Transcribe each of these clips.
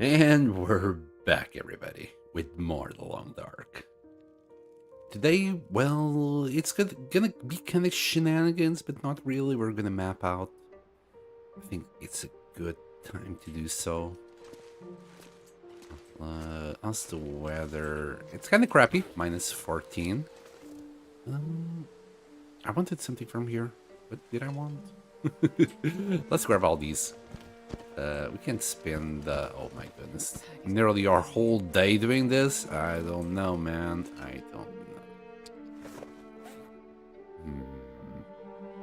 And we're back, everybody, with more The Long Dark. Today, well, it's gonna be kind of shenanigans, but not really. We're gonna map out. I think it's a good time to do so. How's the weather? It's kind of crappy, -14. I wanted something from here. What did I want? Let's grab all these. We can spend, oh my goodness, nearly our whole day doing this? I don't know, man. I don't know.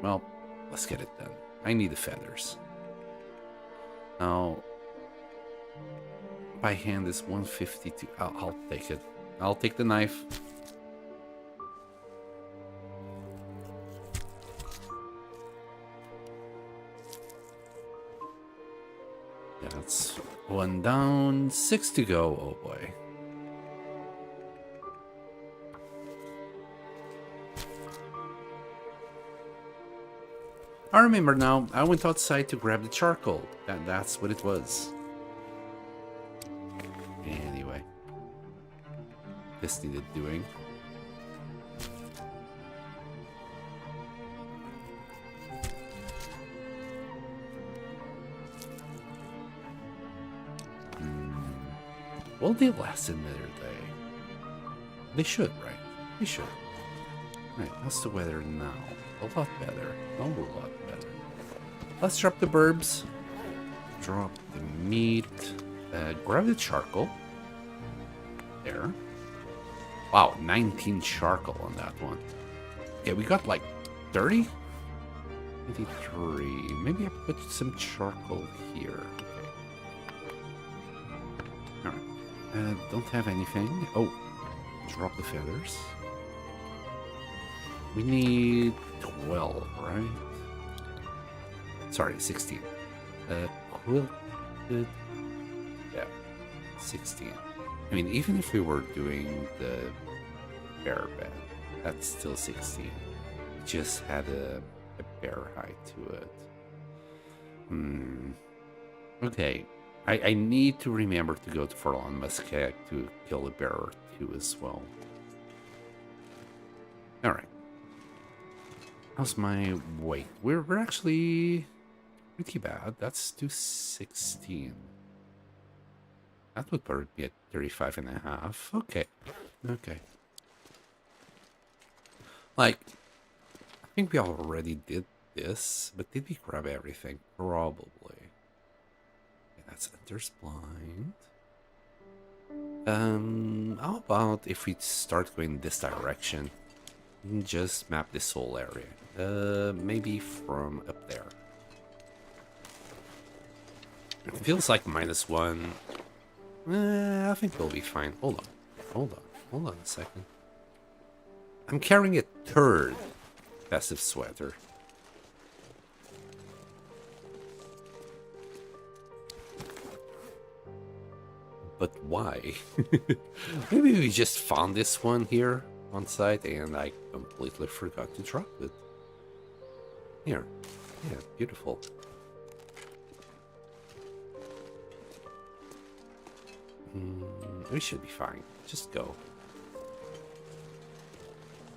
Well, let's get it done. I need the feathers. Now, by hand is 152. I'll take it. I'll take the knife. Yeah, that's one down, 6 to go. Oh boy. I remember now. I went outside to grab the charcoal. That's what it was. Anyway, this needed doing. Will they last another day? They should, right? They should. Right, how's the weather now? A lot better. A lot better. Let's drop the burbs. Drop the meat. Grab the charcoal. There. Wow, 19 charcoal on that one. Okay, we got like 30? 23. Maybe I put some charcoal here. Don't have anything. Oh, drop the feathers. We need 12, right? Sorry, 16. Quilted. Yeah, 16. I mean, even if we were doing the bear bed, that's still 16. It just had a bear height to it. Okay. I need to remember to go to Forlorn Muscat to kill a bear or two as well. Alright. How's my weight? We're actually pretty bad. That's 216. That would put me at 35.5. Okay. Okay. Like, I think we already did this, but did we grab everything? Probably. That's Enter's Blind. How about if we start going this direction and just map this whole area? Maybe from up there. It feels like -1. I think we'll be fine. Hold on a second. I'm carrying a third passive sweater. But why? Maybe we just found this one here on site and I completely forgot to drop it. Here. Yeah, beautiful. We should be fine. Just go.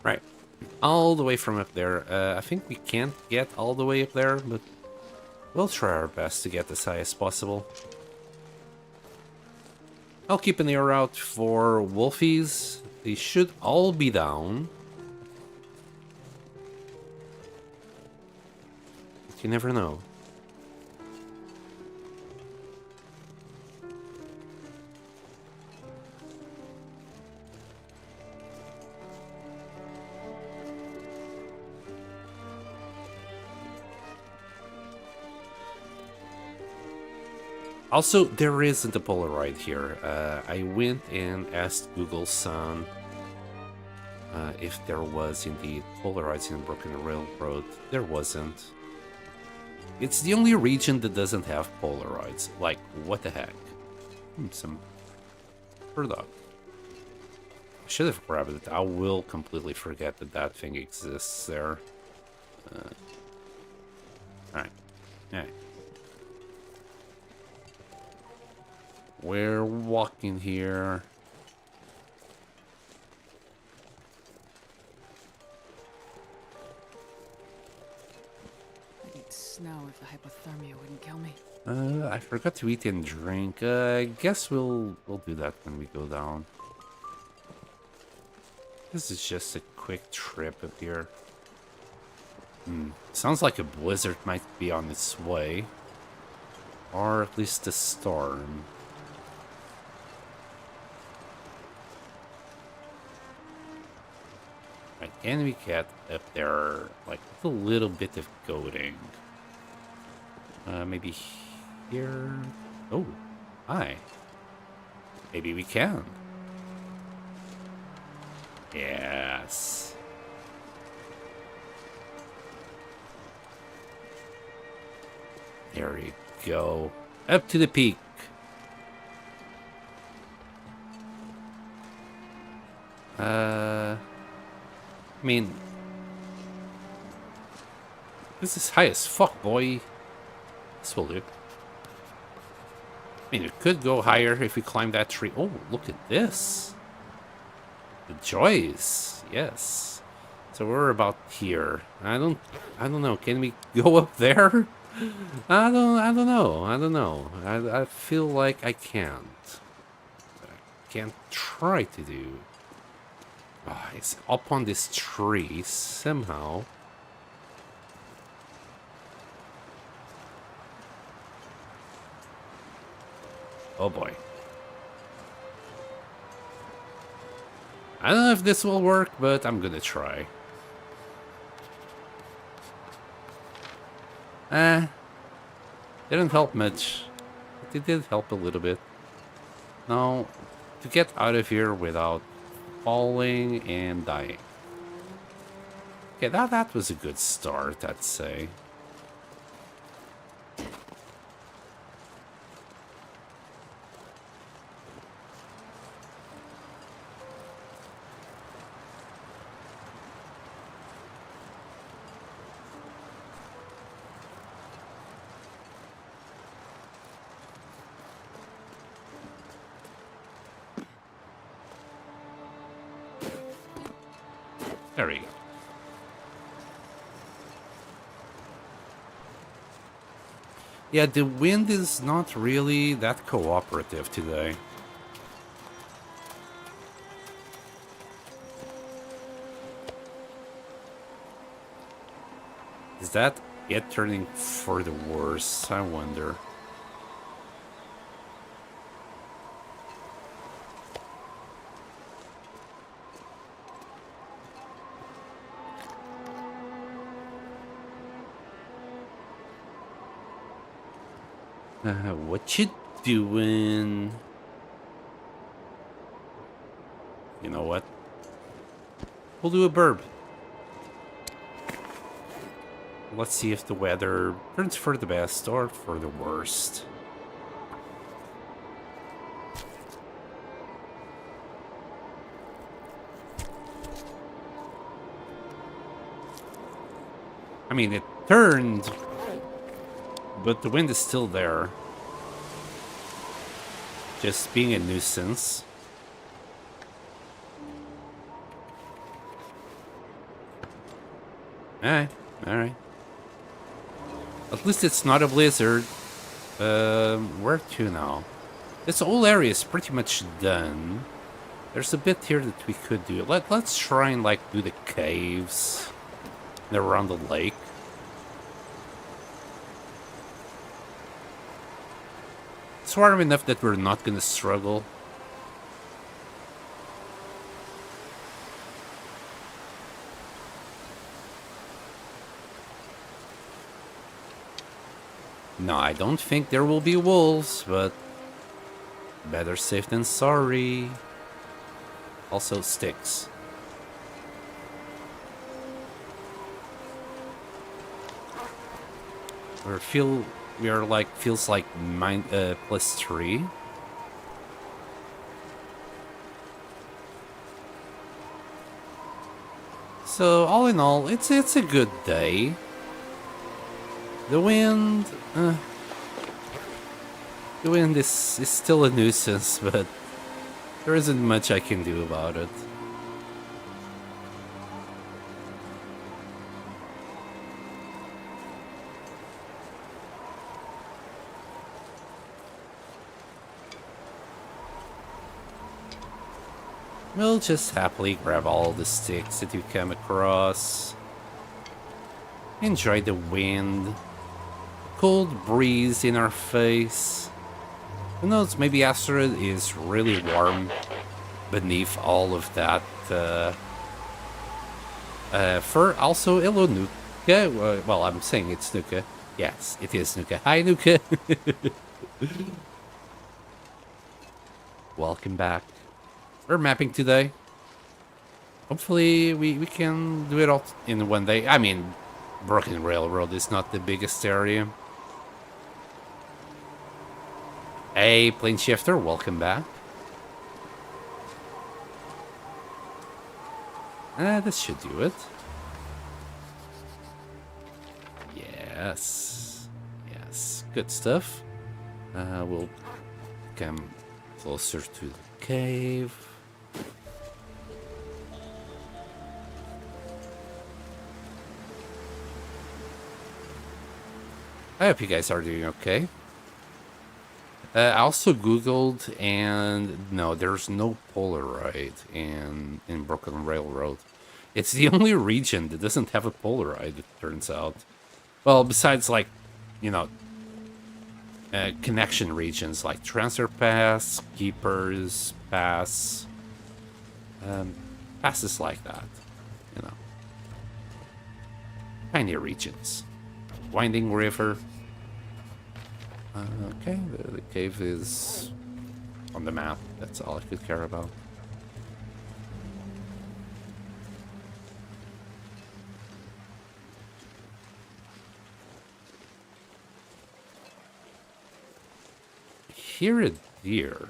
Right. All the way from up there. I think we can't get all the way up there, but we'll try our best to get as high as possible. I'll keep an ear out for wolfies. They should all be down. But you never know. Also, there isn't a Polaroid here. I went and asked Google's son if there was indeed Polaroids in Broken Railroad. There wasn't. It's the only region that doesn't have Polaroids. Like, what the heck? Some burdock. I should have grabbed it. I will completely forget that that thing exists there. Alright. Alright. We're walking here. I need snow if the hypothermia wouldn't kill me. I forgot to eat and drink. I guess we'll do that when we go down. This is just a quick trip up here. Sounds like a blizzard might be on its way. Or at least a storm. Right, can we get up there, like, with a little bit of goading? Maybe here? Oh, hi. Maybe we can. Yes. There you go. Up to the peak. I mean, this is high as fuck, boy. This will do. I mean, it could go higher if we climb that tree. Oh, look at this. The joys. Yes. So we're about here. I don't know. Can we go up there? I don't know. I feel like I can't. I can't try to do. Oh, it's up on this tree somehow. Oh boy. I don't know if this will work, but I'm gonna try. Didn't help much. It did help a little bit. Now, to get out of here without falling and dying. Okay, that was a good start, I'd say. There we go. Yeah, the wind is not really that cooperative today. Is that it turning for the worse? I wonder. What you doing? You know what? We'll do a burb. Let's see if the weather turns for the best or for the worst. I mean, it turned, but the wind is still there. Just being a nuisance. Alright, alright. At least it's not a blizzard. Where to now? This whole area is pretty much done. There's a bit here that we could do. Let's try and, like, do the caves around the lake. It's warm enough that we're not gonna struggle. No, I don't think there will be wolves, but better safe than sorry. Also sticks. Feels like +3. So all in all, it's a good day. The wind, The wind is still a nuisance, but there isn't much I can do about it. We'll just happily grab all the sticks that you come across. Enjoy the wind. Cold breeze in our face. Who knows, maybe Asteroid is really warm beneath all of that fur. Also, hello, Nuka. Well, I'm saying it's Nuka. Yes, it is Nuka. Hi, Nuka. Welcome back. We're mapping today. Hopefully we can do it all in one day. I mean, Broken Railroad is not the biggest area. Hey, Plane Shifter, welcome back. This should do it. Yes. Yes, good stuff. We'll come closer to the cave. I hope you guys are doing okay. I also googled, and no, there's no Polaroid in Broken Railroad. It's the only region that doesn't have a Polaroid, it turns out. Well, besides, like, you know, connection regions like Transfer Pass, Keepers Pass, passes like that, you know. Tiny regions. Winding River. Okay, the cave is on the map. That's all I could care about. Hear a deer.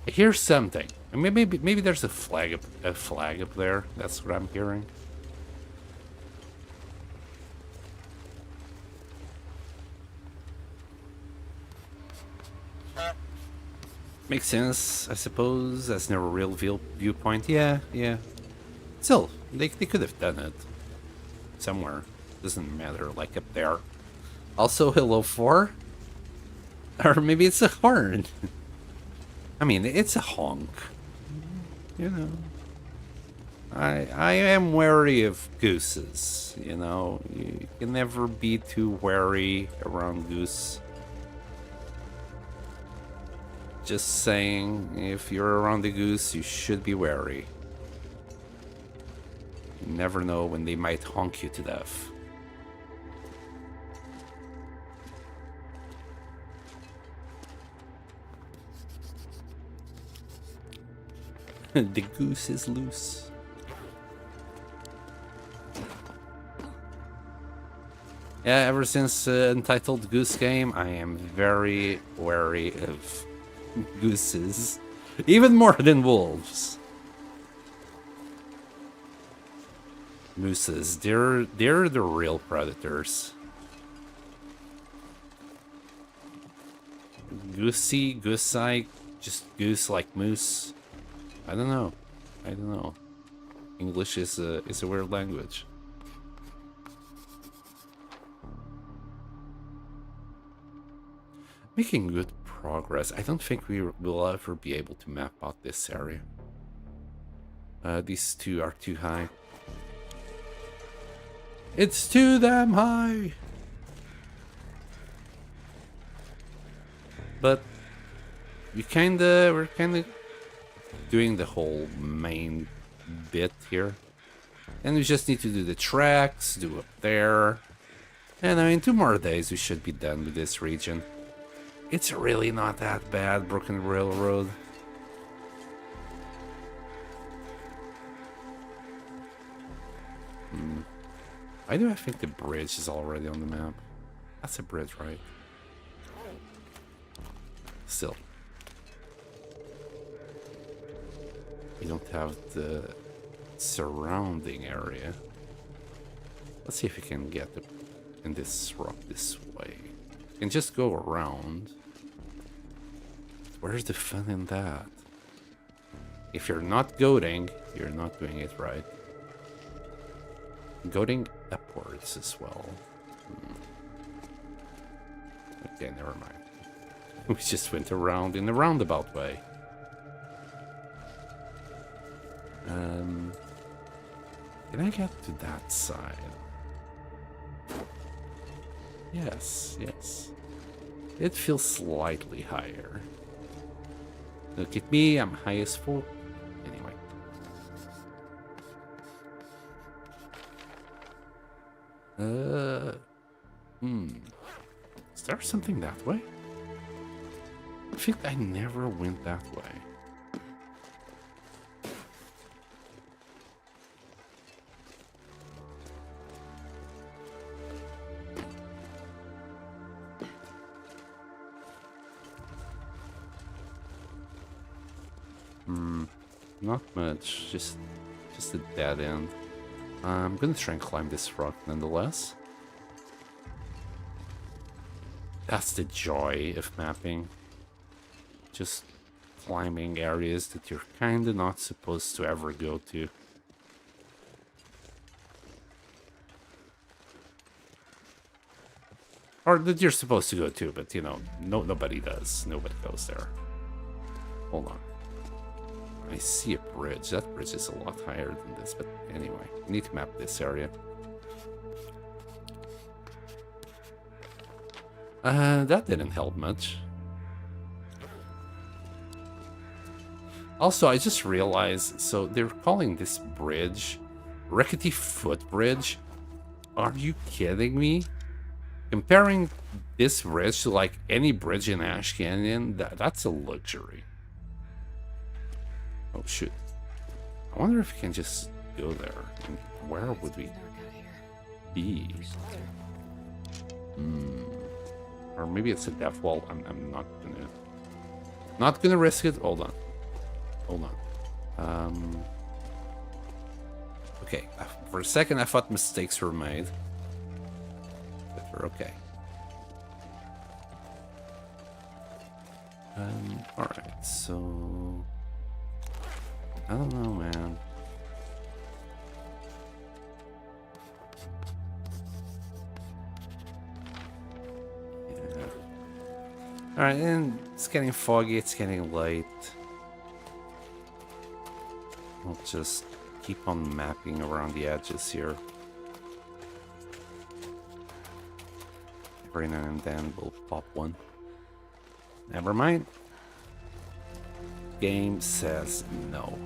I hear something. I mean, maybe there's a flag up there. That's what I'm hearing. Makes sense, I suppose. That's never a real viewpoint. Yeah. Still, they could have done it somewhere. Doesn't matter, like up there. Also, hello 4? Or maybe it's a horn. I mean, it's a honk. You know. I am wary of gooses, you know. You can never be too wary around goose. Just saying, if you're around the goose, you should be wary. You never know when they might honk you to death. The goose is loose. Yeah, ever since Untitled Goose Game, I am very wary of gooses. Even more than wolves. Mooses, they're the real predators. Goosey, goose-like, just goose like moose. I don't know. English is a weird language. Making good progress. I don't think we will ever be able to map out this area. These two are too high. It's too damn high! But we're kinda doing the whole main bit here. And we just need to do the tracks, do up there. And in 2 more days we should be done with this region. It's really not that bad, Broken Railroad. Why do I think the bridge is already on the map? That's a bridge, right? Still. We don't have the surrounding area. Let's see if we can get in this rock this way. We can just go around. Where's the fun in that? If you're not goading, you're not doing it right. Goading upwards as well. Okay, never mind. We just went around in a roundabout way. Can I get to that side? Yes, yes. It feels slightly higher. Look at me, I'm high as fuck. Anyway. Is there something that way? I think I never went that way. Not much, just a dead end. I'm gonna try and climb this rock nonetheless. That's the joy of mapping. Just climbing areas that you're kinda not supposed to ever go to. Or that you're supposed to go to, but you know, nobody does. Nobody goes there. Hold on. I see a bridge. That bridge is a lot higher than this, but anyway, I need to map this area. That didn't help much. Also, I just realized, so they're calling this bridge Rickety Foot Bridge. Are you kidding me? Comparing this bridge to like any bridge in Ash Canyon, that's a luxury. Oh shoot. I wonder if we can just go there. And where would we be? Or maybe it's a death wall. I'm not gonna risk it. Hold on. Okay. For a second I thought mistakes were made. But we're okay. Alright, so I don't know, man. Yeah. Alright, and it's getting foggy, it's getting late. I'll just keep on mapping around the edges here. Every now and then we'll pop one. Never mind. Game says no.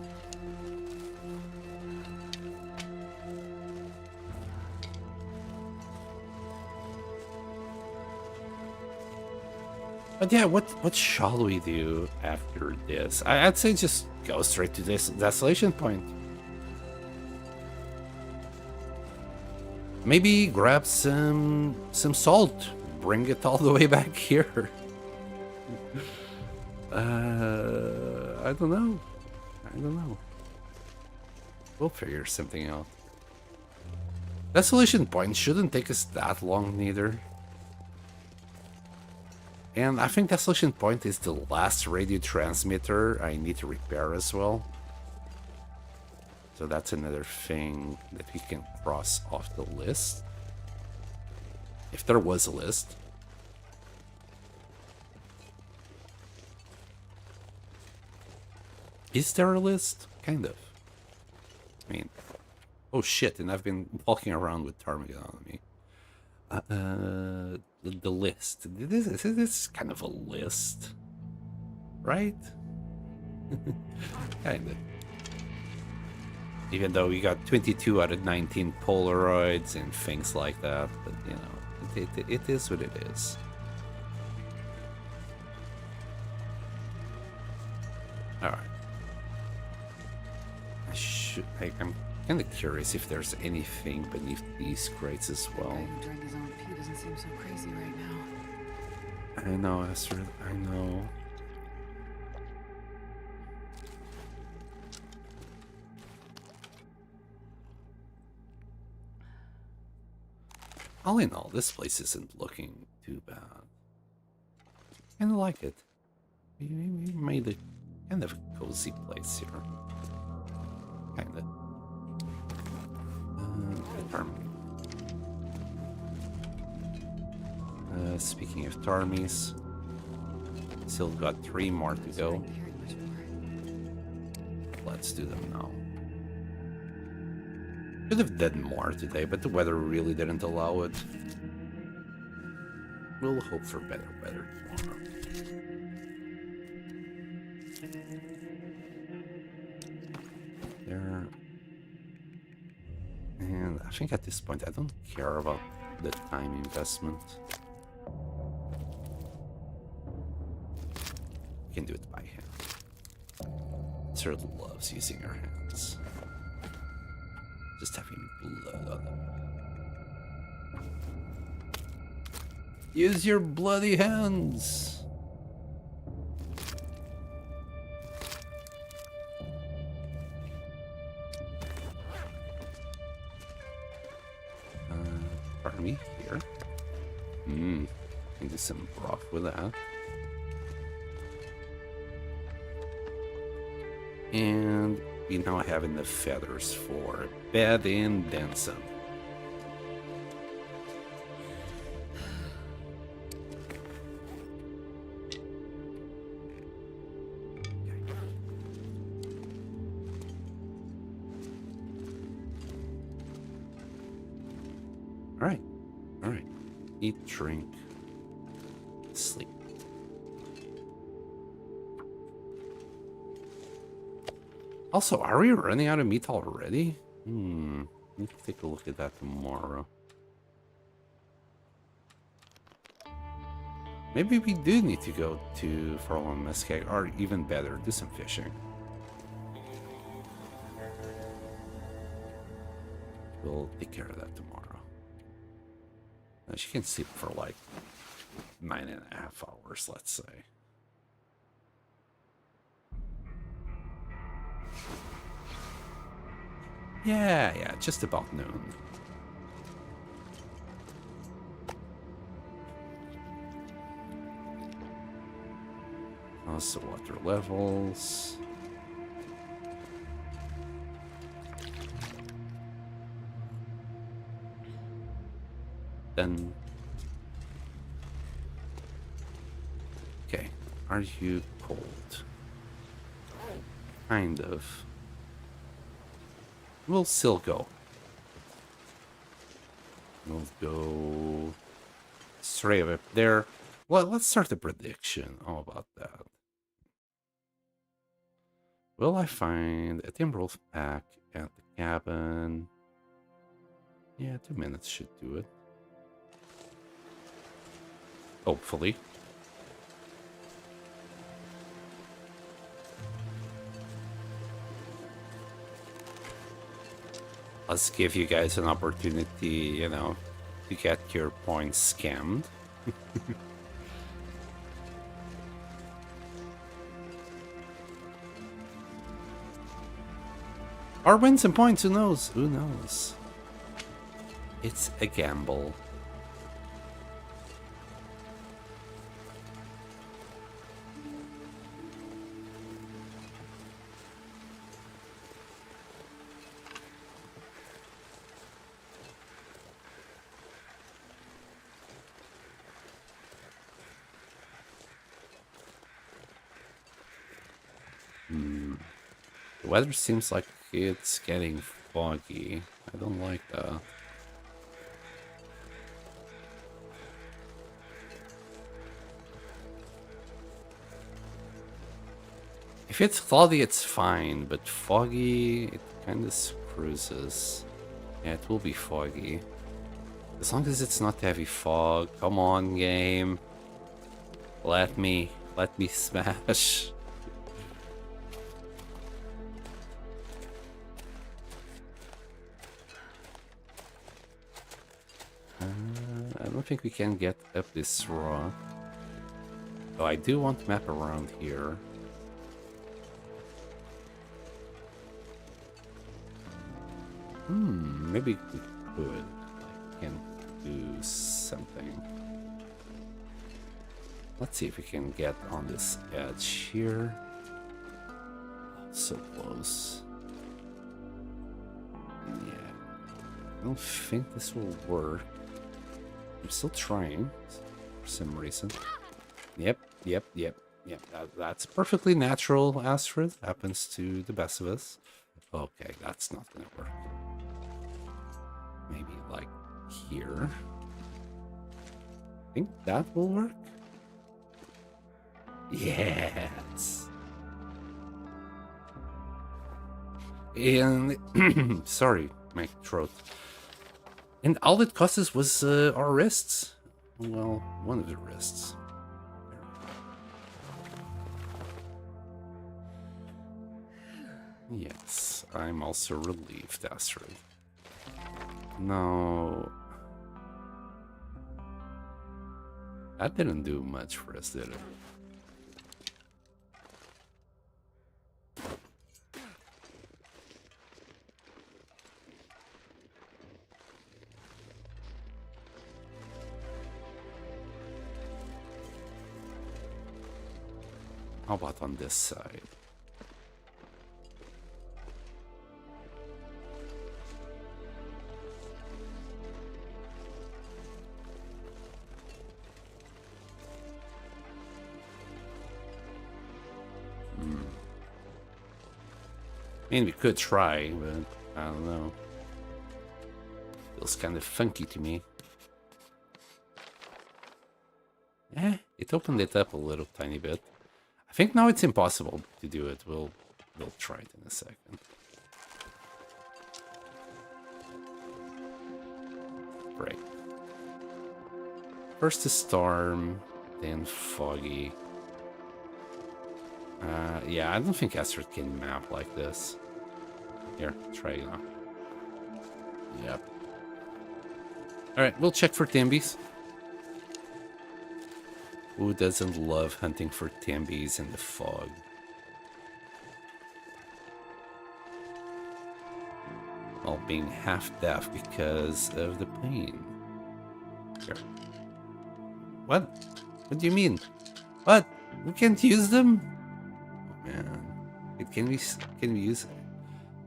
But yeah, what shall we do after this? I'd say just go straight to this desolation point. Maybe grab some salt, bring it all the way back here. I don't know. We'll figure something out. Desolation point shouldn't take us that long neither. And I think Desolation Point is the last radio transmitter I need to repair as well. So that's another thing that we can cross off the list. If there was a list. Is there a list? Kind of. I mean, oh shit, and I've been walking around with ptarmigan on me. The list. This is kind of a list, right? Kind of. Even though we got 22 out of 19 Polaroids and things like that, but you know, it is what it is. All right. I'm kind of curious if there's anything beneath these crates as well. The guy who drank his own pee doesn't seem so crazy right now. I know, Esther. I know. All in all, this place isn't looking too bad. Kinda like it. We made a kind of a cozy place here. Kinda. Tarmy. Speaking of Tarmies, still got 3 more to go. Let's do them now. Could have done more today, but the weather really didn't allow it. We'll hope for better weather tomorrow. There. And I think at this point I don't care about the time investment. We can do it by hand. Sir loves using our hands. Just having blood on them. Use your bloody hands! Army here. Can do some broth with that. And we now have enough feathers for bed and then some. Alright. Eat, drink, sleep. Also, are we running out of meat already? Let's take a look at that tomorrow. Maybe we do need to go to Farlon Mesquite, or even better, do some fishing. We'll take care of that tomorrow. She can sleep for like 9.5 hours, let's say. Yeah, just about noon. Also, water levels. Then. Okay, are you cold? Kind of. We'll still go. We'll go straight up there. Well, let's start the prediction. How about that? Will I find a timber wolf pack at the cabin? Yeah, 2 minutes should do it. Hopefully. Let's give you guys an opportunity, you know, to get your points scammed. Or win some points, who knows? Who knows? It's a gamble. The weather seems like it's getting foggy. I don't like that. If it's cloudy, it's fine, but foggy, it kind of screws us. Yeah, it will be foggy. As long as it's not heavy fog. Come on, game. Let me smash. I don't think we can get up this rock. Though I do want to map around here. Maybe we could. Like, do something. Let's see if we can get on this edge here. So close. Yeah. I don't think this will work. I'm still trying for some reason. Yep. That's perfectly natural, Astrid. Happens to the best of us. Okay, that's not gonna work. Maybe like here. I think that will work. Yes. And sorry, my throat. And all it cost us was our wrists. Well, one of the wrists. Yes, I'm also relieved, Astrid. No. That didn't do much for us, did it? How about on this side? I mean, we could try, but I don't know. Feels kind of funky to me. It opened it up a little tiny bit. I think now it's impossible to do it. We'll try it in a second. Right. First the storm, then foggy. Yeah, I don't think Astrid can map like this. Here, try it now. Yep. Alright, we'll check for Timbies. Who doesn't love hunting for Timbies in the fog? While being half deaf because of the pain. Here. What? What do you mean? What? We can't use them? Oh man. Can we use...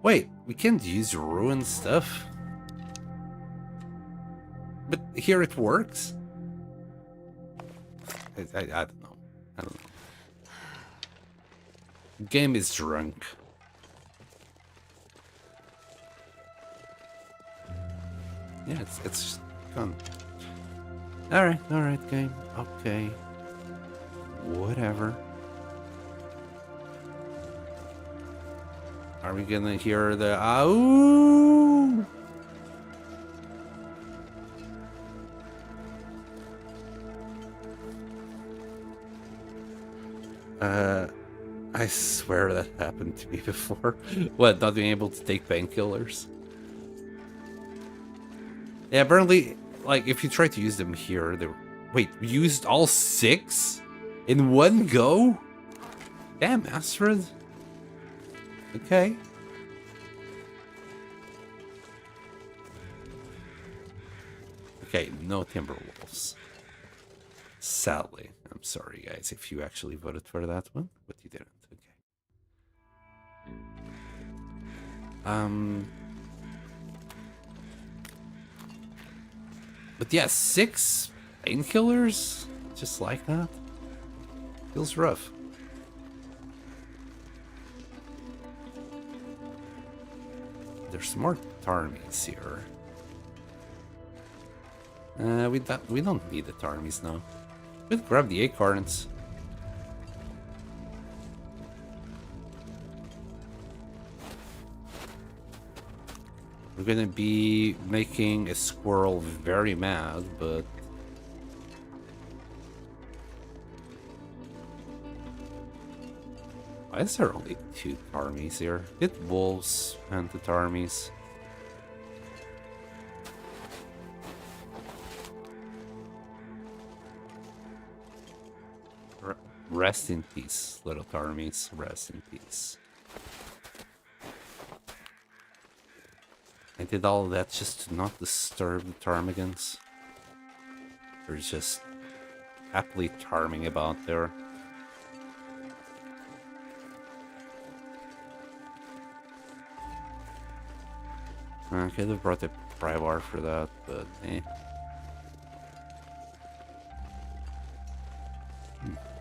Wait, we can't use ruined stuff? But here it works? I don't know. I don't know. Game is drunk. Yeah, it's gone. Alright, game. Okay. Whatever. Are we gonna hear the ow? I swear that happened to me before. What, not being able to take painkillers? Yeah, apparently, like, if you try to use them here, they... Wait, we used all 6? In one go? Damn, Astrid. Okay. Okay, no Timberwolves. Sadly. I'm sorry, guys, if you actually voted for that one, but you didn't. Okay. But yeah, 6 painkillers? Just like that? Feels rough. There's more Tarmies here. We don't need the Tarmies now. We'll grab the acorns. We're gonna be making a squirrel very mad, but... Why is there only 2 Tarmies here? Get wolves and the Tarmies. Rest in peace, little Tarmies. Rest in peace. I did all of that just to not disturb the ptarmigans. They're just happily charming about there. I could have brought the pry bar for that, but eh.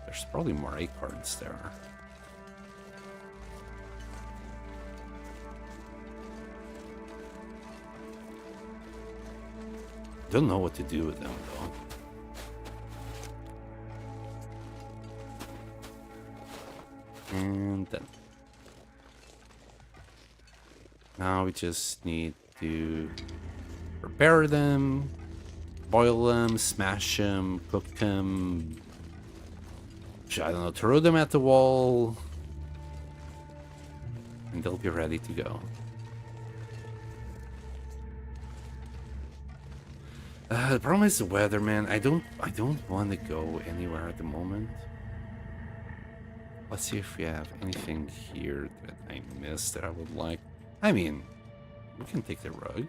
There's probably more acorns there. Don't know what to do with them though. And then now we just need to prepare them, boil them, smash them, cook them. I don't know, throw them at the wall, and they'll be ready to go. The problem is the weather, man. I don't want to go anywhere at the moment. Let's see if we have anything here that I missed that I would like. I mean, we can take the rug.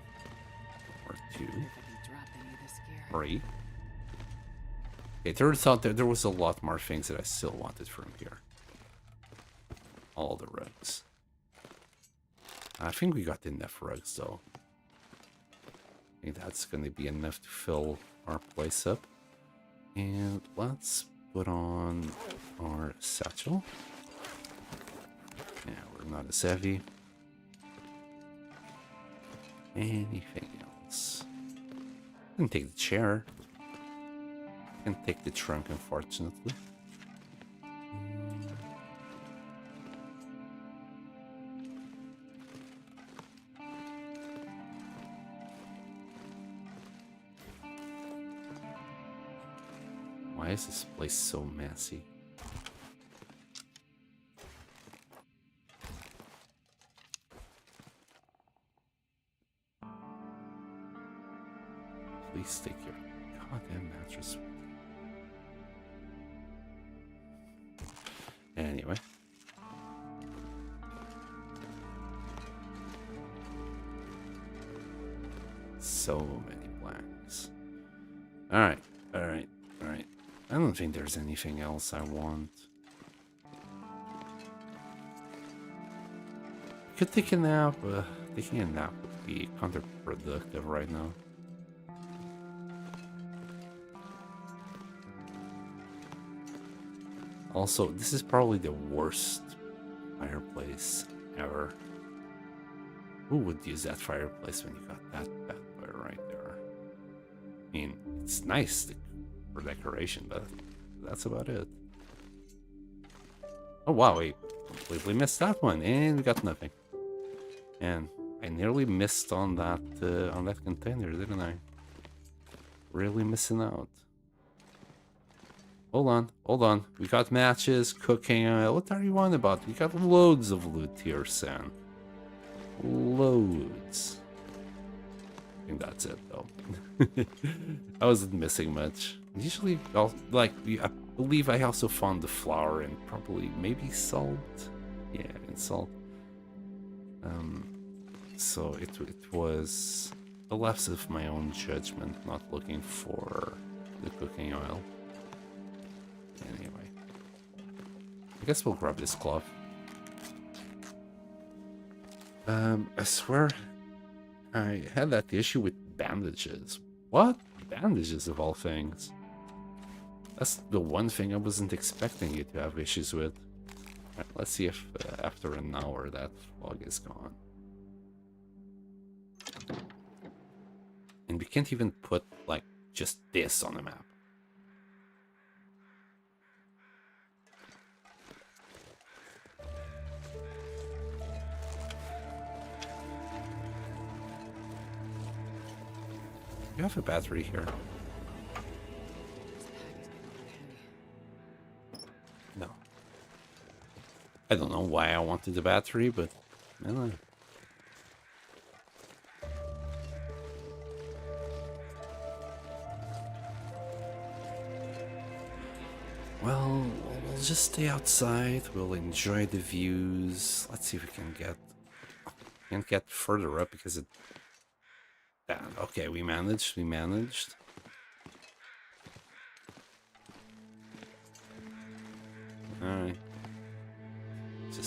Or two. Three. It turns out that there was a lot more things that I still wanted from here. All the rugs. I think we got enough rugs though. I think that's going to be enough to fill our place up. And let's put on our satchel. Yeah, we're not as heavy. Anything else? I can take the chair. I can take the trunk, unfortunately. Why is this place so messy? Please take your goddamn mattress. Anyway. So many blanks. Alright, alright, alright. I don't think there's anything else I want. Could take a nap. Taking a nap would be counterproductive right now. Also, this is probably the worst fireplace ever. Who would use that fireplace when you got that bad boy right there? I mean, it's nice for decoration, but that's about it. Oh wow, we completely missed that one, and we got nothing. And I nearly missed on that container, didn't I? Really missing out. Hold on, hold on. We got matches, cooking. What are you on about? We got loads of loot here, Sam. Loads. I think that's it, though. I wasn't missing much. Usually, I believe I also found the flour and probably maybe salt. Yeah, and salt. So it was a lapse of my own judgment, not looking for the cooking oil. Anyway, I guess we'll grab this cloth. I swear I had that issue with bandages. What? Bandages of all things. That's the one thing I wasn't expecting you to have issues with. Right, let's see if after an hour that fog is gone. And we can't even put, like, just this on the map. You have a battery here. No. I don't know why I wanted the battery, but I don't know. Well, we'll just stay outside. We'll enjoy the views. Let's see if we can get... Can't get further up because it... Okay, we managed.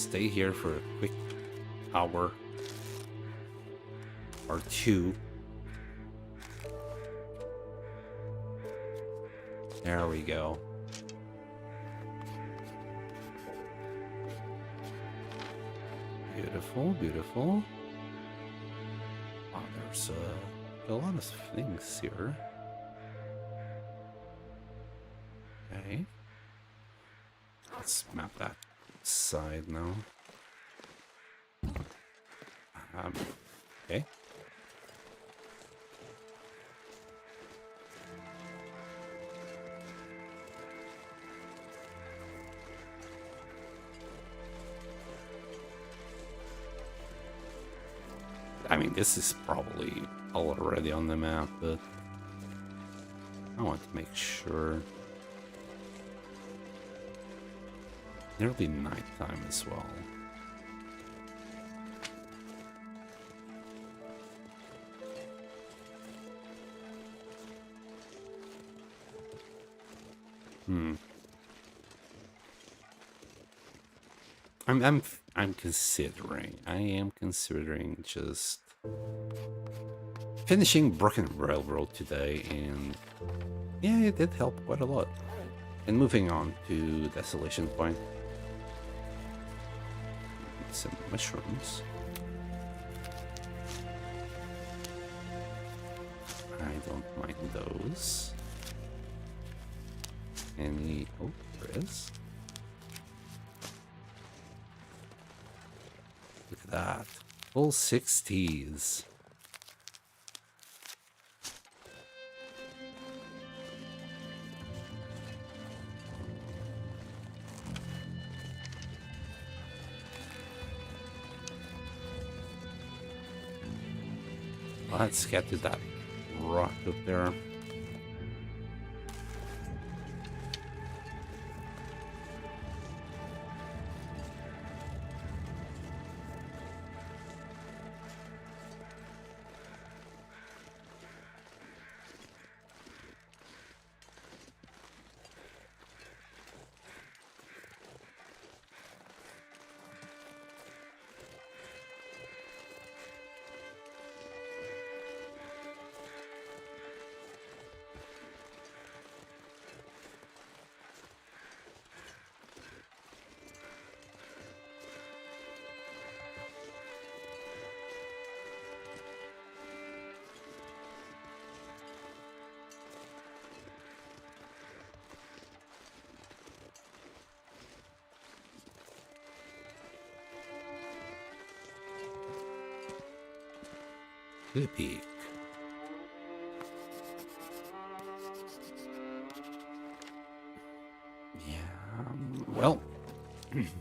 stay here for a quick hour or two. There we go. Beautiful, beautiful. Wow, there's a lot of things here. Okay. Let's map that side now. Okay. I mean, this is probably already on the map, but I want to make sure. Nearly nighttime as well. I'm considering. I am considering just finishing Broken Railroad today, and yeah, it did help quite a lot. And moving on to Desolation Point. Some mushrooms. I don't mind those. Any... oh, there is. Look at that. Full 60s. Let's get to that rock up there. The peak. Yeah, well,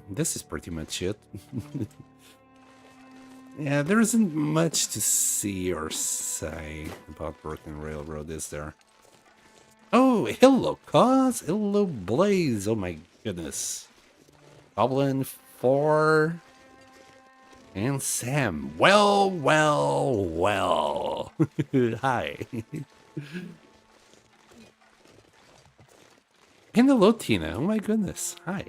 this is pretty much it. Yeah, there isn't much to see or say about Broken Railroad, is there? Oh, hello, Cause. Hello, Blaze. Oh my goodness. Goblin 4. And Sam. Well, well, well. Hi. And hello, Tina. Oh my goodness. Hi.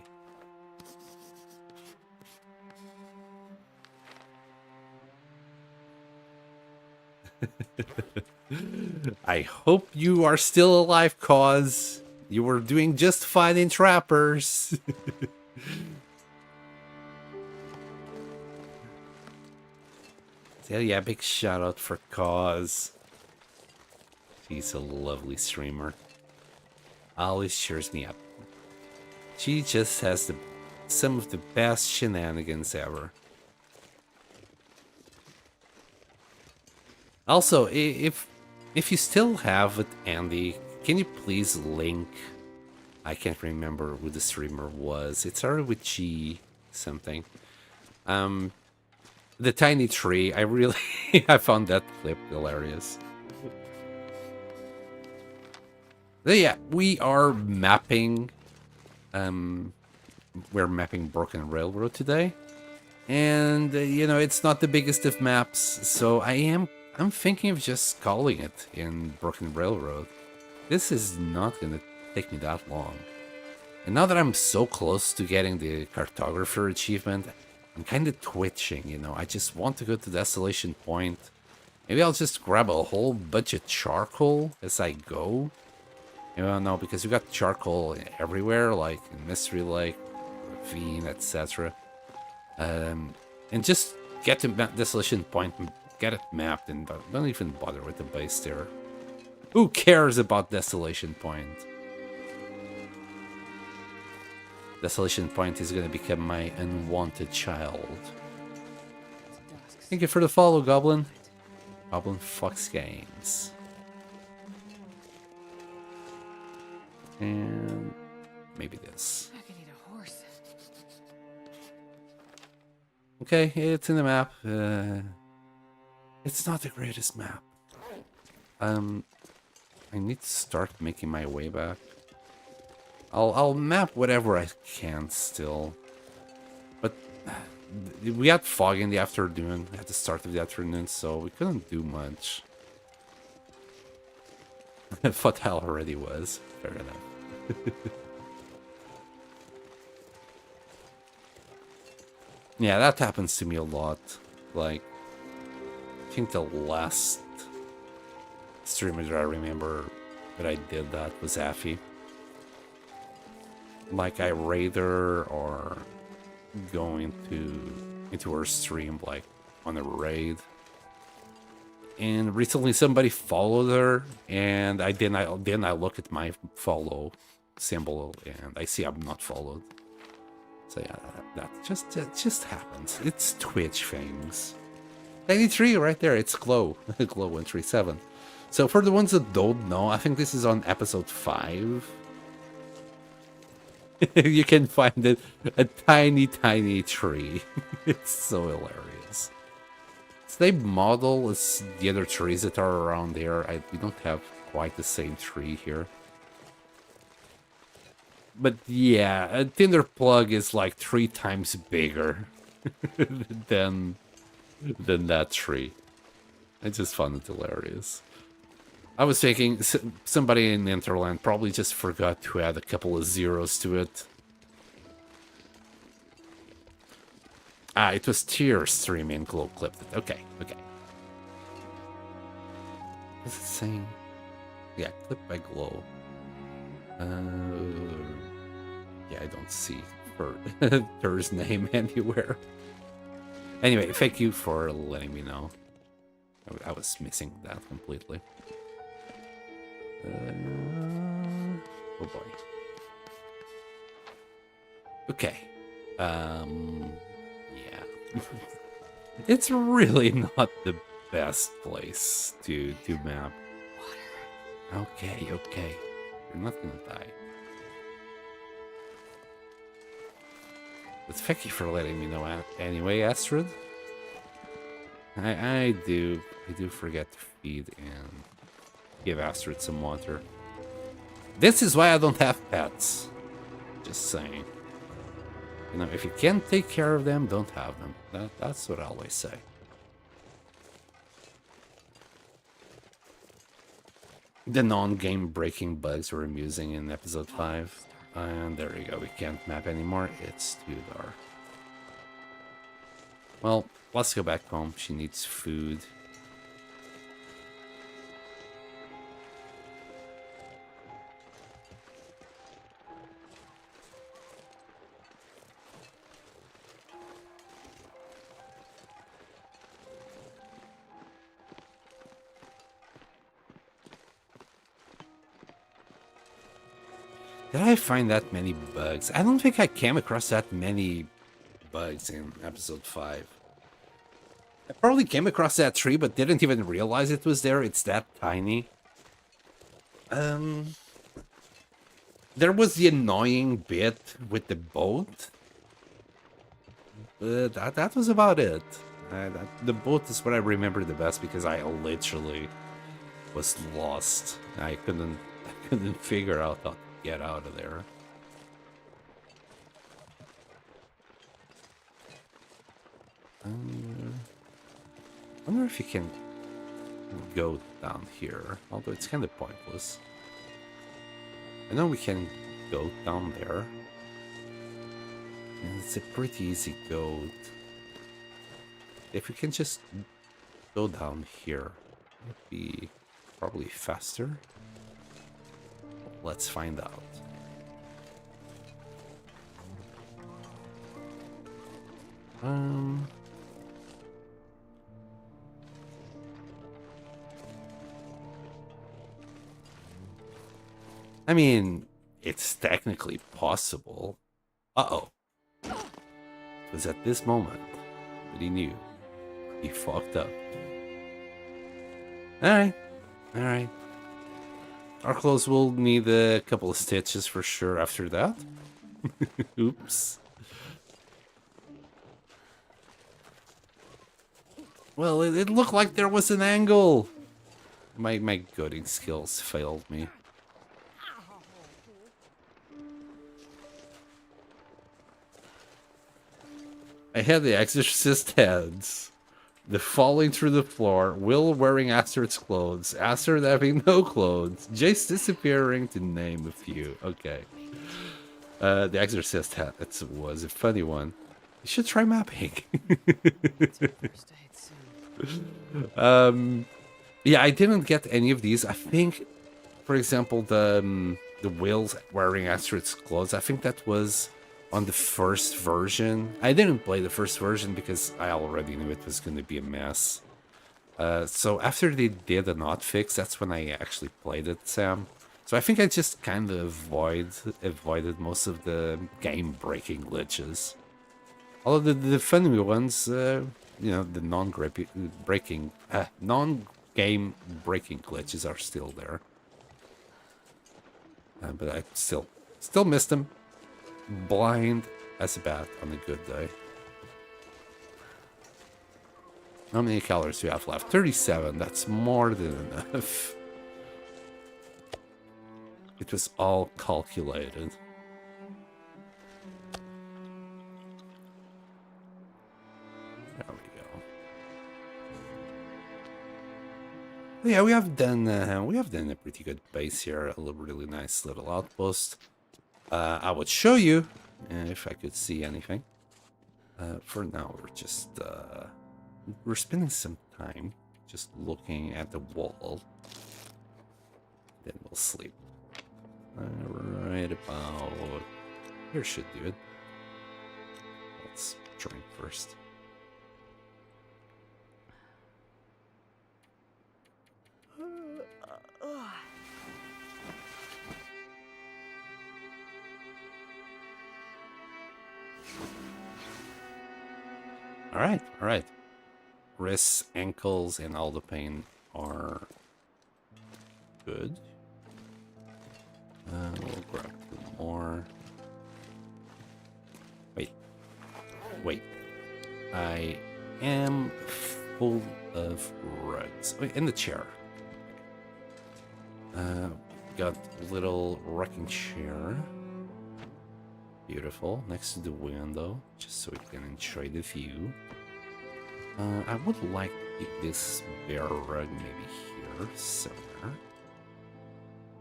I hope you are still alive, Cause. You were doing just fine in Trappers. So yeah, big shout out for Cause. She's a lovely streamer. Always cheers me up. She just has some of the best shenanigans ever. Also, if you still have it, Andy, can you please link? I can't remember who the streamer was. It started with G something. The tiny tree. I really I found that clip hilarious. But yeah, we are mapping. We're mapping Broken Railroad today, and you know, it's not the biggest of maps, so I'm thinking of just calling it in Broken Railroad. This is not gonna take me that long. And now that I'm so close to getting the cartographer achievement, I'm kind of twitching, you know. I just want to go to Desolation Point. Maybe I'll just grab a whole bunch of charcoal as I go. You know, no, because you got charcoal everywhere, like in Mystery Lake, Ravine, etc. And just get to Desolation Point and get it mapped, and don't even bother with the base there. Who cares about Desolation Point? Desolation Point is gonna become my unwanted child. Thank you for the follow, Goblin. Goblin Fox Games. And maybe this. I could eat a horse. Okay, it's in the map. It's not the greatest map. I need to start making my way back. I'll map whatever I can still. But we had fog in the afternoon, at the start of the afternoon, so we couldn't do much. I thought I already was. Fair enough. Yeah, that happens to me a lot. Like, I think the last streamer that I remember that I did that was Affy. Like, I raid her or go into her stream, like, on a raid. And recently somebody followed her, and then I look at my follow symbol, and I see I'm not followed. So yeah, that just happens. It's Twitch things. 93 right there, it's Glow. Glow 137. So for the ones that don't know, I think this is on episode 5. You can find it, a tiny tree. It's so hilarious. Same model as the other trees that are around there. We don't have quite the same tree here. But yeah, a Tinder plug is like 3 times bigger than that tree. I just found it hilarious. I was thinking somebody in Interland probably just forgot to add a couple of zeros to it. Ah, it was tier streaming Glow clipped it. Okay. What's it saying? Yeah, clipped by Glow. Yeah, I don't see her name anywhere. Anyway, thank you for letting me know. I was missing that completely. Oh boy. Okay. Yeah. It's really not the best place to map. Water. Okay. You're not gonna die. But thank you for letting me know anyway, Astrid. I do forget to feed and give Astrid some water. This is why I don't have pets. Just saying. You know, if you can't take care of them, don't have them. That's what I always say. The non-game breaking bugs we're using in episode 5. And there you go, we can't map anymore. It's too dark. Well, let's go back home. She needs food. Did I find that many bugs? I don't think I came across that many bugs in episode 5. I probably came across that tree, but didn't even realize it was there. It's that tiny. There was the annoying bit with the boat. That was about it. The boat is what I remember the best because I literally was lost. I couldn't figure out how to get out of there. I wonder if you can go down here, although it's kind of pointless. I know we can go down there. And it's a pretty easy go. if we can just go down here, it'd be probably faster. Let's find out. I mean, it's technically possible. Uh-oh. It was at this moment that he knew he fucked up. Alright. Alright. Our clothes will need a couple of stitches for sure after that. Oops. Well, it looked like there was an angle. My goading skills failed me. I had the exorcist heads, the falling through the floor, Will wearing Astrid's clothes, Astrid having no clothes, Jace disappearing, to name a few. Okay. The exorcist head, that was a funny one. You should try mapping. Yeah, I didn't get any of these. I think, for example, the Will's wearing Astrid's clothes, I think that was on the first version. I didn't play the first version because I already knew it was going to be a mess. So after they did a hotfix, that's when I actually played it, Sam. So I think I just kind of avoided most of the game-breaking glitches. All of the funny ones, you know, the non-game breaking glitches are still there. But I still missed them. Blind as a bat on a good day. How many calories do you have left? 37. That's more than enough. It was all calculated. There we go. Yeah, we have done a pretty good base here. A really nice little outpost. I would show you if I could see anything. For now, we're just we're spending some time just looking at the wall. Then we'll sleep. Right about here should do it. Let's drink first. All right. Wrists, ankles, and all the pain are good. We'll grab 2 more. Wait. I am full of rugs. Wait, in the chair. Got a little rocking chair. Beautiful. Next to the window, just so we can enjoy the view. I would like to keep this bear rug maybe here somewhere.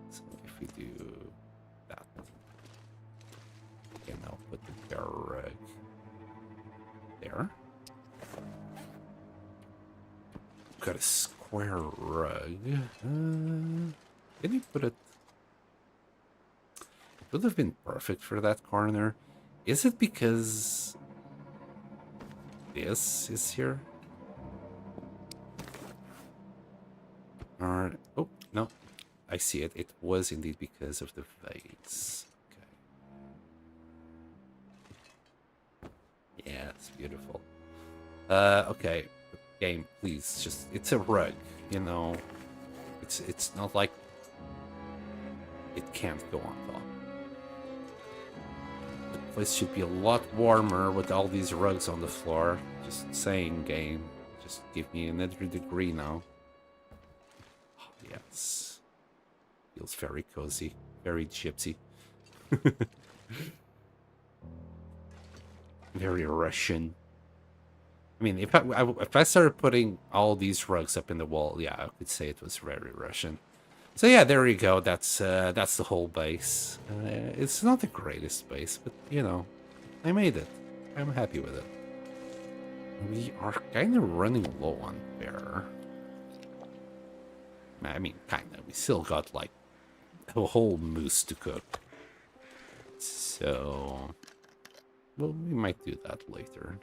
So if we do that, we can now put the bear rug there. Got a square rug. Can you put it? It would have been perfect for that corner. Is it because this is here? Or oh no, I see it. It was indeed because of the vase. Okay. Yeah, it's beautiful. Okay, game, please. Just it's a rug, you know. It's not like it can't go on top. The place should be a lot warmer with all these rugs on the floor. Just saying, game. Just give me another degree now. Oh, yes. Feels very cozy. Very gypsy. Very Russian. I mean, if I started putting all these rugs up in the wall, yeah, I could say it was very Russian. So yeah, there you go. That's the whole base. It's not the greatest base, but you know, I made it. I'm happy with it. We are kind of running low on bear. I mean, kind of. We still got like a whole moose to cook. So, well, we might do that later.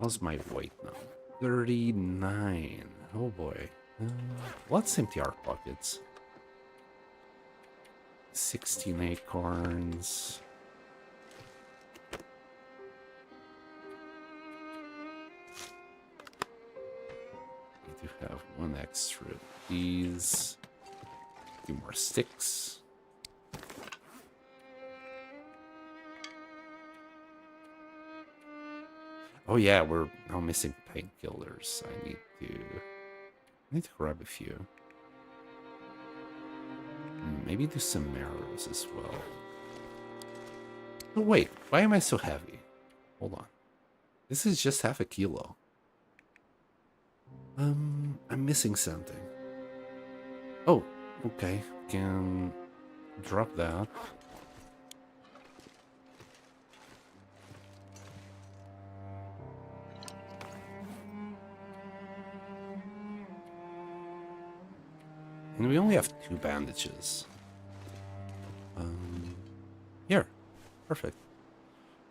How's my weight now? 39. Oh boy. Let's empty our pockets. 16 acorns. We do have one extra of these. 2 more sticks. Oh yeah, we're now missing painkillers. I need to grab a few. Maybe do some marrows as well. Oh wait, why am I so heavy? Hold on. This is just half a kilo. I'm missing something. Oh, okay. Can drop that. And we only have 2 bandages. Here. Perfect.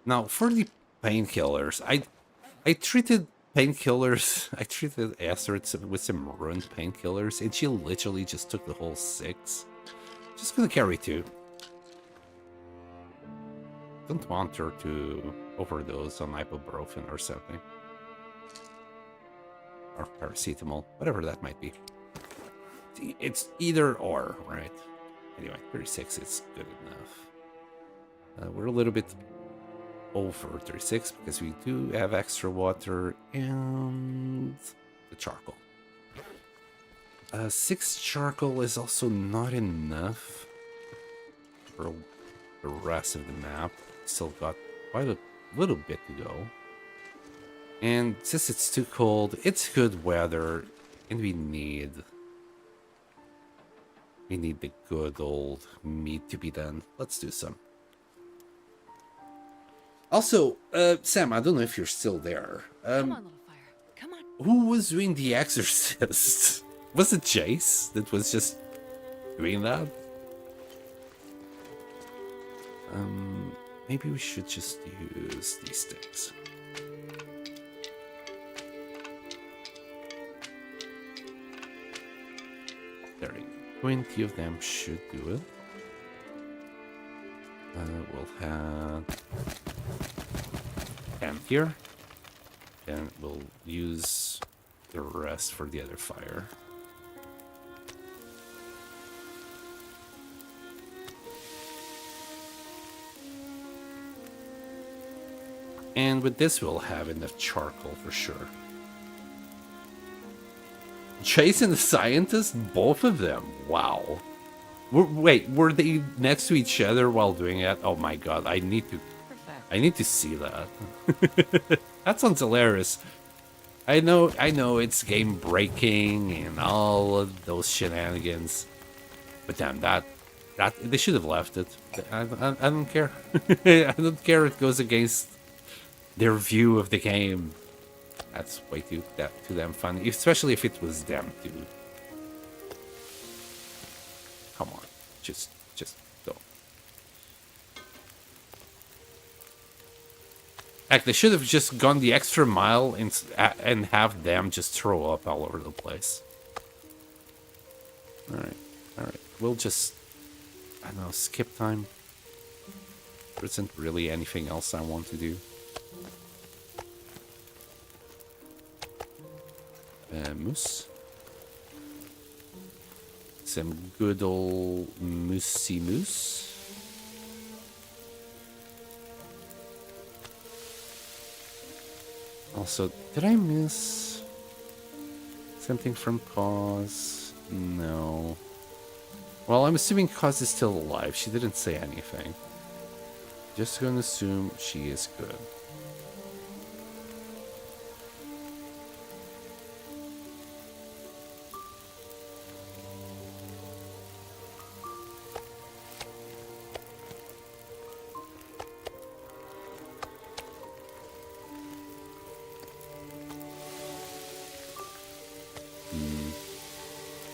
Now, for the painkillers, I treated painkillers. I treated Astrid with some ruined painkillers, and she literally just took the whole 6. Just gonna carry 2. Don't want her to overdose on ibuprofen or something. Or paracetamol, whatever that might be. It's either or, right? Anyway, 36 is good enough. We're a little bit over 36 because we do have extra water and the charcoal. 6 charcoal is also not enough for the rest of the map. Still got quite a little bit to go. And since it's too cold, it's good weather, and we need the good old meat to be done. Let's do some. Also, Sam, I don't know if you're still there. Come on, little fire. Come on. Who was doing the exorcist? Was it Chase that was just doing that? Maybe we should just use these sticks. There you go. 20 of them should do it. We'll have 10 here. And we'll use the rest for the other fire. And with this, we'll have enough charcoal for sure. Chase and the scientist, both of them. Wow. Wait, were they next to each other while doing it? Oh my god, I need to see that. That sounds hilarious. I know it's game breaking and all of those shenanigans, but damn, that they should have left it. I don't care. I don't care. It goes against their view of the game. That's way too damn funny, especially if it was them too. Come on, just go. Heck, they should have just gone the extra mile and have them just throw up all over the place. All right. We'll just, I don't know, skip time. There isn't really anything else I want to do. Moose. Some good old moosey moose. Also, did I miss something from Cause? No. Well, I'm assuming Cause is still alive. She didn't say anything. Just gonna assume she is good.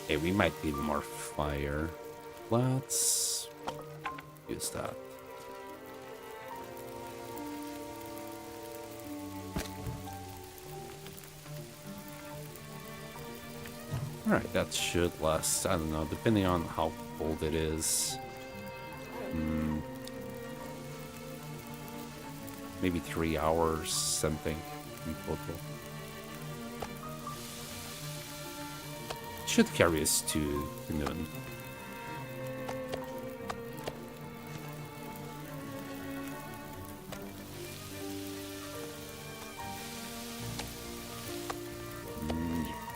Okay, we might need more fire. Let's use that. Alright, that should last, I don't know, depending on how cold it is. Maybe 3 hours, something in total. Should carry us to noon.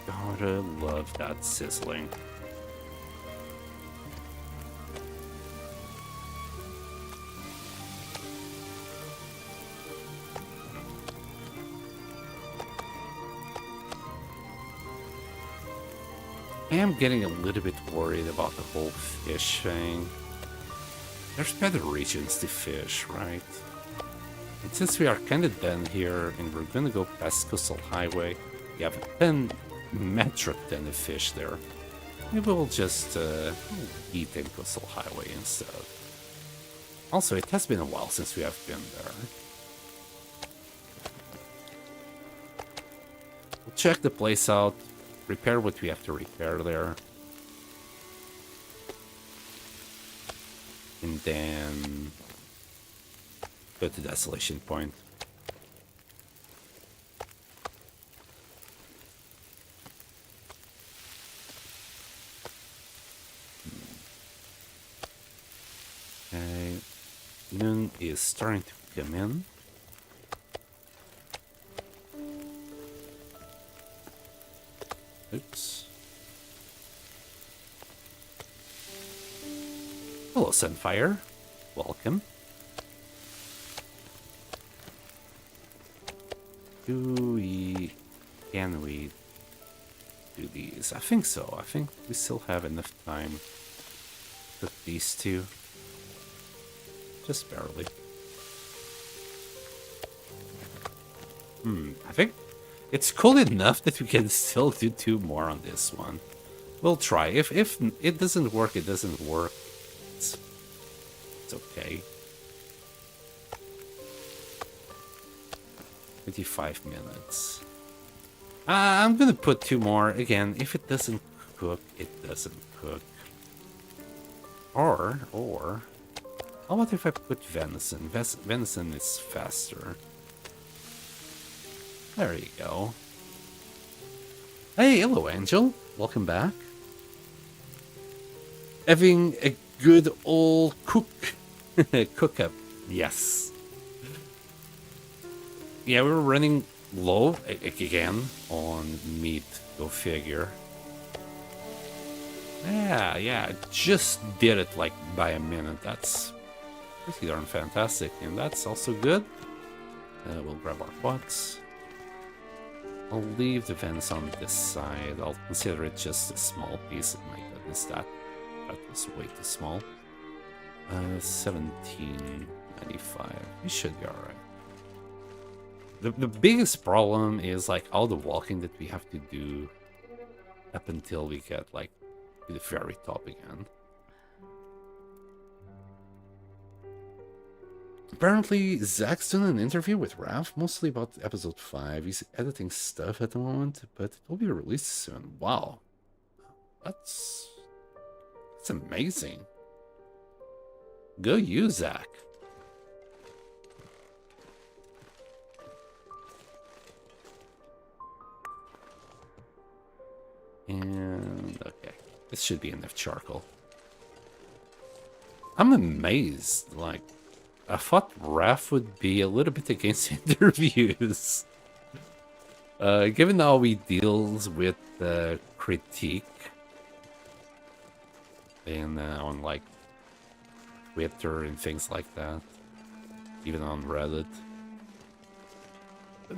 Gotta love that sizzling. I am getting a little bit worried about the whole fish thing. There's better regions to fish, right? And since we are kind of done here and we're gonna go past Coastal Highway, we have a 10 metric ton of fish there. Maybe we'll just eat in Coastal Highway instead. Also, it has been a while since we have been there. We'll check the place out, repair what we have to repair there. And then go to Desolation Point. Okay, noon is starting to come in. Oops. Hello, Sunfire. Welcome. Can we do these? I think so. I think we still have enough time to cook these two. Just barely. I think it's cold enough that we can still do 2 more on this one. We'll try. If it doesn't work, it doesn't work. It's okay. 25 minutes. I'm gonna put 2 more. Again, if it doesn't cook, it doesn't cook. Or how about if I put venison? Venison is faster. There you go. Hey, hello, Angel. Welcome back. Having a good old cook-up. Yes. Yeah, we're running low again on meat. Go figure. Yeah, just did it like by a minute. That's pretty darn fantastic, and that's also good. We'll grab our pots. I'll leave the vents on this side. I'll consider it just a small piece. My goodness, that was way too small. 17.95. We should be alright. The biggest problem is like all the walking that we have to do up until we get like to the very top again. Apparently, Zach's doing an interview with Raph, mostly about episode 5. He's editing stuff at the moment, but it will be released soon. Wow. That's amazing. Go you, Zach. And, okay. This should be enough charcoal. I'm amazed, like, I thought Raph would be a little bit against interviews. Given how he deals with critique and on like Twitter and things like that, even on Reddit.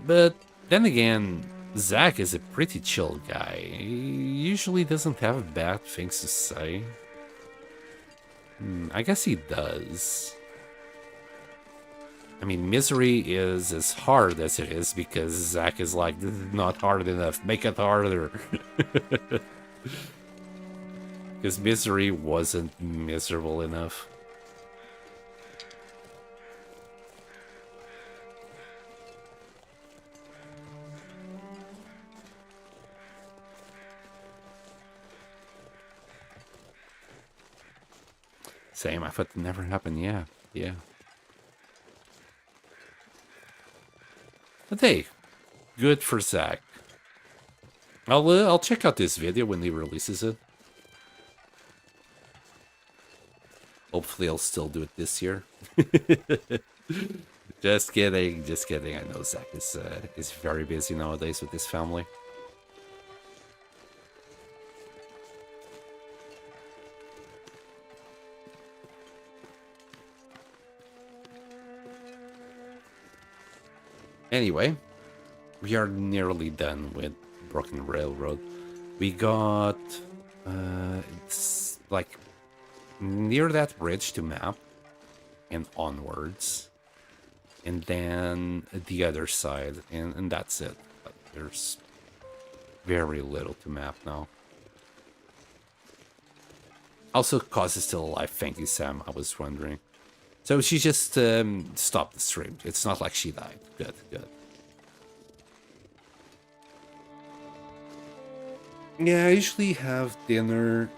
But then again, Zach is a pretty chill guy. He usually doesn't have bad things to say. I guess he does. I mean, Misery is as hard as it is because Zach is like, this is not hard enough, make it harder. Because misery wasn't miserable enough. Same, I thought it never happened. Yeah, yeah. But hey, good for Zach. I'll check out this video when he releases it. Hopefully I'll still do it this year. Just kidding, just kidding. I know Zach is very busy nowadays with his family. Anyway, we are nearly done with Broken Railroad. We got it's like near that bridge to map and onwards, and then the other side, and that's it. But there's very little to map now. Also, Cause is still alive. Thank you, Sam. I was wondering. So she just stopped the stream. It's not like she died. Good, good. Yeah, I usually have dinner,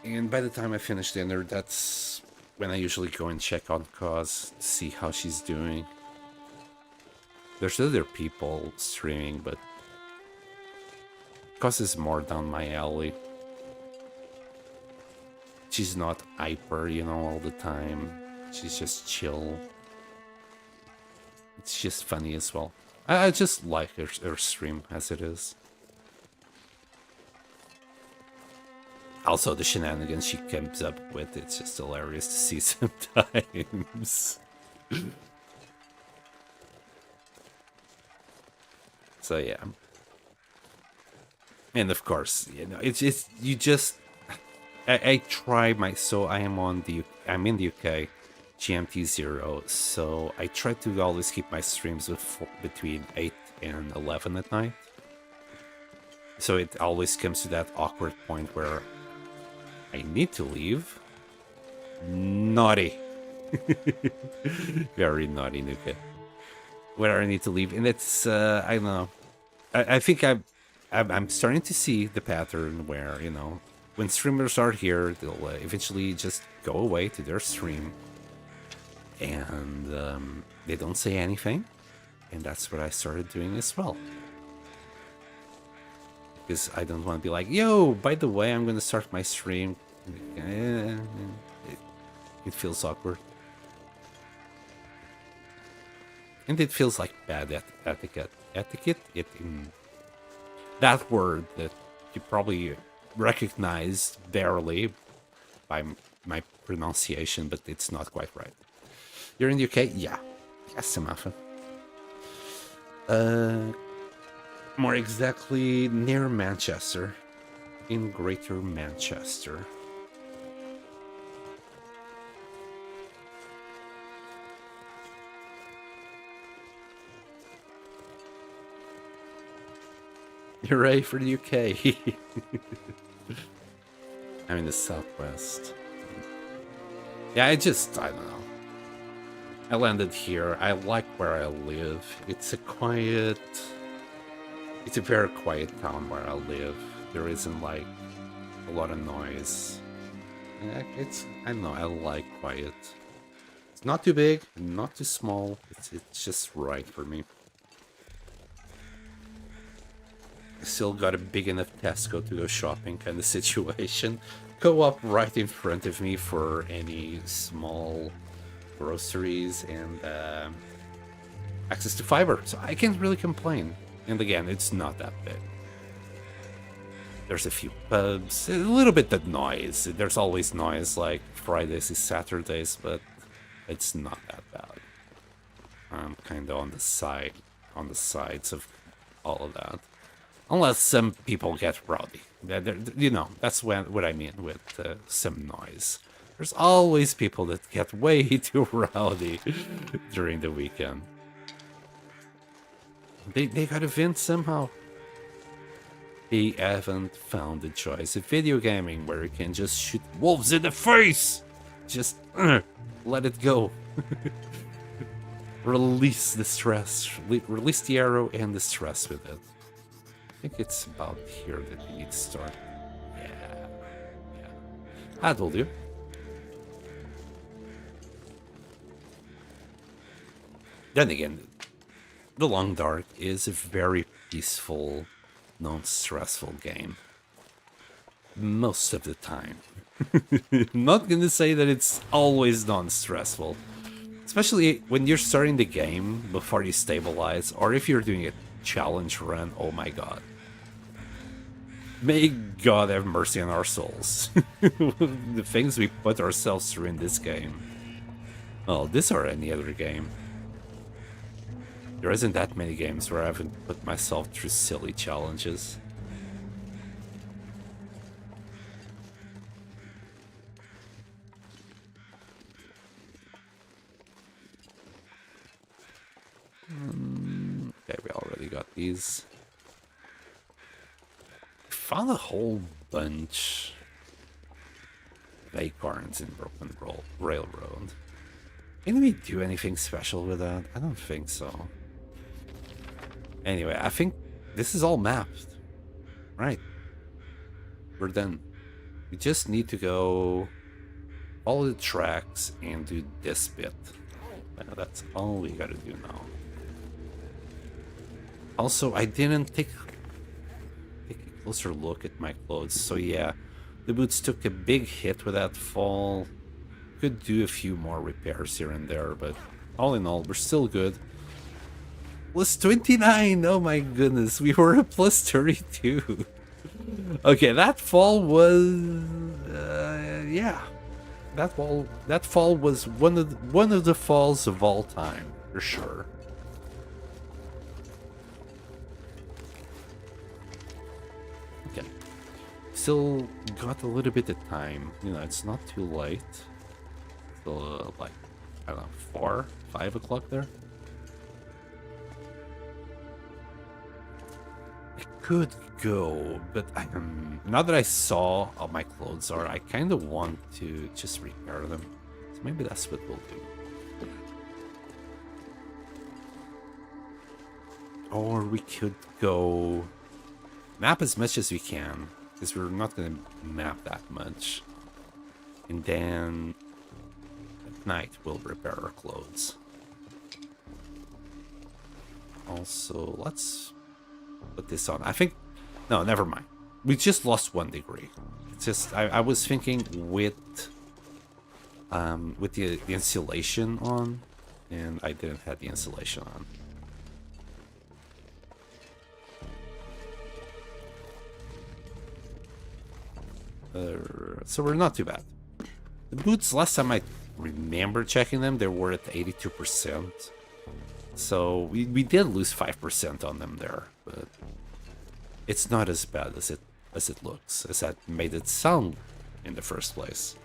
and by the time I finish dinner, that's when I usually go and check on Cause to see how she's doing. There's other people streaming, but Cause is more down my alley. She's not hyper, all the time. She's just chill. It's just funny as well. I just like her stream as it is. Also, the shenanigans she comes up with, it's just hilarious to see sometimes. So yeah. And of course, it's you just I try so I'm in the UK, GMT 0, so I try to always keep my streams between 8 and 11 at night. So it always comes to that awkward point where I need to leave. Naughty. Very naughty, Nuka. Where I need to leave, and it's I don't know. I think I'm starting to see the pattern where when streamers are here, they'll eventually just go away to their stream, and they don't say anything, and that's what I started doing as well. Because I don't want to be like, yo, by the way, I'm going to start my stream. It feels awkward. And it feels like bad etiquette. Etiquette? That word that you probably recognize barely by my pronunciation, but it's not quite right. You're in the UK? Yeah. Yes, Samantha. More exactly, near Manchester. In Greater Manchester. You're ready for the UK. I'm in the southwest. Yeah, I don't know. I landed here. I like where I live. It's a very quiet town where I live. There isn't like a lot of noise. I don't know, I like quiet. It's not too big, not too small. It's just right for me. I still got a big enough Tesco to go shopping kind of situation. Co-op right in front of me for any small groceries, and access to fiber, so I can't really complain. And again, it's not that big. There's a few pubs, a little bit of noise. There's always noise, like Fridays and Saturdays, but it's not that bad. I'm kind of on the sides of all of that. Unless some people get rowdy. That's what I mean with some noise. There's always people that get way too rowdy during the weekend. They got a vent somehow. They haven't found the choice of video gaming where you can just shoot wolves in the face. Just let it go. Release the stress. Release the arrow and the stress with it. I think it's about here that we need to start. Yeah. That will do. Then again, The Long Dark is a very peaceful, non-stressful game. Most of the time. I'm not gonna say that it's always non-stressful. Especially when you're starting the game before you stabilize, or if you're doing a challenge run, oh my god. May God have mercy on our souls. The things we put ourselves through in this game. Well, this or any other game. There isn't that many games where I haven't put myself through silly challenges. Okay, we already got these. Found a whole bunch of acorns in Broken Railroad. Can we do anything special with that? I don't think so. Anyway, I think this is all mapped. Right. We're done. We just need to go follow the tracks and do this bit. That's all we gotta do now. Also, I didn't take a closer look at my clothes, so yeah, the boots took a big hit with that fall. Could do a few more repairs here and there, but all in all, we're still good. Plus 29! Oh my goodness, we were at plus 32. Okay, that fall was... yeah. That fall was one of the falls of all time, for sure. Okay. Still got a little bit of time. You know, it's not too late. Still, like, I don't know, 4, 5 o'clock there? I could go, but now that I saw how my clothes are, I kind of want to just repair them. So maybe that's what we'll do. Or we could go map as much as we can, because we're not going to map that much. And then at night we'll repair our clothes. Also, let's put this on. I think... No, never mind. We just lost 1 degree. It's just... I was thinking with the insulation on, and I didn't have the insulation on. So we're not too bad. The boots, last time I remember checking them, they were at 82%. So we did lose 5% on them there, but it's not as bad as it looks, as that made it sound in the first place.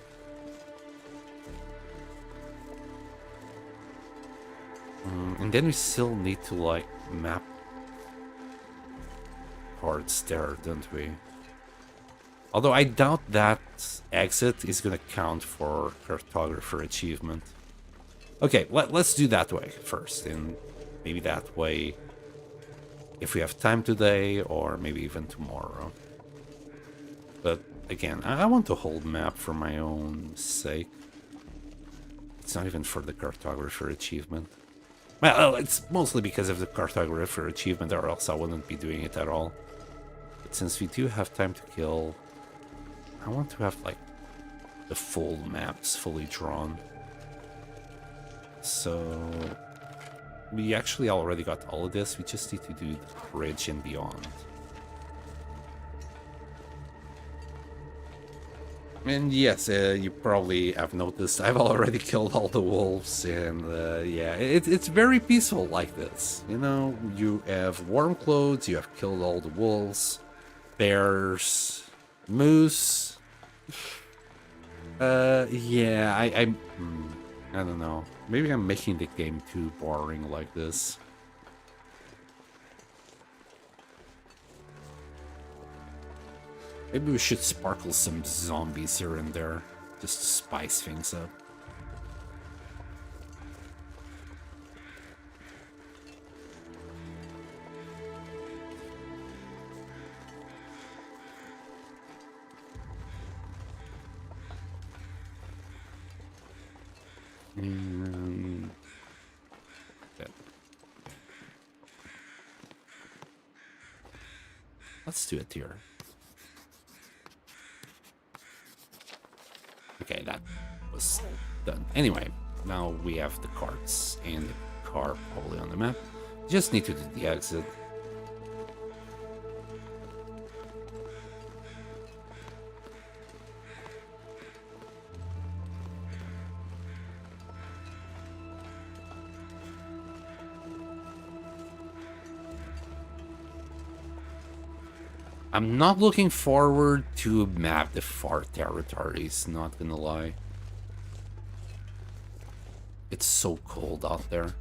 And then we still need to like map parts there, don't we? Although I doubt that exit is gonna count for cartographer achievement. Okay, let's do that way first, and maybe that way, if we have time today, or maybe even tomorrow. But again, I want to hold map for my own sake. It's not even for the cartographer achievement. Well, it's mostly because of the cartographer achievement, or else I wouldn't be doing it at all. But since we do have time to kill, I want to have like the full maps fully drawn. So we actually already got all of this. We just need to do the bridge and beyond. And yes, you probably have noticed I've already killed all the wolves, and yeah, it's very peaceful like this. You know, you have warm clothes, you have killed all the wolves, bears, moose. Yeah, I don't know. Maybe I'm making the game too boring like this. Maybe we should sparkle some zombies here and there, just to spice things up. And let's do it here. Okay, that was done. Anyway, now we have the carts and the car probably on the map. Just need to do the exit. I'm not looking forward to map the far territories, not gonna lie. It's so cold out there.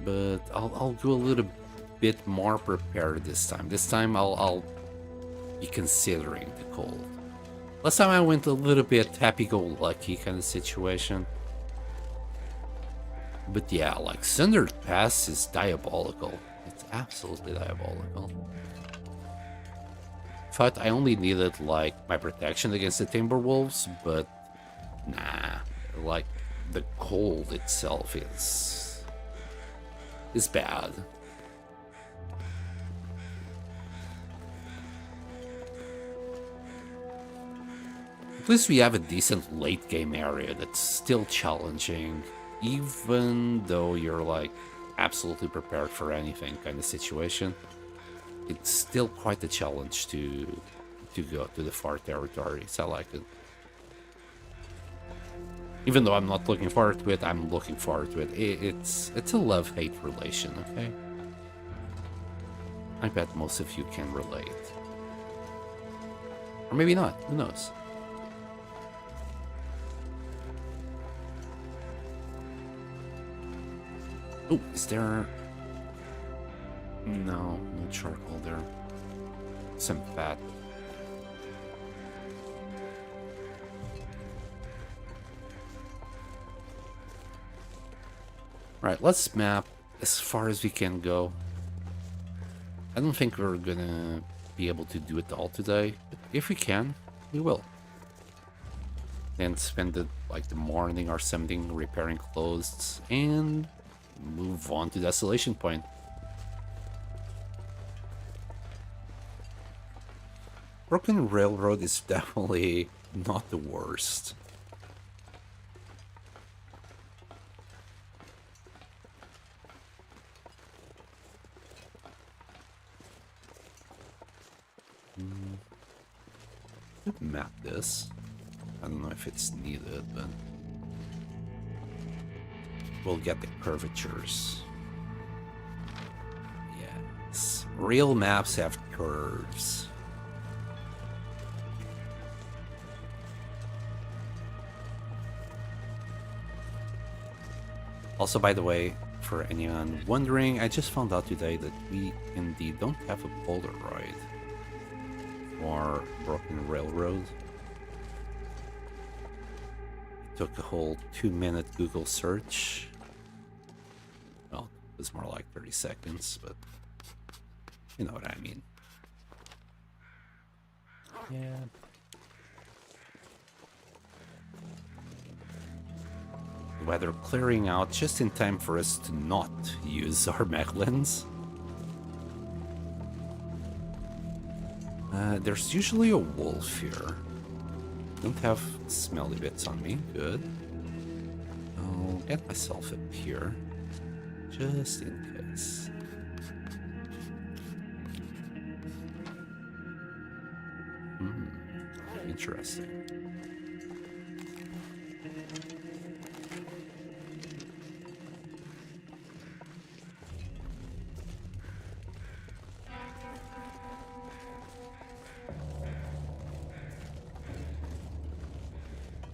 But I'll go a little bit more prepared this time. This time I'll be considering the cold. Last time I went a little bit happy-go-lucky kind of situation. But yeah, like Sundered Pass is diabolical. It's absolutely diabolical. In fact, I only needed like my protection against the Timberwolves, but nah, like the cold itself is bad. At least we have a decent late game area that's still challenging, even though you're like absolutely prepared for anything kind of situation. It's still quite a challenge to go to the far territories. I like it. Even though I'm not looking forward to it, I'm looking forward to it. It's a love-hate relation, okay? I bet most of you can relate. Or maybe not, who knows? Oh, is there... No charcoal there. Some fat. Right, let's map as far as we can go. I don't think we're gonna be able to do it all today, but if we can, we will. And spend the morning or something repairing clothes and move on to Desolation Point. Broken Railroad is definitely not the worst. Could map this. I don't know if it's needed, but we'll get the curvatures. Yes, real maps have curves. Also, by the way, for anyone wondering, I just found out today that we indeed don't have a Polaroid for Broken Railroad. It took a whole 2-minute Google search. Well, it was more like 30 seconds, but you know what I mean. Yeah. Weather clearing out just in time for us to not use our mech lens. There's usually a wolf here. Don't have smelly bits on me. Good. I'll get myself up here, just in case. Interesting.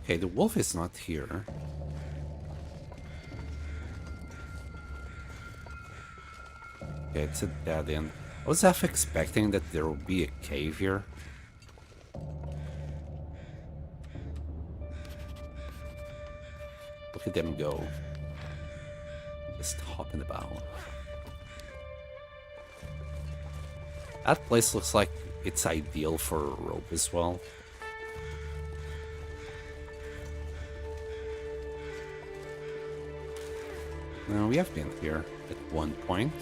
Okay, the wolf is not here. Okay, it's a dead end. I was half expecting that there would be a cave here. Look at them go. Just hopping about. That place looks like it's ideal for a rope as well. Now, we have been here at one point.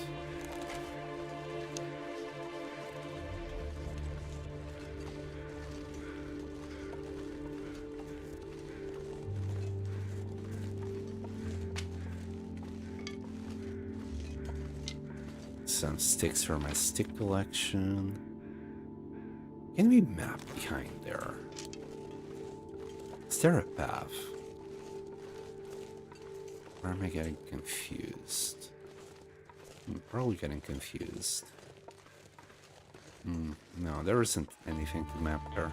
Some sticks for my stick collection. Can we map behind there? Is there a path? Or am I getting confused? I'm probably getting confused. No, there isn't anything to map there.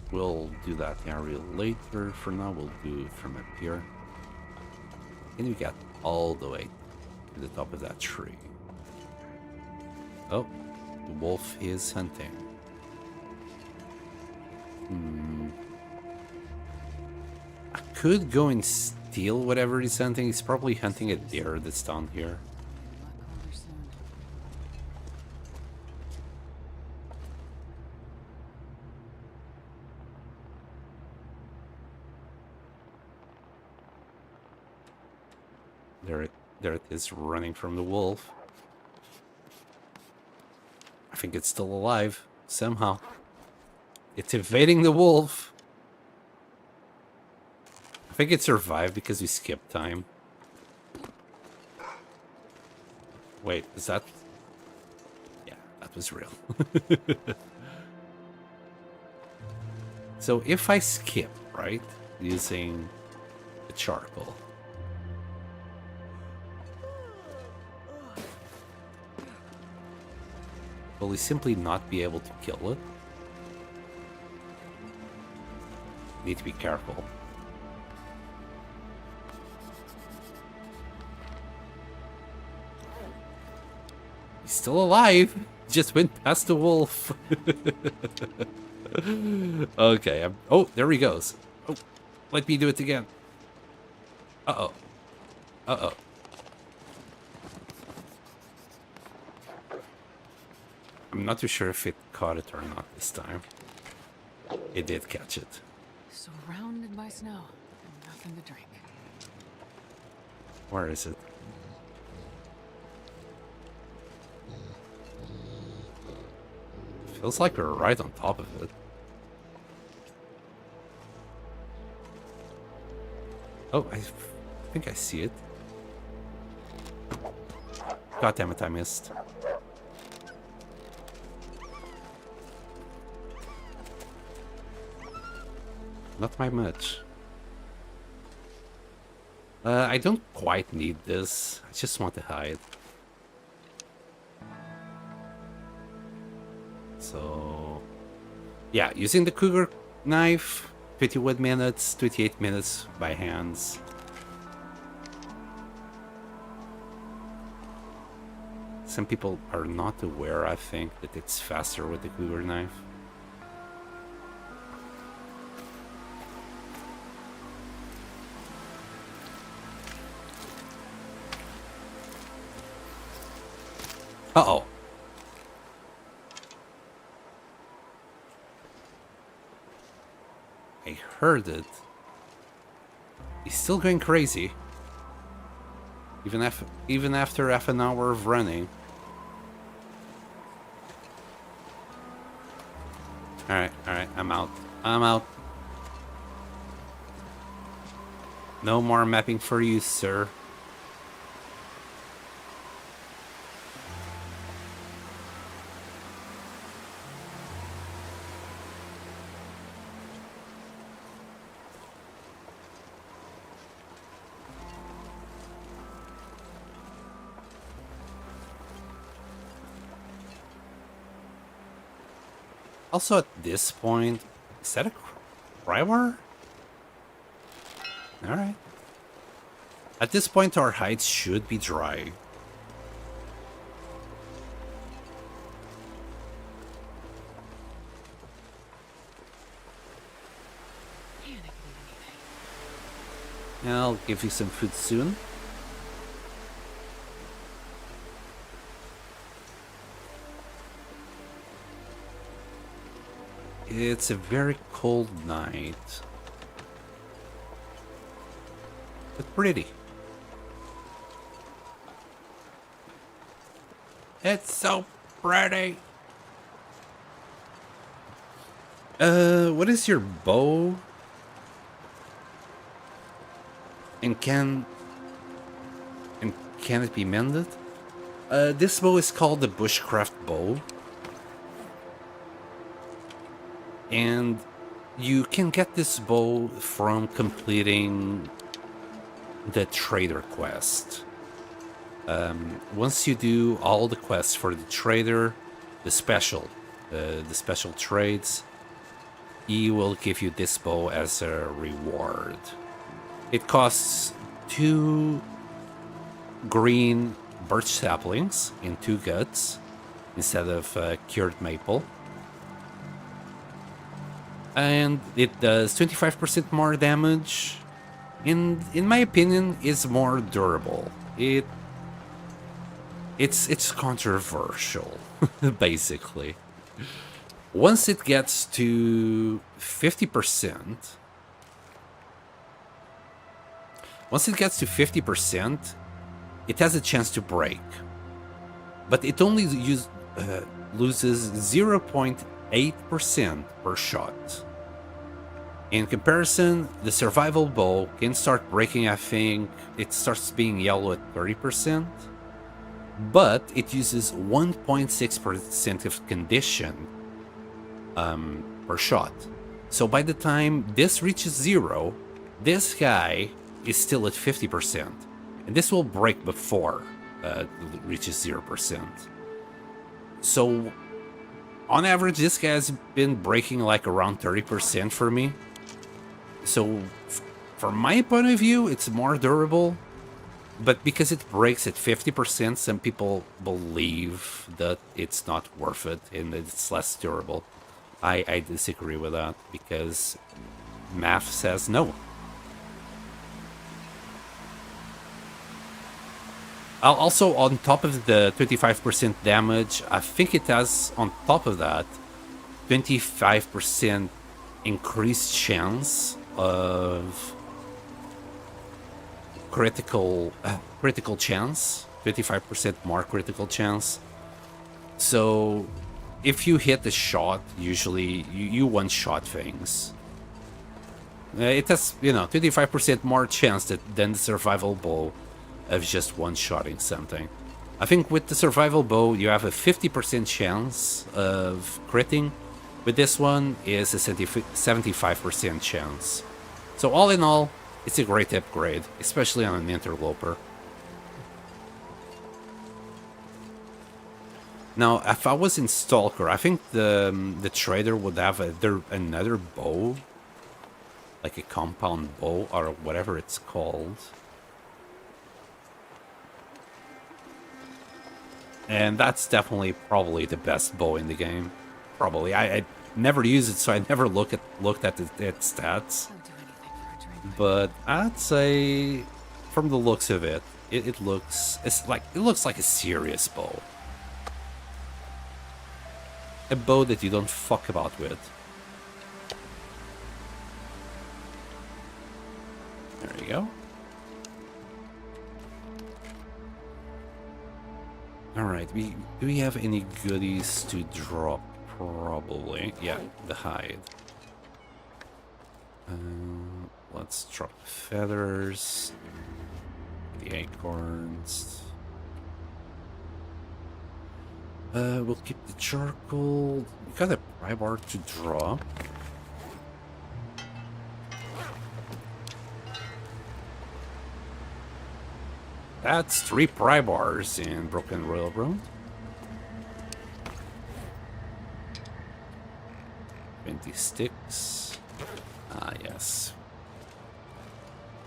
We'll do that area later. For now, we'll do it from up here. And we got all the way to the top of that tree. Oh, the wolf is hunting. I could go and steal whatever he's hunting. He's probably hunting a deer that's down here. There it is, running from the wolf. I think it's still alive, somehow. It's evading the wolf. I think it survived because we skipped time. Wait, is that... Yeah, that was real. So if I skip, right, using the charcoal... will he simply not be able to kill it? Need to be careful. He's still alive. Just went past the wolf. Okay. Oh, there he goes. Oh, let me do it again. Uh-oh. Uh-oh. I'm not too sure if it caught it or not this time. It did catch it. Surrounded by snow and nothing to drink. Where is it? Feels like we're right on top of it. Oh, I think I see it. God damn it, I missed. Not by much. I don't quite need this. I just want to hide. So... yeah, using the cougar knife, 21 minutes, 28 minutes by hands. Some people are not aware, I think, that it's faster with the cougar knife. Uh-oh. I heard it. He's still going crazy. Even after half an hour of running. Alright, I'm out. I'm out. No more mapping for you, sir. Also, at this point, is that a crowbar? All right. At this point, our hides should be dry. Man, I could eat anything. I'll give you some food soon. It's a very cold night. But pretty. It's so pretty. What is your bow? And can it be mended? This bow is called the Bushcraft bow. And you can get this bow from completing the trader quest. Once you do all the quests for the trader, the special trades, he will give you this bow as a reward. It costs 2 green birch saplings and 2 guts instead of cured maple. And it does 25% more damage, and in my opinion, is more durable. It's controversial, basically. Once it gets to 50%, it has a chance to break, but it only loses 0.8% per shot. In comparison, the survival bow can start breaking, I think it starts being yellow at 30%, but it uses 1.6% of condition per shot. So by the time this reaches 0, this guy is still at 50%, and this will break before it reaches 0%. So on average, this guy has been breaking like around 30% for me. So, from my point of view, it's more durable, but because it breaks at 50%, some people believe that it's not worth it and that it's less durable. I disagree with that, because math says no. Also, on top of the 25% damage, I think it has, on top of that, 25% increased chance of critical chance, 25% more critical chance. So if you hit the shot, usually you one-shot things. It has, 25% more chance than the survival bow of just one-shotting something. I think with the survival bow, you have a 50% chance of critting. With this one, is a 75% chance. So all in all, it's a great upgrade, especially on an interloper. Now, if I was in Stalker, I think the trader would have another bow, like a compound bow or whatever it's called. And that's definitely probably the best bow in the game. Probably. I never use it, so I never looked at its stats. Don't do anything for a drink. But I'd say, from the looks of it, it looks like a serious bow. A bow that you don't fuck about with. There you go. Alright, do we have any goodies to drop? Probably. Yeah, the hide. Let's drop the feathers. The acorns. We'll keep the charcoal. We got a pry bar to drop. That's 3 pry bars in Broken Railroad. empty sticks. Ah, yes.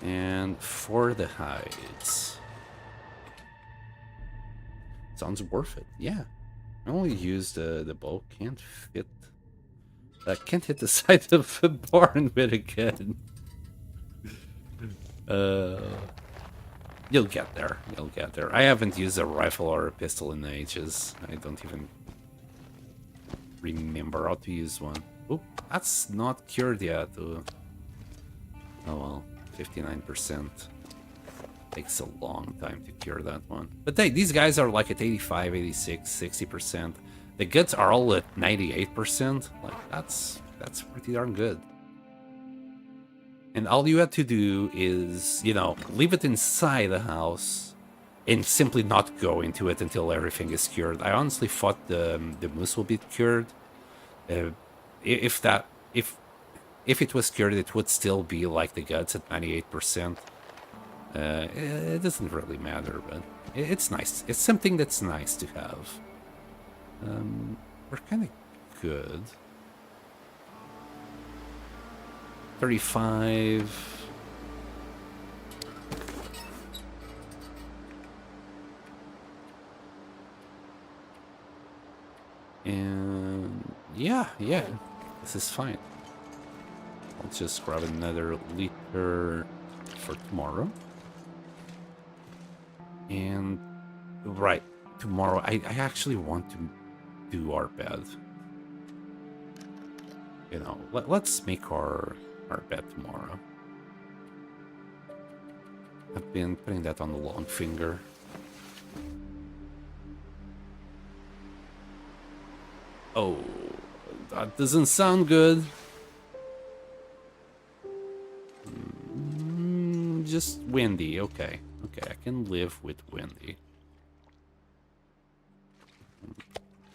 And for the hides. Sounds worth it. Yeah. I only used the bow. Can't fit. Can't hit the side of a barn with a gun. You'll get there. You'll get there. I haven't used a rifle or a pistol in ages. I don't even remember how to use one. Oh, that's not cured yet. Oh well, 59%. Takes a long time to cure that one. But hey, these guys are like at 85, 86, 60%. The guts are all at 98%. Like that's pretty darn good. And all you have to do is, you know, leave it inside the house and simply not go into it until everything is cured. I honestly thought the moose will be cured. If it was cured, it would still be like the guts at 98%. It doesn't really matter, but it's nice. It's something that's nice to have. We're kind of good. 35. And yeah, this is fine. I'll just grab another liter for tomorrow. And right, tomorrow I actually want to do our bed. You know, let's make our bed tomorrow. I've been putting that on the long finger. Oh, that doesn't sound good. Just windy, okay. Okay, I can live with windy.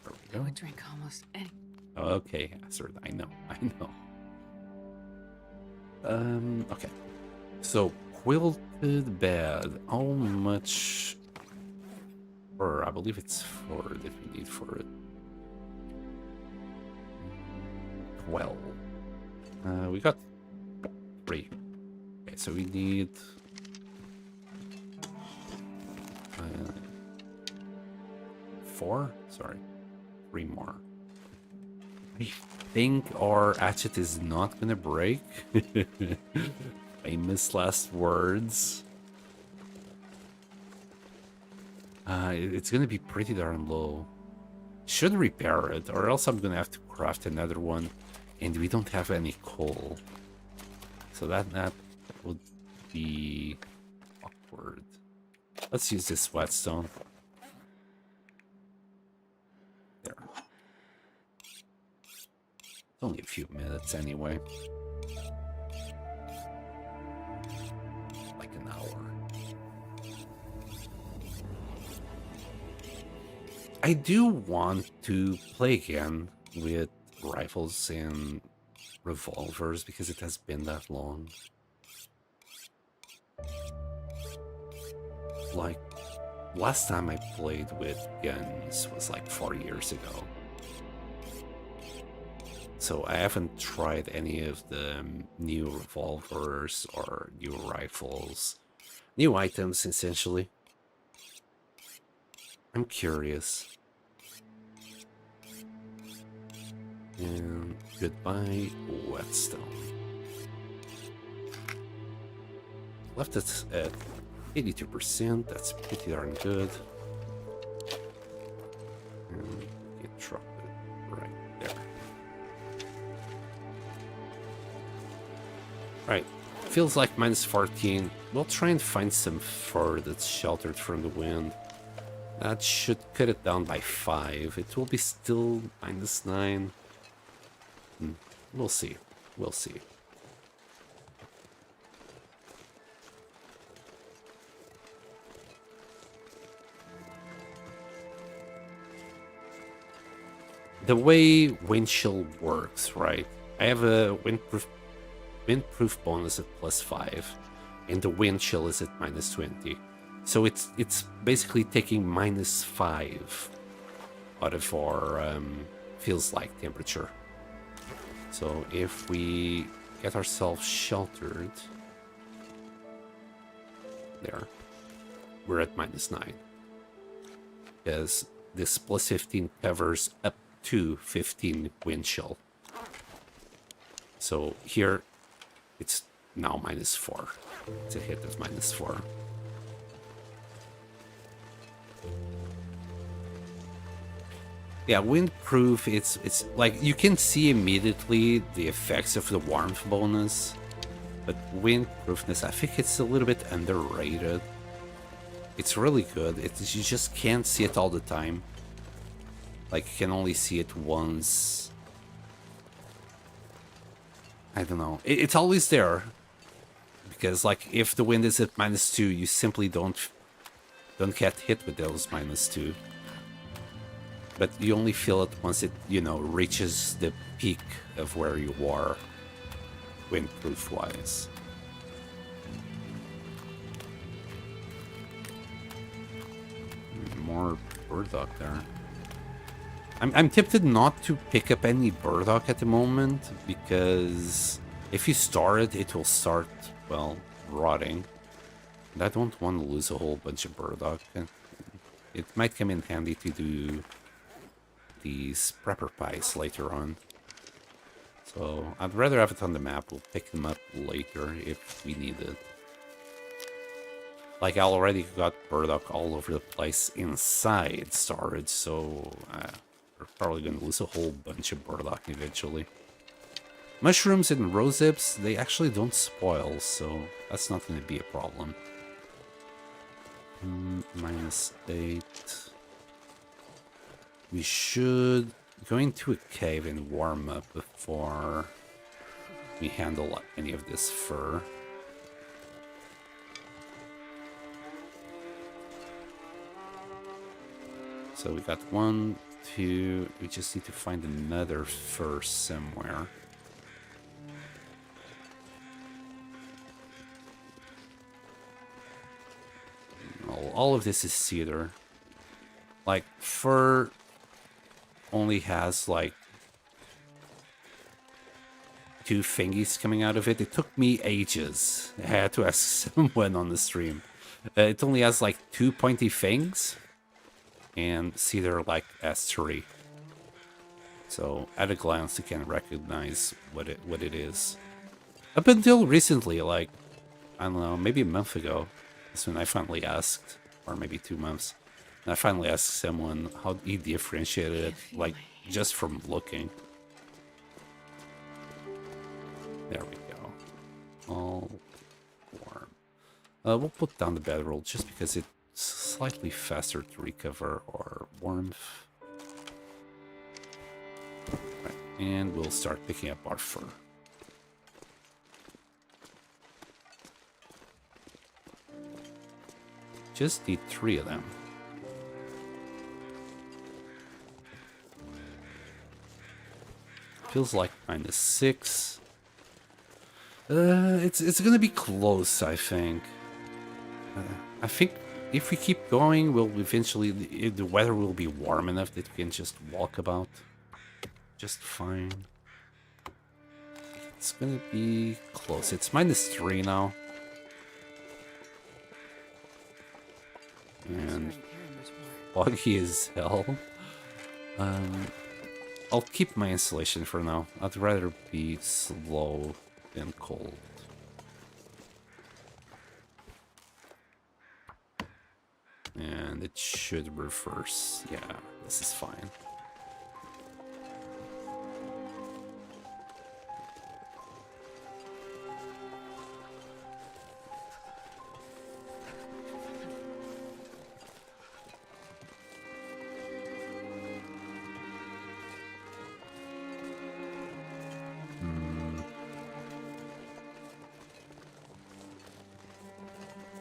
There we I go. would drink almost any. Okay, Hazard, I know. Okay. So, quilted bed. How much? I believe it's 4 that we need for it. 12. We got 3. Okay, so we need 4. Sorry, 3 more. I think our hatchet is not gonna break. Famous last words. It's gonna be pretty darn low. Should repair it, or else I'm gonna have to craft another one, and we don't have any coal. So that would be awkward. Let's use this whetstone. There. It's only a few minutes anyway. Like an hour. I do want to play again with rifles and revolvers because it has been that long. Like, last time I played with guns was like 4 years ago. So I haven't tried any of the new revolvers or new rifles. New items, essentially. I'm curious. And goodbye, whetstone. Left it at 82%. That's pretty darn good. And get dropped it right there. Right. Feels like minus 14. We'll try and find some fur that's sheltered from the wind. That should cut it down by 5. It will be still minus 9. We'll see. We'll see. The way wind chill works, right? I have a windproof bonus at +5, and the wind chill is at minus 20. So it's basically taking minus 5 out of our feels like temperature. So if we get ourselves sheltered, there, we're at -9. Because this +15 covers up to 15 wind chill. So here, it's now -4. It's a hit of -4. Yeah, windproof, it's like you can see immediately the effects of the warmth bonus, but windproofness, I think it's a little bit underrated. It's really good. You just can't see it all the time. Like, you can only see it once. I don't know. It's always there. Because, like, if the wind is at -2, you simply don't get hit with those -2. But you only feel it once it, you know, reaches the peak of where you are, windproof-wise. More burdock there. I'm tempted not to pick up any burdock at the moment, because if you store it, it will start, well, rotting. And I don't want to lose a whole bunch of burdock. And it might come in handy to do these prepper pies later on. So I'd rather have it on the map. We'll pick them up later if we need it. Like, I already got burdock all over the place inside storage, so we're probably going to lose a whole bunch of burdock eventually. Mushrooms and rosehips, they actually don't spoil, so that's not going to be a problem. -8. We should go into a cave and warm up before we handle any of this fur. So we got 1, 2, we just need to find another fur somewhere. All of this is cedar. Like, fur only has like 2 thingies coming out of it. It took me ages. I had to ask someone on the stream. It only has like 2 pointy things, and cedar like has 3. So at a glance, you can recognize what it is. Up until recently, like, I don't know, maybe a month ago, that's when I finally asked, or maybe 2 months. And I finally asked someone how he differentiated it, like, just from looking. There we go. All warm. We'll put down the bedroll just because it's slightly faster to recover our warmth. Right. And we'll start picking up our fur. Just need 3 of them. Feels like -6. It's gonna be close, I think. I think if we keep going, we'll eventually, the weather will be warm enough that we can just walk about just fine. It's gonna be close. It's -3 now. And foggy as hell. I'll keep my insulation for now. I'd rather be slow than cold. And it should reverse. Yeah, this is fine.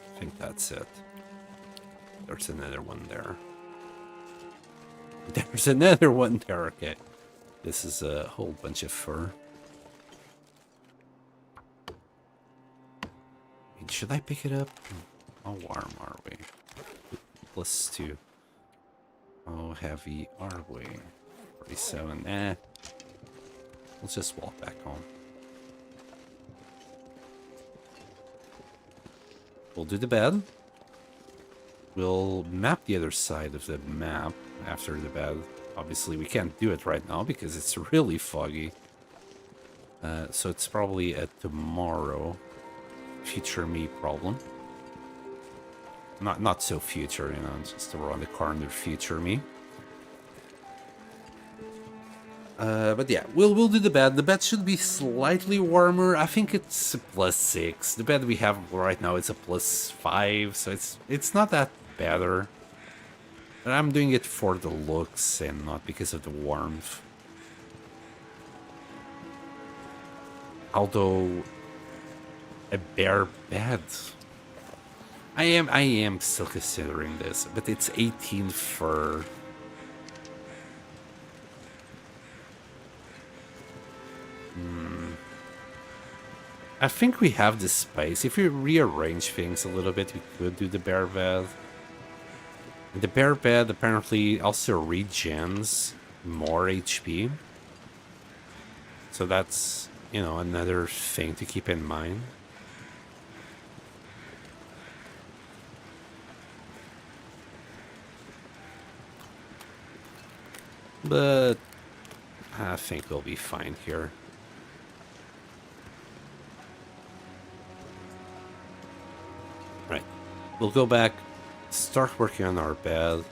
I think that's it. There's another one there. There's another one there. Okay. This is a whole bunch of fur. I mean, should I pick it up? How warm are we? +2. How heavy are we? 47. Let's just walk back home. We'll do the bed. We'll map the other side of the map after the bed. Obviously, we can't do it right now because it's really foggy. So it's probably a tomorrow future me problem. Not so future, you know, just around the corner future me. But yeah, we'll do the bed. The bed should be slightly warmer. I think it's a +6. The bed we have right now is a +5, so it's not that better. But I'm doing it for the looks and not because of the warmth. Although a bare bed. I am still considering this, but it's 18 fur. I think we have the space. If we rearrange things a little bit, we could do the bare bed. And the bare bed apparently also regens more HP. So that's, you know, another thing to keep in mind. But I think we'll be fine here. Right. We'll go back, start working on our bed.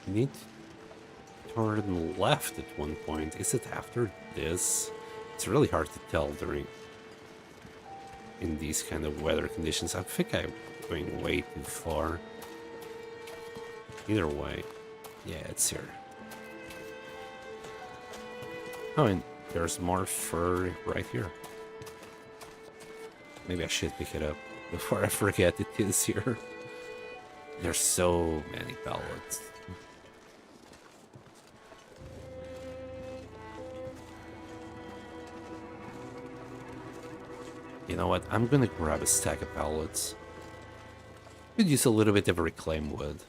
We need to turn left at one point. Is it after this? It's really hard to tell in these kind of weather conditions. I think I'm going way too far. Either way, yeah, it's here. Oh, and there's more fur right here. Maybe I should pick it up before I forget it is here. There's so many pallets. You know what? I'm gonna grab a stack of pallets. Could use a little bit of reclaimed wood.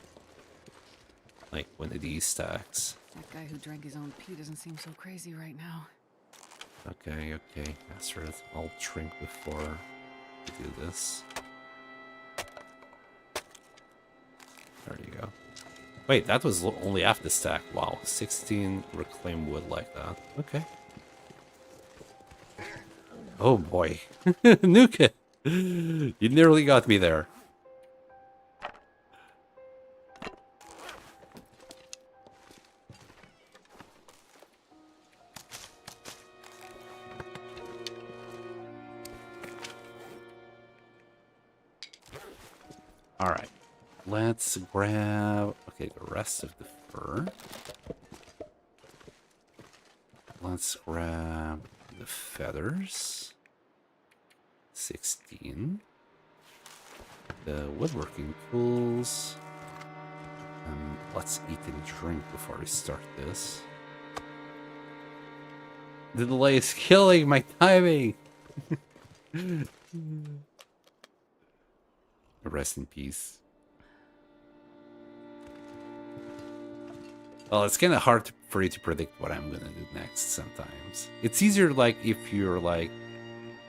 Like one of these stacks. That guy who drank his own pee doesn't seem so crazy right now. Okay, Nazareth. I'll drink before we do this. There you go. Wait, that was only half the stack. Wow, 16 reclaimed wood like that. Okay. Oh boy. Nuka! You nearly got me there. Alright. Let's grab... Okay, the rest of the fur. Let's grab the feathers. 16. The woodworking tools. Let's eat and drink before we start this. The delay is killing my timing! Rest in peace. Well, it's kind of hard for you to predict what I'm gonna do next sometimes. It's easier like if you're like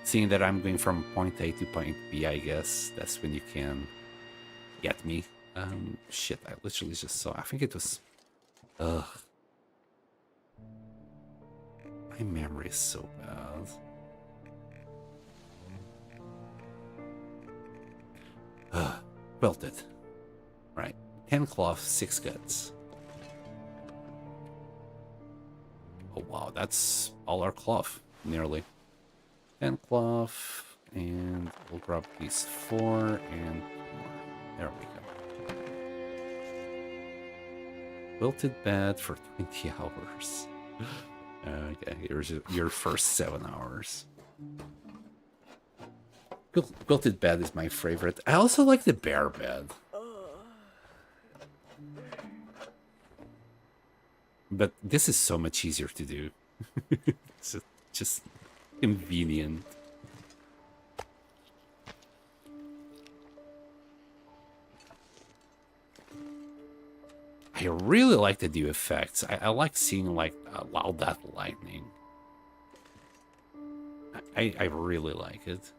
seeing that I'm going from point A to point B, I guess. That's when you can get me. Shit, I literally just saw, I think it was... Ugh. My memory is so bad. Quilted. Right. 10 cloth, 6 guts. Oh wow, that's all our cloth, nearly. 10 cloth, and we'll grab these 4 and more. There we go. Quilted bed for 20 hours. Okay, here's your first 7 hours. Quilted bed is my favorite. I also like the bear bed. But this is so much easier to do. It's just convenient. I really like the new effects. I like seeing like all that lightning. I really like it.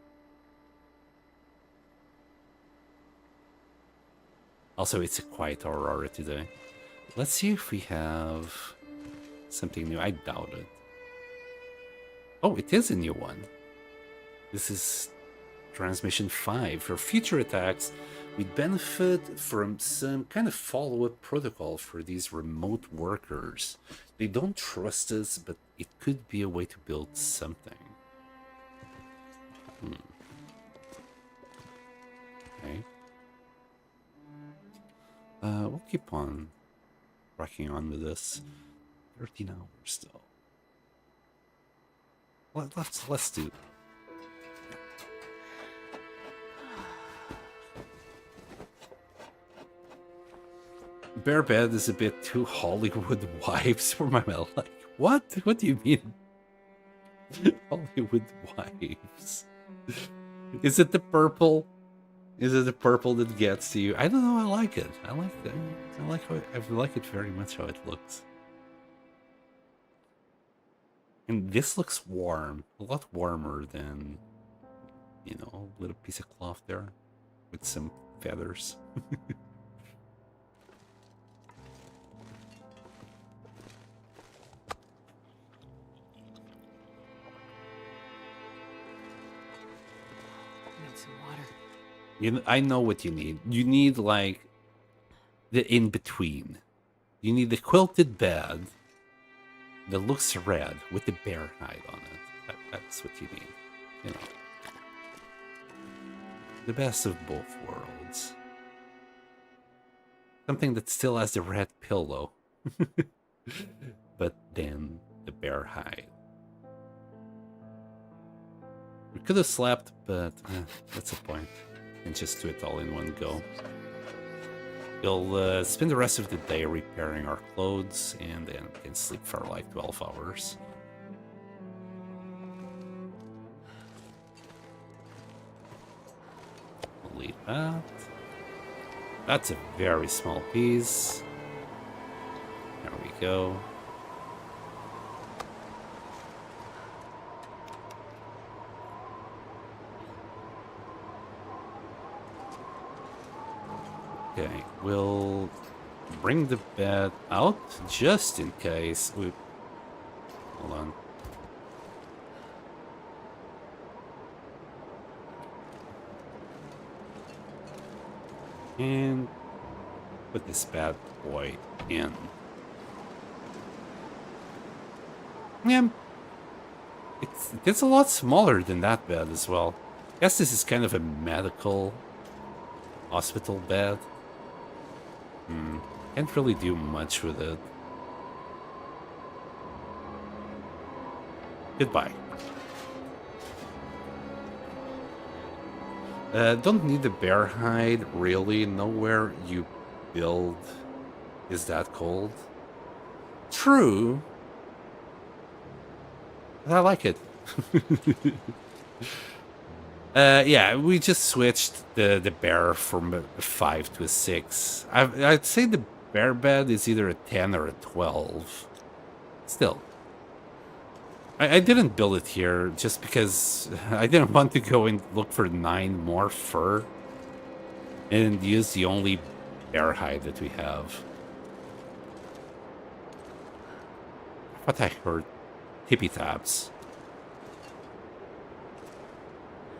Also, it's a quiet Aurora today. Let's see if we have something new. I doubt it. Oh, it is a new one. This is Transmission 5. For future attacks, we benefit from some kind of follow-up protocol for these remote workers. They don't trust us, but it could be a way to build something. Okay. We'll keep on rocking on with this. 13 hours still. Let's do. Bear bed is a bit too Hollywood vibes for my mouth. Like, what? What do you mean? Hollywood vibes. Is it the purple? Is it the purple that gets to you? I don't know. I like it. I like that. I like it very much how it looks. And this looks warm, a lot warmer than, you know, a little piece of cloth there with some feathers. I know what you need. You need, like, the in-between. You need the quilted bed that looks red with the bear hide on it. That's what you need. You know. The best of both worlds. Something that still has the red pillow. But then the bear hide. We could have slept, but that's the point. And just do it all in one go. We'll spend the rest of the day repairing our clothes and then can sleep for like 12 hours. We'll leave that. That's a very small piece. There we go. Okay, we'll bring the bed out just in case. Hold on. And put this bad boy in. Yeah, it's a lot smaller than that bed as well. I guess this is kind of a medical hospital bed. Can't really do much with it. Goodbye. Don't need the bear hide, really. Nowhere you build is that cold. True. But I like it. Yeah, we just switched the bear from a 5 to a 6. I'd say the bear bed is either a 10 or a 12. Still. I didn't build it here just because I didn't want to go and look for 9 more fur and use the only bear hide that we have. I thought I heard tippy taps.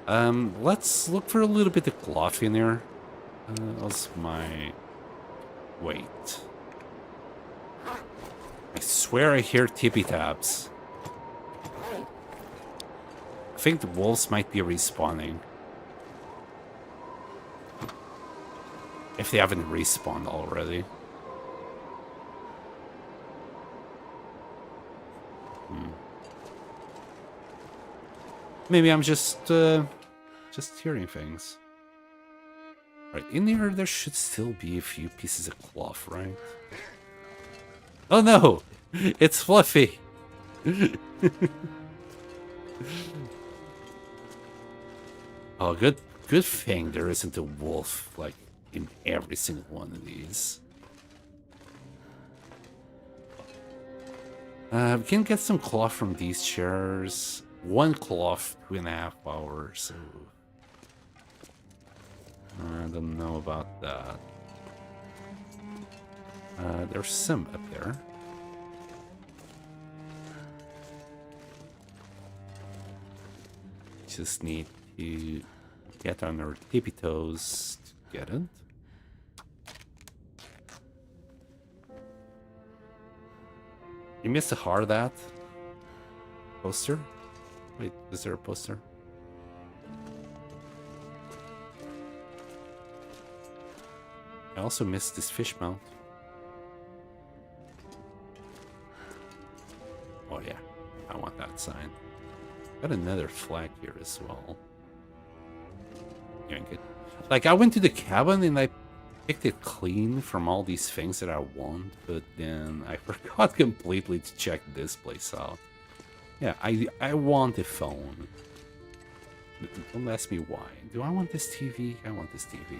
Let's look for a little bit of cloth in here. What's my weight? I swear I hear tippy taps. I think the wolves might be respawning. If they haven't respawned already. Maybe I'm just hearing things. Right, in here there should still be a few pieces of cloth, right? Oh no! It's Fluffy! Oh, good thing there isn't a wolf, like, in every single one of these. We can get some cloth from these chairs. One cloth, 2.5 hours. So I don't know about that. There's some up there. Just need to get on our tippy toes to get it. You missed a hard that poster? Wait, is there a poster? I also missed this fish mount. Oh yeah, I want that sign. Got another flag here as well. Yank it. Like, I went to the cabin and I picked it clean from all these things that I want, but then I forgot completely to check this place out. Yeah, I want a phone. Don't ask me why. Do I want this TV? I want this TV.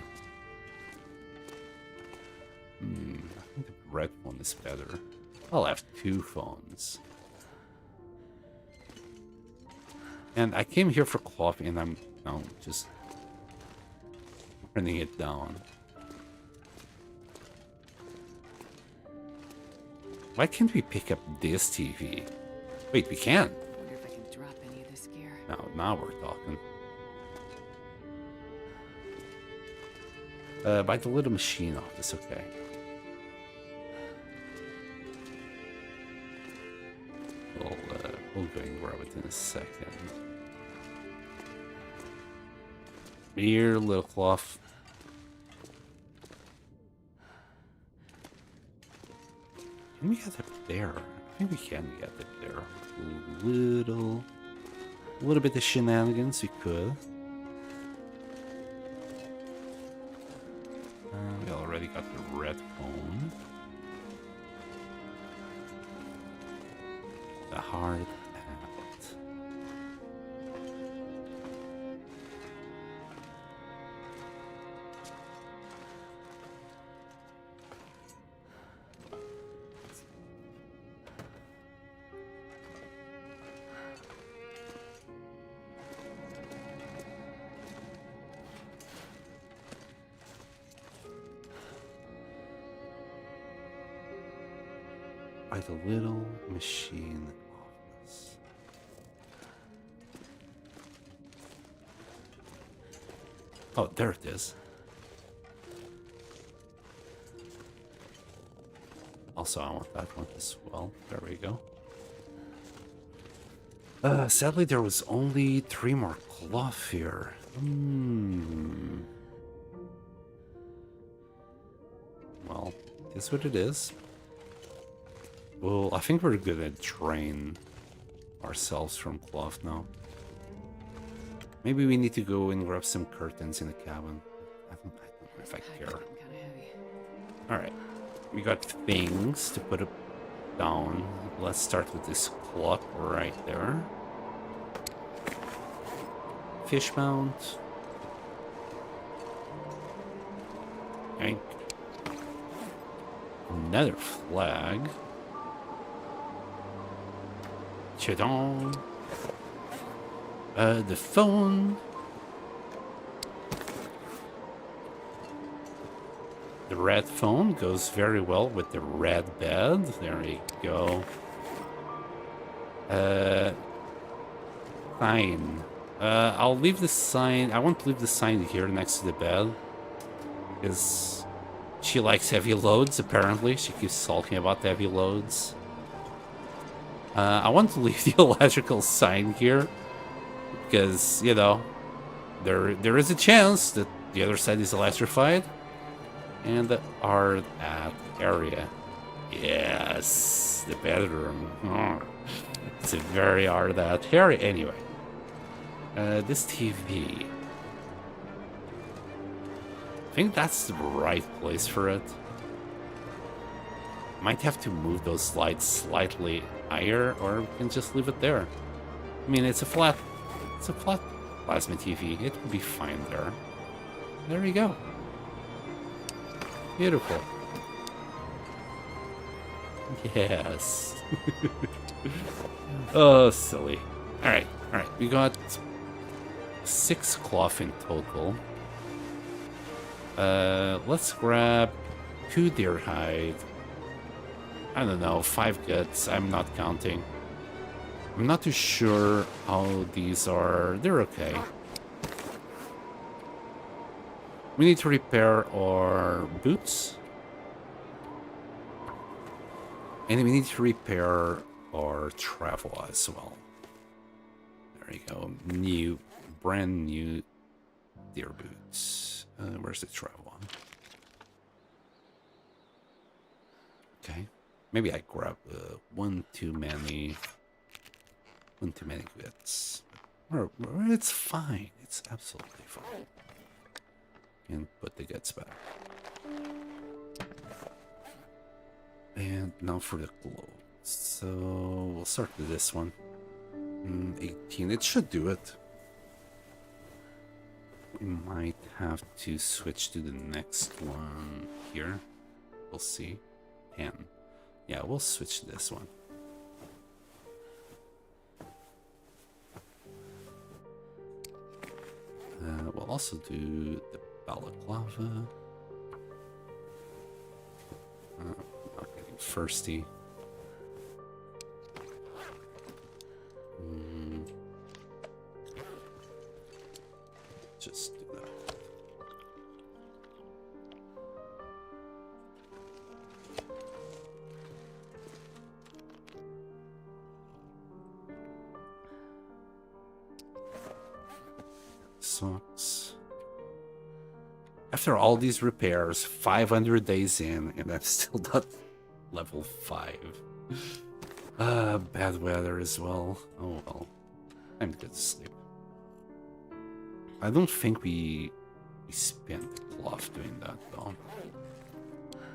I think the red one is better. I'll have 2 phones. And I came here for coffee and I'm just turning it down. Why can't we pick up this TV? Wait, we can. I wonder if I can drop any of this gear. Now we're talking. By the little machine office, okay. We'll go and grab it in a second. Here, little cloth. Can we get up there? I think we can get up there. A little bit of shenanigans we could. We already got the red phone. The hard hat. By the little machine office. Oh, there it is. Also, I want that one as well. There we go. Sadly, there was only 3 more cloth here. Well, guess what it is. Well, I think we're gonna drain ourselves from cloth now. Maybe we need to go and grab some curtains in the cabin. I don't know if I care. Kind of heavy. Alright. We got things to put it down. Let's start with this clock right there. Fish mount. Yank. Another flag. Chadon. The phone. The red phone goes very well with the red bed. There you go. Sign. I'll leave the sign. I won't leave the sign here next to the bed. Because she likes heavy loads, apparently. She keeps talking about the heavy loads. I want to leave the electrical sign here. Because, you know, there is a chance that the other side is electrified. And the art at area. Yes, the bedroom. Oh, it's a very art at area. Anyway, this TV. I think that's the right place for it. Might have to move those lights slightly higher, or we can just leave it there. I mean, it's a flat plasma TV. It will be fine there. There you go. Beautiful. Yes. Oh, silly. Alright, alright. We got 6 cloth in total. Let's grab 2 deer hide. I don't know, 5 guts. I'm not counting. I'm not too sure how these are. They're okay. We need to repair our boots. And we need to repair our travel as well. There you go. Brand new deer boots. Where's the travel one? Okay. Maybe I grab one too many goods. Or it's fine. It's absolutely fine. And put the guts back. And now for the clothes. So we'll start with this one. 18. It should do it. We might have to switch to the next one here. We'll see. 10. Yeah, we'll switch to this one. We'll also do the balaclava. Not getting thirsty. Just do that. Socks. After all these repairs, 500 days in, and I'm still not level 5. Bad weather as well. Oh well. I'm good to sleep. I don't think we spent the cloth doing that though.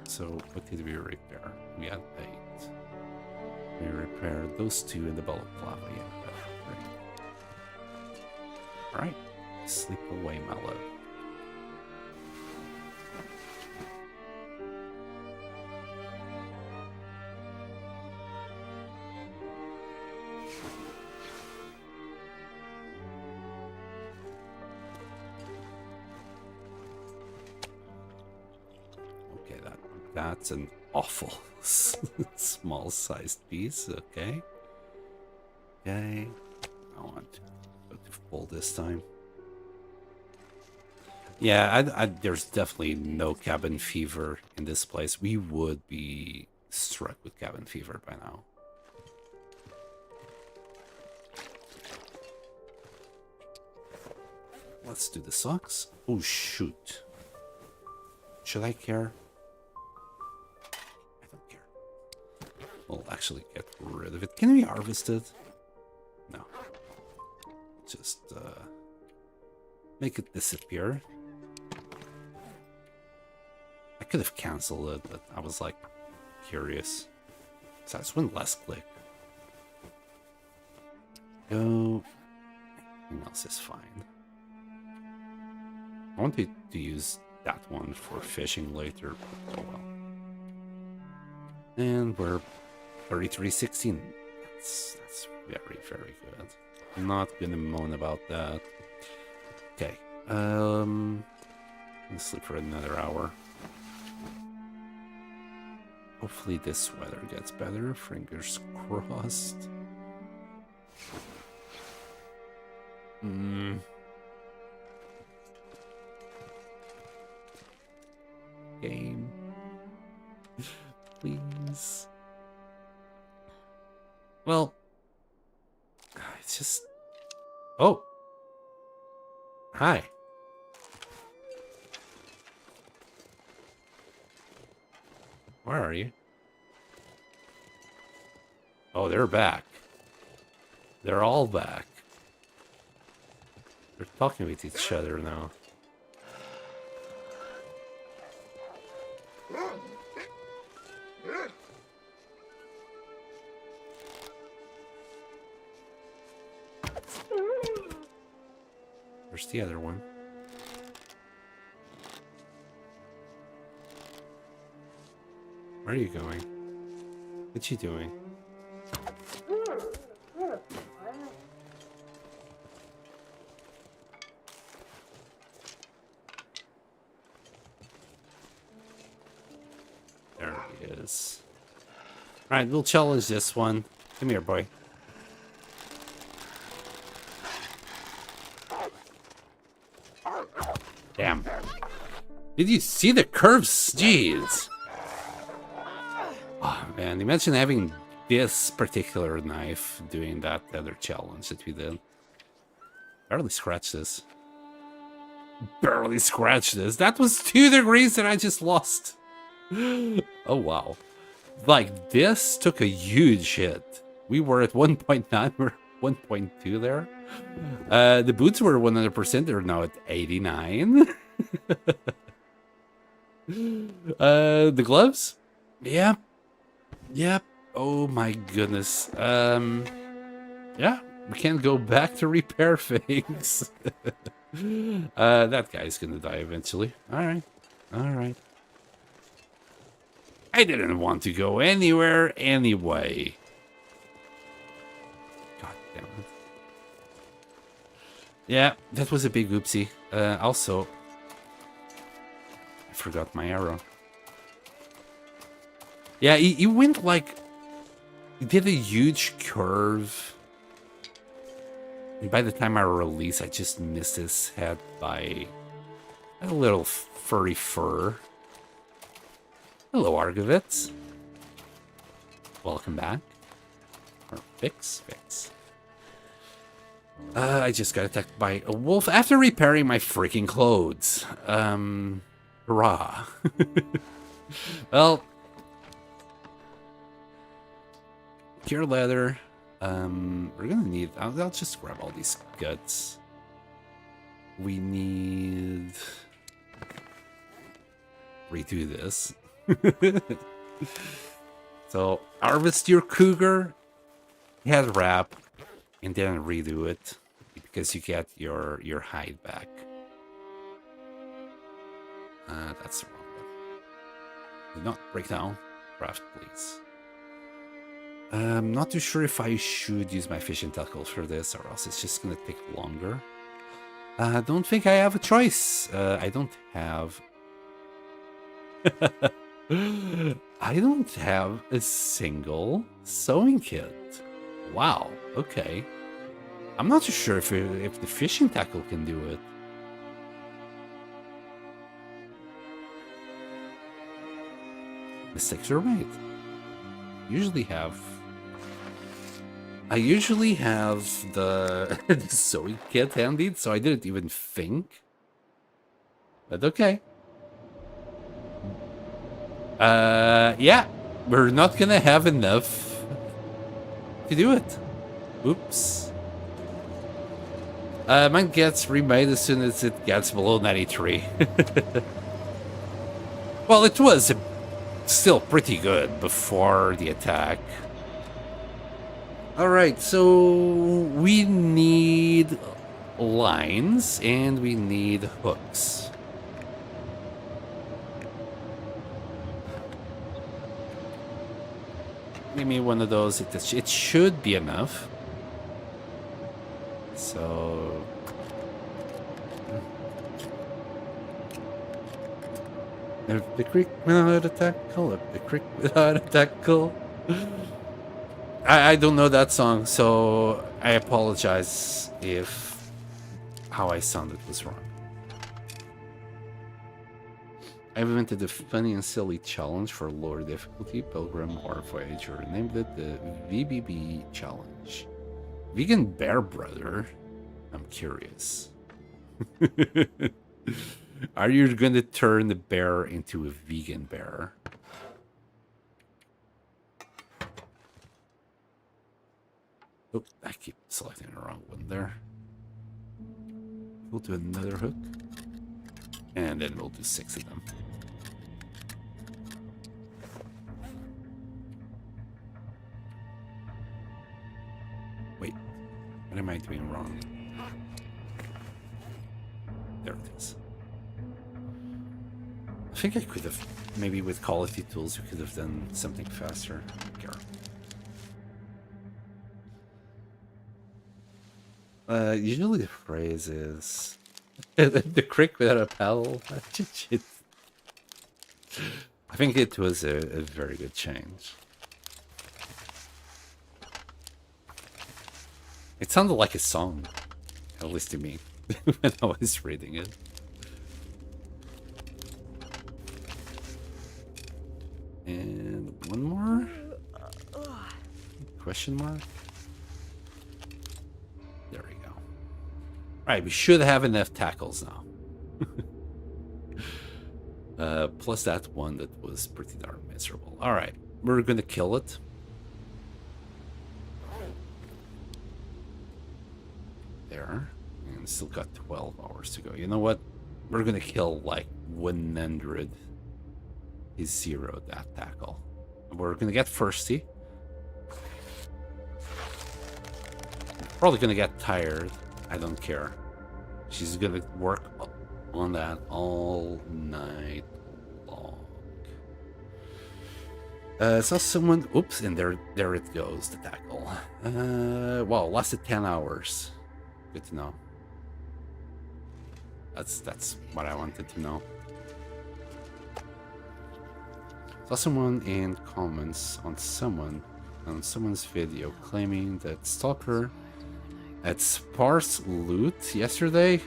So what did we repair? We had 8. We repaired those 2 in the balaclava. Yeah, great. Alright. Sleep away, my love. That's an awful small-sized piece. Okay. Okay. I want to go to full this time. Yeah, there's definitely no cabin fever in this place. We would be struck with cabin fever by now. Let's do the socks. Oh, shoot. Should I care? We'll actually get rid of it. Can we harvest it? No. Just make it disappear. I could have canceled it, but I was like curious. So I just went last click. Go. Everything else is fine. I wanted to use that one for fishing later, but oh well. And we're 3316. That's very, very good. I'm not gonna moan about that. Okay. Let's sleep for another hour. Hopefully this weather gets better. Fingers crossed. Game. Please. Well, it's just... Oh. Hi. Where are you? Oh, they're back. They're all back. They're talking with each other now. Where's the other one? Where are you going? What's she doing? There he is. Alright, we'll challenge this one. Come here, boy. Damn. Did you see the curves? Jeez. Oh, man. Imagine having this particular knife doing that other challenge that we did. Barely scratched this. Barely scratched this. That was 2 degrees that I just lost. Oh, wow. Like, this took a huge hit. We were at 1.9, we're 1.2 there. The boots were 100%, they're now at 89. The gloves? Yeah. Yep. Oh my goodness. Yeah, we can't go back to repair things. That guy's gonna die eventually. Alright. Alright. I didn't want to go anywhere anyway. God damn it. Yeah, that was a big oopsie. Also, I forgot my arrow. Yeah, he went like... He did a huge curve. And by the time I release, I just missed his head by a little furry fur. Hello, Argovitz. Welcome back. Or Fix. I just got attacked by a wolf after repairing my freaking clothes. Hurrah. Well, pure leather. We're gonna need... I'll just grab all these guts. We need... redo this. So, harvest your cougar, head wrap, and then redo it because you get your hide back. That's the wrong one. Do not break down. Craft, please. I'm not too sure if I should use my fishing tackle for this or else it's just gonna take longer. I don't think I have a choice. I don't have... I don't have a single sewing kit. Wow, okay. I'm not too sure if the fishing tackle can do it. Mistakes are made. I usually have the, the sewing kit handy, so I didn't even think. But okay. Yeah, we're not gonna have enough to do it. Oops. Mine gets remade as soon as it gets below 93. Well, it was still pretty good before the attack. Alright, so we need lines and we need hooks. Give me one of those. It should be enough. So... If the creek without a tackle, if the creek without a tackle. I don't know that song, so I apologize if how I sounded was wrong. I invented a funny and silly challenge for lower difficulty, Pilgrim or Voyager, named it the VBB Challenge. Vegan Bear Brother? I'm curious. Are you going to turn the bear into a vegan bear? Oh, I keep selecting the wrong one there. We'll do another hook. And then we'll do 6 of them. Wait, what am I doing wrong? There it is. think I could have, maybe with quality tools, we could have done something faster. Usually the phrase is the crick without a paddle. I think it was a very good change. It sounded like a song, at least to me, when I was reading it. And one more? Question mark? There we go. Alright, we should have enough tackles now. Plus that one that was pretty darn miserable. Alright, we're gonna kill it. There. And still got 12 hours to go. You know what? We're gonna kill like 100 is 0 that tackle. We're gonna get thirsty. Probably gonna get tired. I don't care. She's gonna work on that all night long. So someone, oops, and there it goes, the tackle. Wow, lasted 10 hours. Good to know. That's what I wanted to know. Saw someone in comments on someone's video claiming that Stalker had sparse loot yesterday.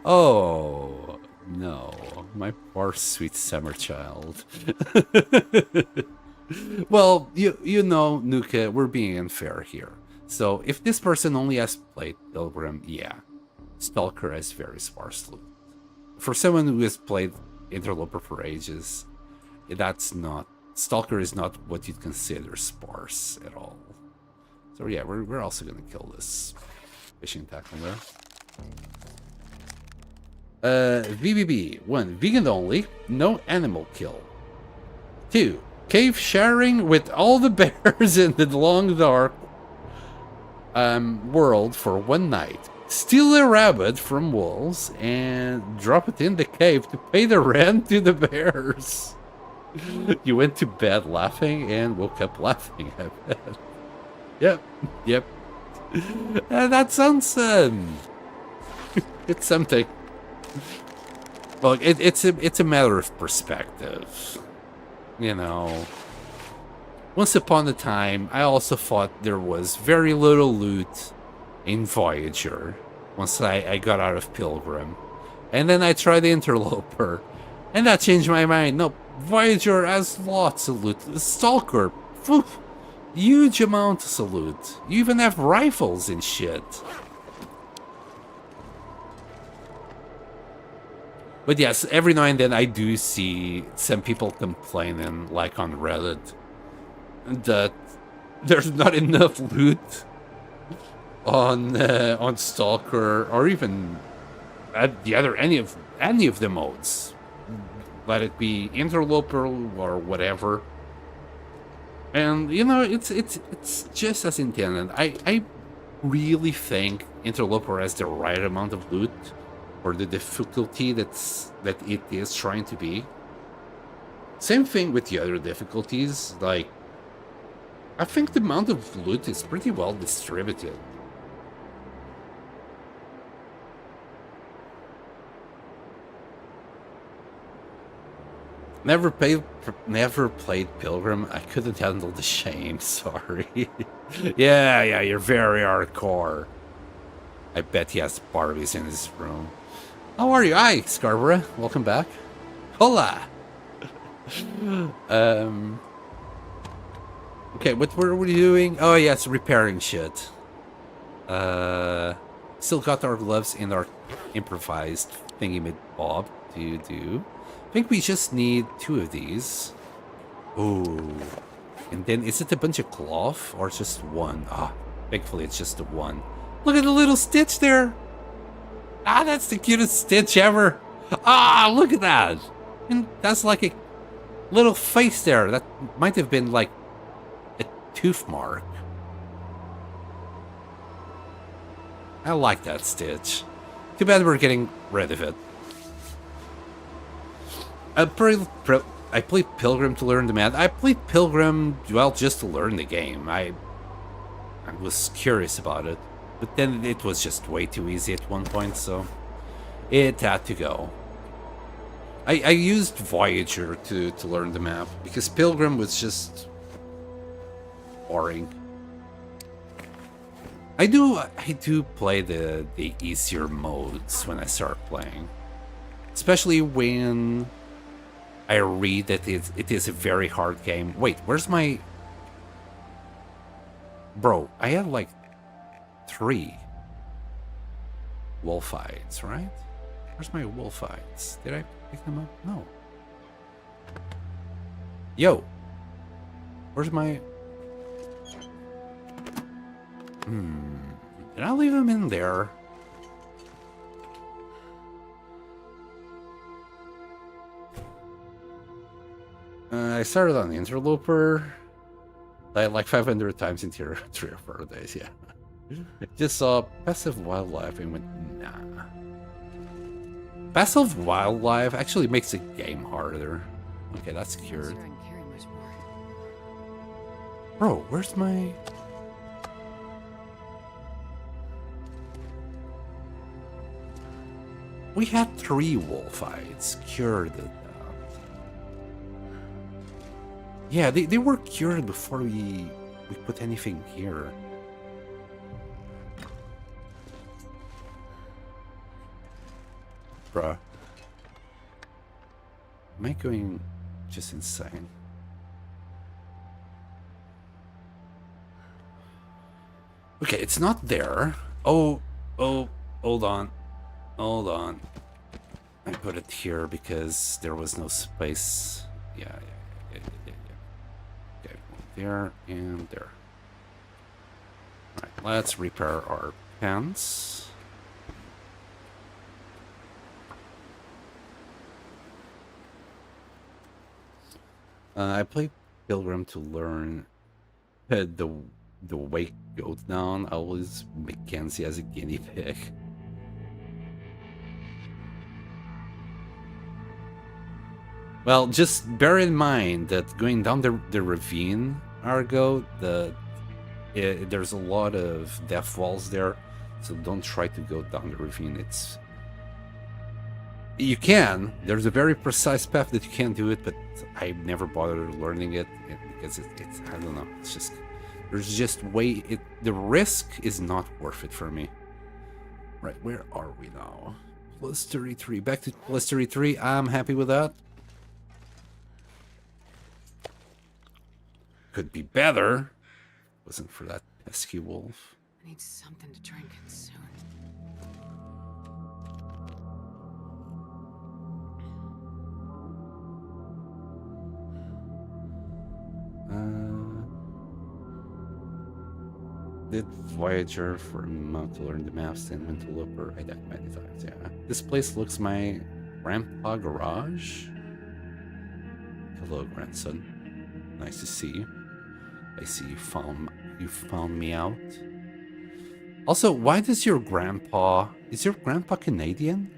Oh no, my poor sweet summer child. Well, you know, Nuka, we're being unfair here. So if this person only has played Pilgrim, yeah, Stalker has very sparse loot. For someone who has played Interloper for ages, that's not, Stalker is not what you'd consider sparse at all. So yeah, we're also gonna kill this fishing tackle there. VBB 1, vegan only, no animal kill. 2, cave sharing with all the bears in the long dark world for one night. Steal a rabbit from wolves and drop it in the cave to pay the rent to the bears. You went to bed laughing and woke up laughing, I bet. Yep. That sounds it's something. Well, it's a matter of perspective. You know, once upon a time, I also thought there was very little loot in Voyager once I got out of Pilgrim. And then I tried Interloper, and that changed my mind. No, Voyager has lots of loot. Stalker, phew, huge amounts of loot. You even have rifles and shit. But yes, every now and then I do see some people complaining, like on Reddit, that there's not enough loot on Stalker, or even at the other any of the modes. Let it be Interloper or whatever. And you know, it's just as intended. I really think Interloper has the right amount of loot for the difficulty that it is trying to be. Same thing with the other difficulties. Like, I think the amount of loot is pretty well distributed. Never played Pilgrim. I couldn't handle the shame, sorry. Yeah, you're very hardcore. I bet he has Barbies in his room. How are you? Hi, Scarborough. Welcome back. Hola! Okay, what were we doing? Oh, yes, repairing shit. Still got our gloves in our improvised thingy-mid-bob to do. I think we just need 2 of these. Ooh. And then, is it a bunch of cloth or just one? Ah, thankfully it's just the one. Look at the little stitch there. Ah, that's the cutest stitch ever. Ah, look at that. And that's like a little face there. That might have been like a tooth mark. I like that stitch. Too bad we're getting rid of it. I played Pilgrim to learn the map. I played Pilgrim, well, just to learn the game. I was curious about it, but then it was just way too easy at one point, so it had to go. I used Voyager to learn the map, because Pilgrim was just boring. I do play the easier modes when I start playing. Especially when I read that it is a very hard game. Wait, where's my... Bro, I had like 3 wolfites, right? Where's my wolfites? Did I pick them up? No. Yo! Where's my... Did I leave them in there? I started on Interloper. Died like 500 times in tier 3 or 4 days, yeah. Just saw passive wildlife and went, nah. Passive wildlife actually makes the game harder. Okay, that's cured. Bro, where's my... We had 3 wolfites cured. Yeah, they were cured before we put anything here. Bruh. Am I going just insane? Okay, it's not there. Oh, hold on. Hold on. I put it here because there was no space. Yeah. Okay, there and there. Alright, let's repair our pants. I played Pilgrim to learn the way goes down. I always Mackenzie as a guinea pig. Well, just bear in mind that going down the ravine, Argo, there's a lot of death walls there, so don't try to go down the ravine. You can. There's a very precise path that you can do it, but I never bothered learning it because it's I don't know. It's just there's just the risk is not worth it for me. Right, where are we now? Plus 33. Back to plus 33. I'm happy with that. Could be better. Wasn't for that pesky wolf. I need something to try and consume. Did Voyager for a month to learn the maps, then went to Interloper. I died many times, yeah. This place looks my grandpa garage. Hello, grandson. Nice to see you. I see you found me out. Also, why does your grandpa... Is your grandpa Canadian?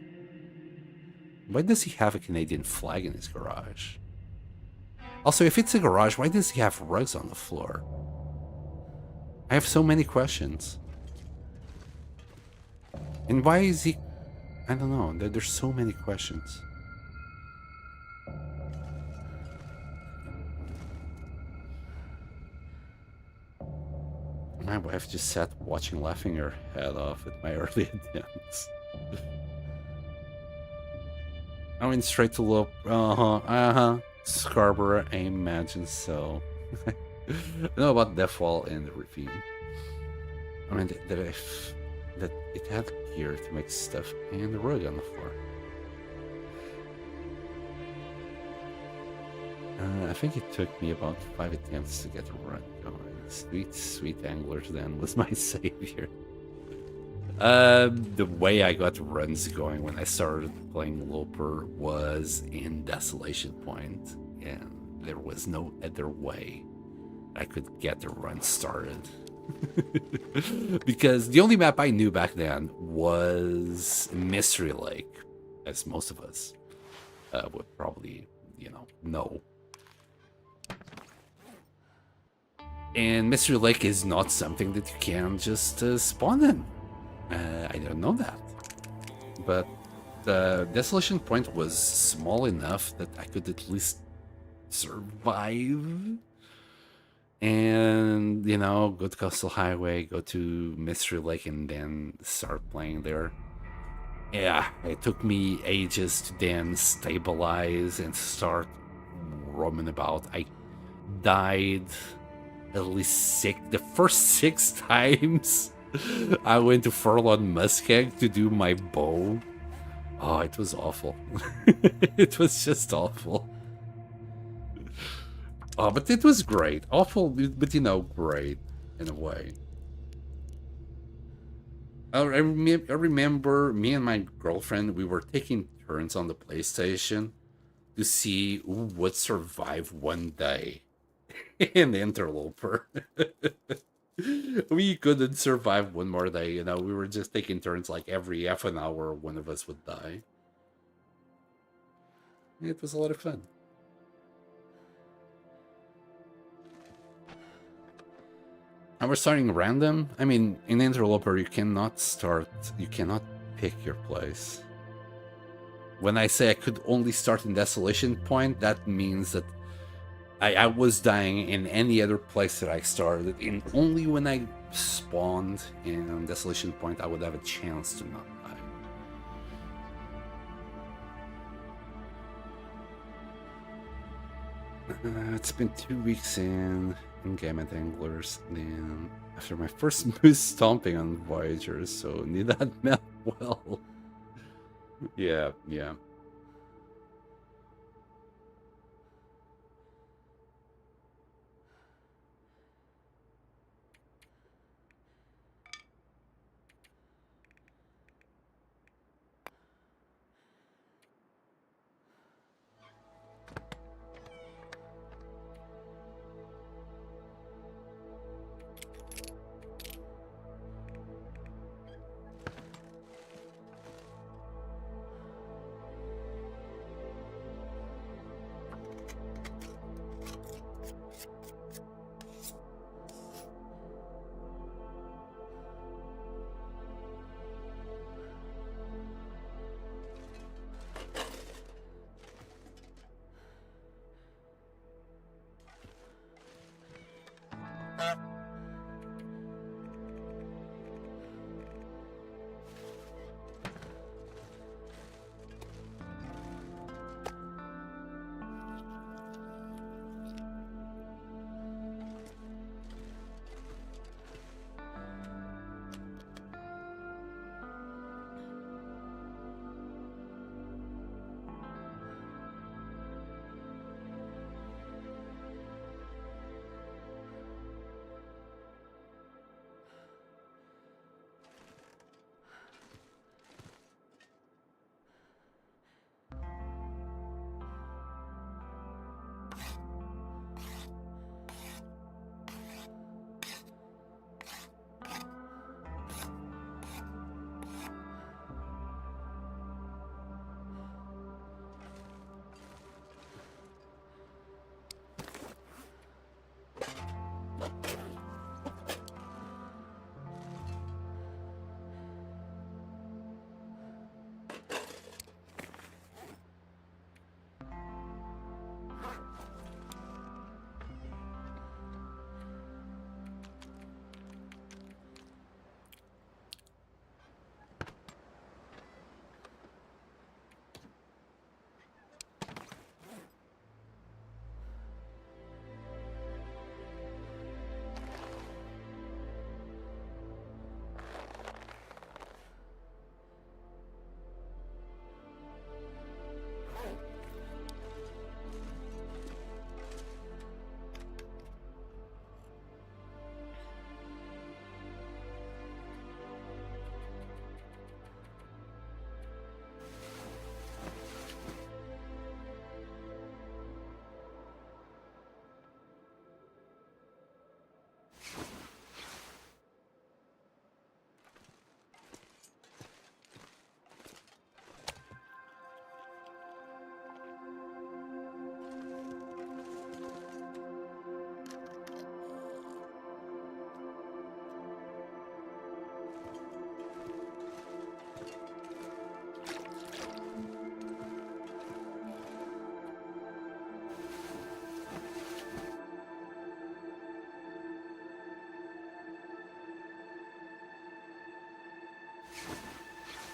Why does he have a Canadian flag in his garage? Also, if it's a garage, why does he have rugs on the floor? I have so many questions. And why is he... I don't know. There's so many questions. My wife just sat watching, laughing her head off at my early attempts. I went straight to look. Scarborough, I imagine so. I know about Deathwall and the ravine. I mean, that it had gear to make stuff and the rug on the floor. I think it took me about 5 attempts to get the run going. Sweet, sweet anglers then was my savior. The way I got runs going when I started playing Loper was in Desolation Point, and there was no other way I could get the run started. Because the only map I knew back then was Mystery Lake, as most of us. would probably, you know. And Mystery Lake is not something that you can just spawn in. I don't know that. But the Desolation Point was small enough that I could at least survive. And, you know, go to Coastal Highway, go to Mystery Lake, and then start playing there. Yeah, it took me ages to then stabilize and start roaming about. I died at least the first 6 times. I went to Furlong Muskeg to do my bow. Oh, it was awful. It was just awful. Oh, but it was great. Awful, but you know, great in a way. I remember me and my girlfriend, we were taking turns on the PlayStation to see who would survive one day in the Interloper. We couldn't survive one more day, you know. We were just taking turns, like every half an hour, one of us would die. It was a lot of fun. And we're starting random. I mean, in Interloper, you cannot pick your place. When I say I could only start in Desolation Point, that means that I was dying in any other place that I started. And only when I spawned in Desolation Point, I would have a chance to not die. It's been 2 weeks in game at Anglers, then after my first moose stomping on Voyagers, so need that map well. Yeah.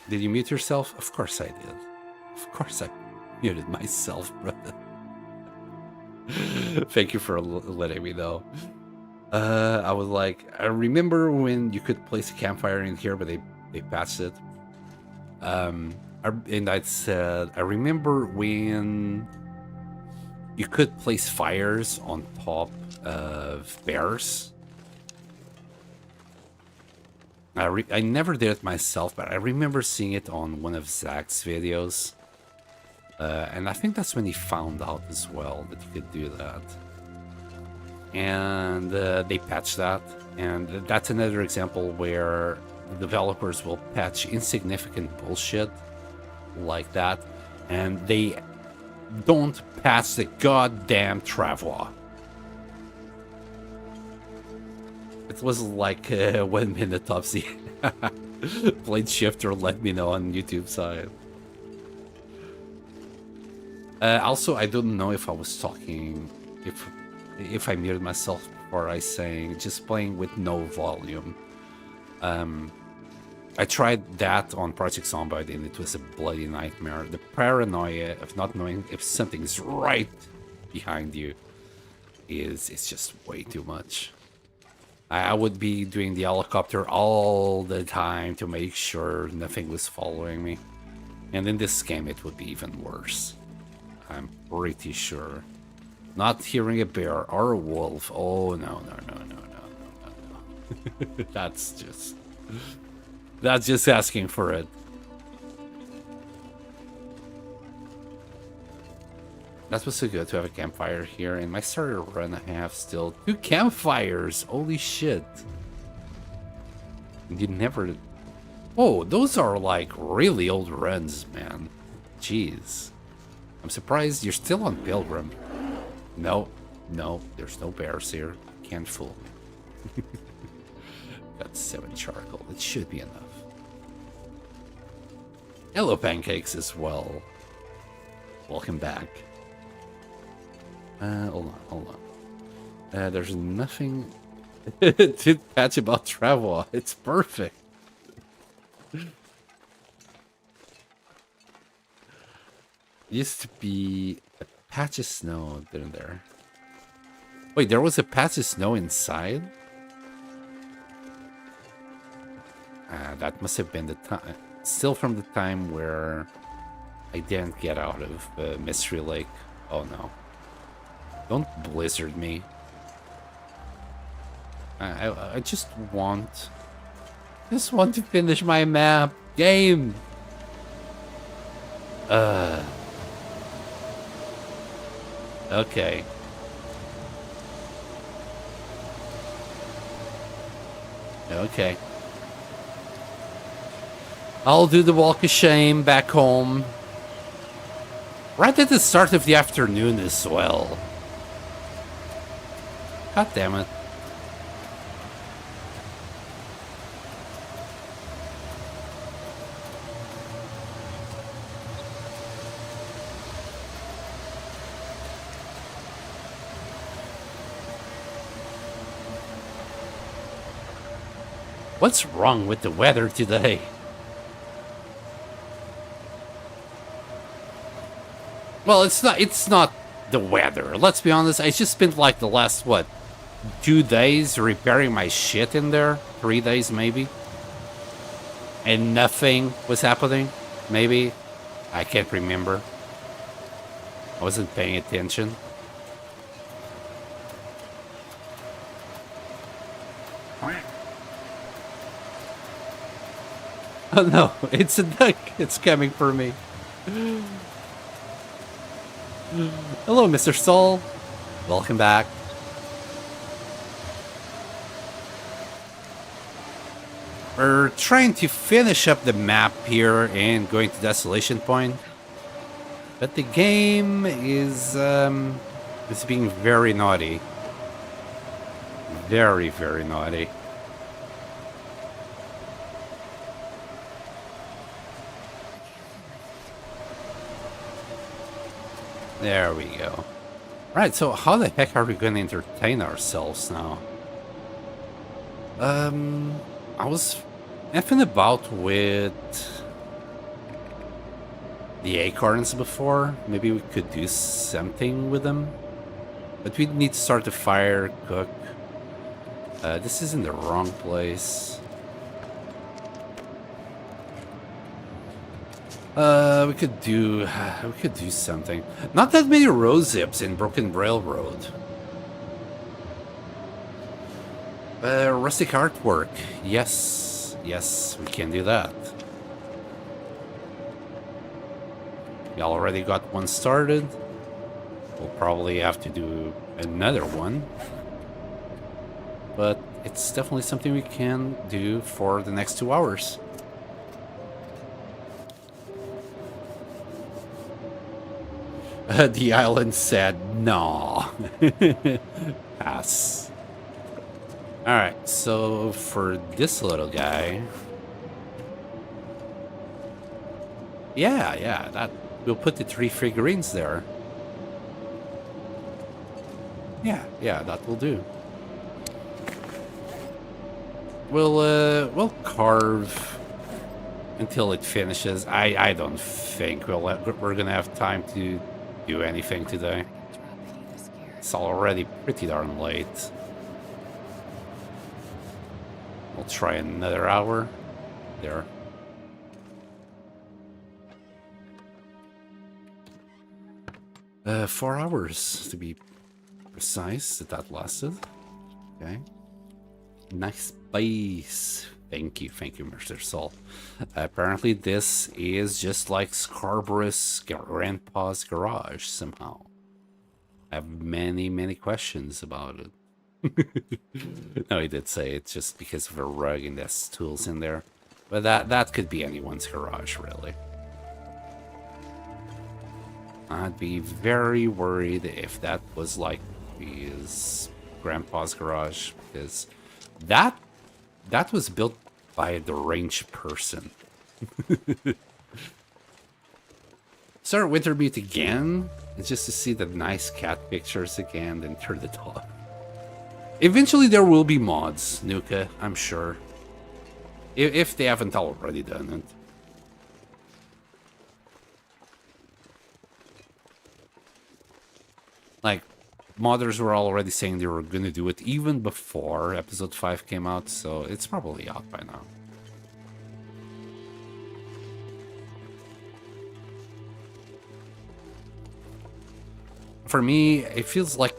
Did you mute yourself? Of course I did. Of course I muted myself, brother. Thank you for letting me know. I was like, I remember when you could place a campfire in here, but they patched it. And I said, I remember when you could place fires on top of bears. I never did it myself, but I remember seeing it on one of Zach's videos. And I think that's when he found out as well that you could do that. And they patched that. And that's another example where the developers will patch insignificant bullshit like that. And they don't patch the goddamn Travois. It was like 1 minute Topsy. Played Shifter, let me know on YouTube side. Also, I don't know if I was talking, if I muted myself before I sang, just playing with no volume. I tried that on Project Zomboid and it was a bloody nightmare. The paranoia of not knowing if something's right behind you is just way too much. I would be doing the helicopter all the time to make sure nothing was following me. And in this game it would be even worse. I'm pretty sure. Not hearing a bear or a wolf. Oh no. That's just asking for it. That was so good to have a campfire here. In my starter run, I have still 2 campfires. Holy shit. You never... Oh, those are like really old runs, man. Jeez. I'm surprised you're still on Pilgrim. No, there's no bears here. Can't fool me. Got 7 charcoal. It should be enough. Hello, pancakes as well. Welcome back. Hold on. There's nothing to patch about Travois. It's perfect. Used to be a patch of snow, didn't there? Wait, there was a patch of snow inside? That must have been the time. Still from the time where I didn't get out of Mystery Lake. Oh no. Don't blizzard me. I just want to finish my map. Game! Okay. Okay. I'll do the walk of shame back home. Right at the start of the afternoon as well. God damn it. What's wrong with the weather today? Well, it's not the weather. Let's be honest. I just spent like the last, what, 2 days repairing my shit in there? 3 days maybe? And nothing was happening? Maybe? I can't remember. I wasn't paying attention. Oh no, it's a duck. It's coming for me. Hello, Mr. Soul. Welcome back. We're trying to finish up the map here and going to Desolation Point. But the game is being very naughty. Very, very naughty. There we go. Right, so how the heck are we going to entertain ourselves now? I was effing about with the acorns before. Maybe we could do something with them. But we need to start the fire, cook. This is in the wrong place. We could do something. Not that many rose zips in Broken Railroad. Rustic artwork. Yes, yes, we can do that. We already got one started. We'll probably have to do another one. But it's definitely something we can do for the next 2 hours. The island said no. Pass. Alright, so for this little guy... Yeah, that we'll put the 3 figurines there. Yeah, that will do. We'll carve until it finishes. I don't think we're gonna have time to do anything today. It's already pretty darn late. We'll try another hour. There. 4 hours to be precise that lasted. Okay. Nice base. Thank you, Mr. Soul. Apparently this is just like Scarborough's grandpa's garage somehow. I have many questions about it. No, he did say it's just because of a rug and there's tools in there. But that could be anyone's garage, really. I'd be very worried if that was like his grandpa's garage, because that was built by a deranged person. Start Winterbeat again, it's just to see the nice cat pictures again, then turn it off. Eventually there will be mods, Nuka, I'm sure. If they haven't already done it. Like, modders were already saying they were going to do it even before episode 5 came out, so it's probably out by now. For me, it feels like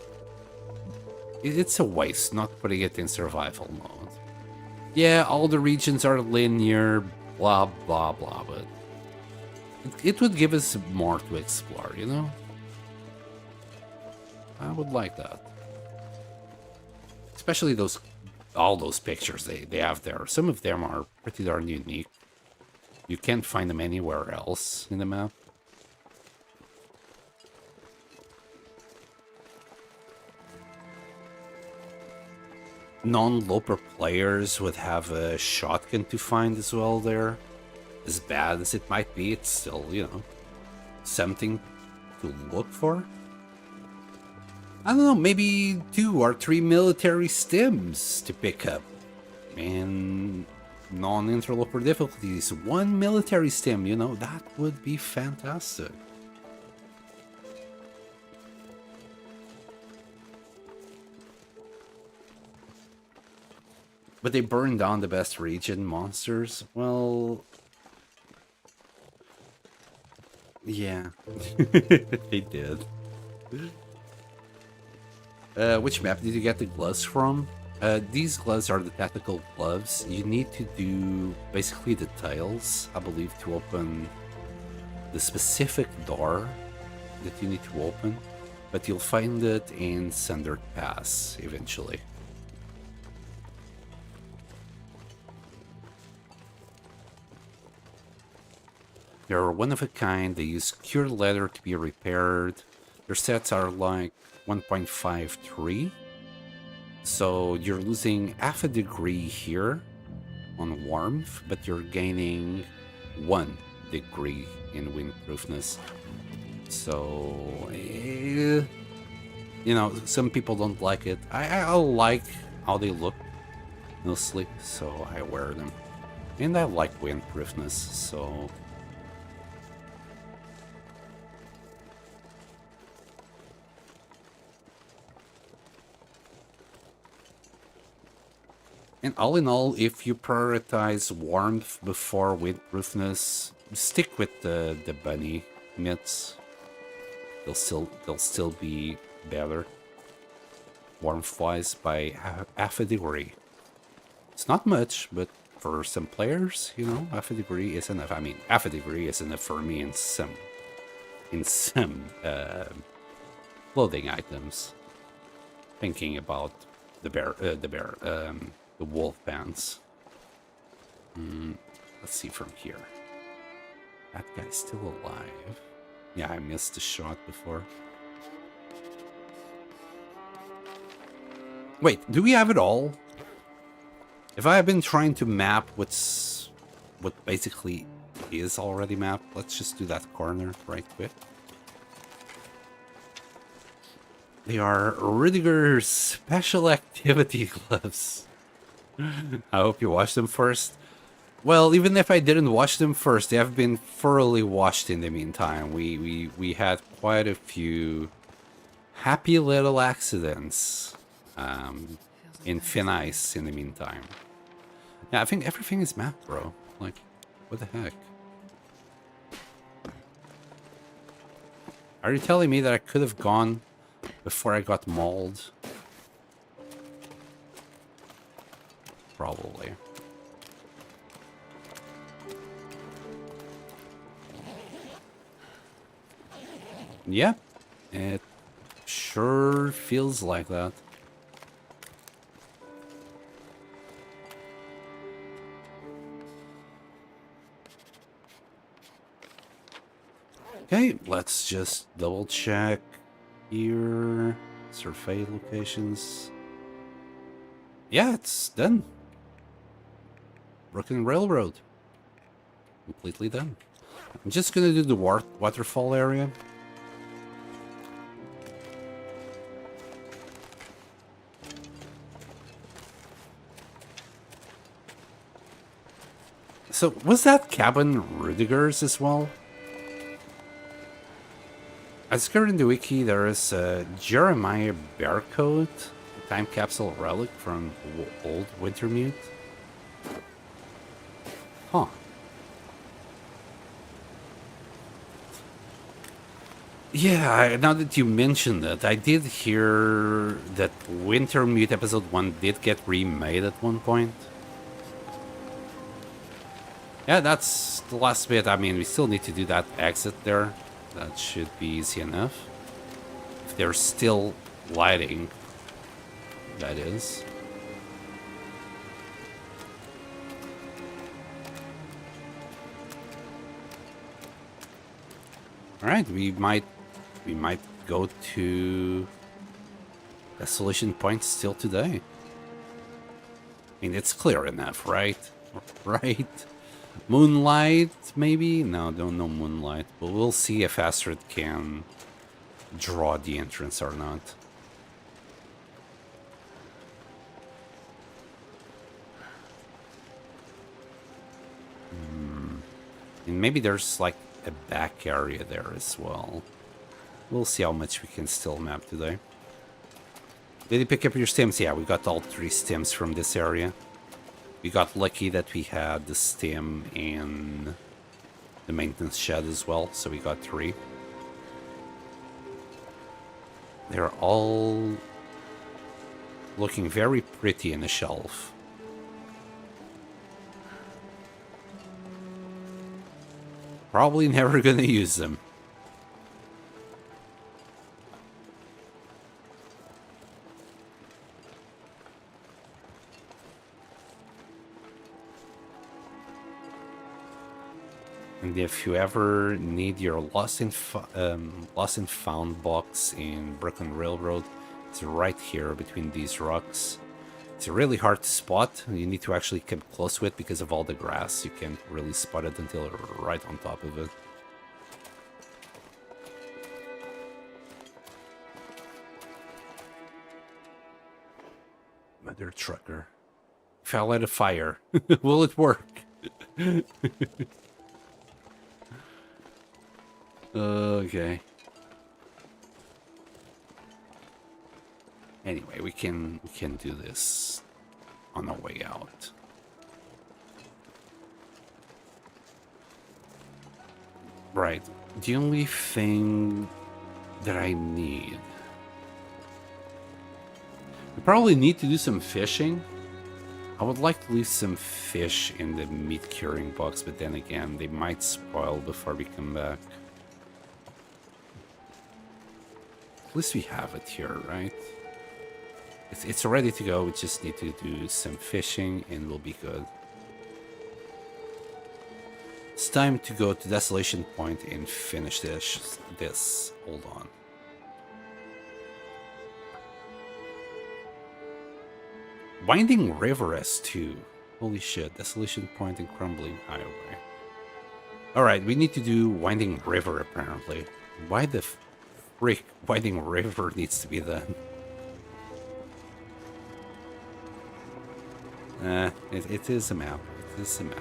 it's a waste not putting it in survival mode. Yeah, all the regions are linear, blah, blah, blah, but it would give us more to explore, you know? I would like that. Especially all those pictures they have there. Some of them are pretty darn unique. You can't find them anywhere else in the map. Non-Loper players would have a shotgun to find as well there. As bad as it might be, it's still, you know, something to look for. I don't know, maybe 2 or 3 military stims to pick up. And non-interloper difficulties, 1 military stim, you know, that would be fantastic. But they burned down the best region monsters. Well, yeah, they did. Which map did you get the gloves from? These gloves are the tactical gloves. You need to do basically the tiles, I believe, to open the specific door that you need to open. But you'll find it in Sundered Pass eventually. They're one of a kind. They use cured leather to be repaired. Their stats are like 1.53, so you're losing half a degree here on warmth, but you're gaining 1 degree in windproofness. So, you know, some people don't like it. I like how they look mostly, so I wear them. And I like windproofness, so And all in all, if you prioritize warmth before windproofness, stick with the bunny mitts. They'll still be better warmth-wise by half a degree. It's not much, but for some players, you know, half a degree is enough. I mean, half a degree is enough for me in some clothing items. Thinking about the wolf pants. Let's see from here. That guy's still alive. Yeah, I missed the shot before. Wait, do we have it all? If I have been trying to map what basically is already mapped, let's just do that corner right quick. They are Rudiger's special activity gloves. I hope you washed them first. Well, even if I didn't wash them first, they have been thoroughly washed in the meantime. We had quite a few happy little accidents in thin ice in the meantime. Yeah, I think everything is mapped, bro. Like, what the heck? Are you telling me that I could have gone before I got mauled? Probably. Yeah, it sure feels like that. Okay, let's just double check here. Survey locations. Yeah, it's done. Broken Railroad. Completely done. I'm just gonna do the waterfall area. So, was that cabin Rudiger's as well? As discovered in the wiki, there is a Jeremiah Bearcoat, a time capsule relic from old Wintermute. Huh. Yeah, now that you mentioned it, I did hear that Wintermute episode 1 did get remade at one point. Yeah, that's the last bit. I mean, we still need to do that exit there. That should be easy enough. If they're still lighting, that is. Alright, we might go to Desolation Point still today. I mean, it's clear enough, right? Right? Moonlight, maybe? No, no moonlight. But we'll see if Astrid can draw the entrance or not. And maybe there's like a back area there as well. We'll see how much we can still map today. Did you pick up your stems? Yeah, we got all 3 stems from this area. We got lucky that we had the stem in the maintenance shed as well, so we got 3. They're all looking very pretty in the shelf. Probably never gonna use them. And if you ever need your lost and found box in Broken Railroad, it's right here between these rocks. It's really hard to spot. You need to actually keep close to it because of all the grass. You can't really spot it until you're right on top of it. Mother trucker. If I light a fire, will it work? Okay. Anyway, we can do this. on our way out. Right. The only thing that I need... We probably need to do some fishing. I would like to leave some fish in the meat curing box, but then again, they might spoil before we come back. At least we have it here, right? It's ready to go. We just need to do some fishing and we'll be good. It's time to go to Desolation Point and finish this. Hold on. Winding River S2. Holy shit. Desolation Point and Crumbling Highway. Alright, we need to do Winding River apparently. Why the frick Winding River needs to be done? It is a map. It is a map.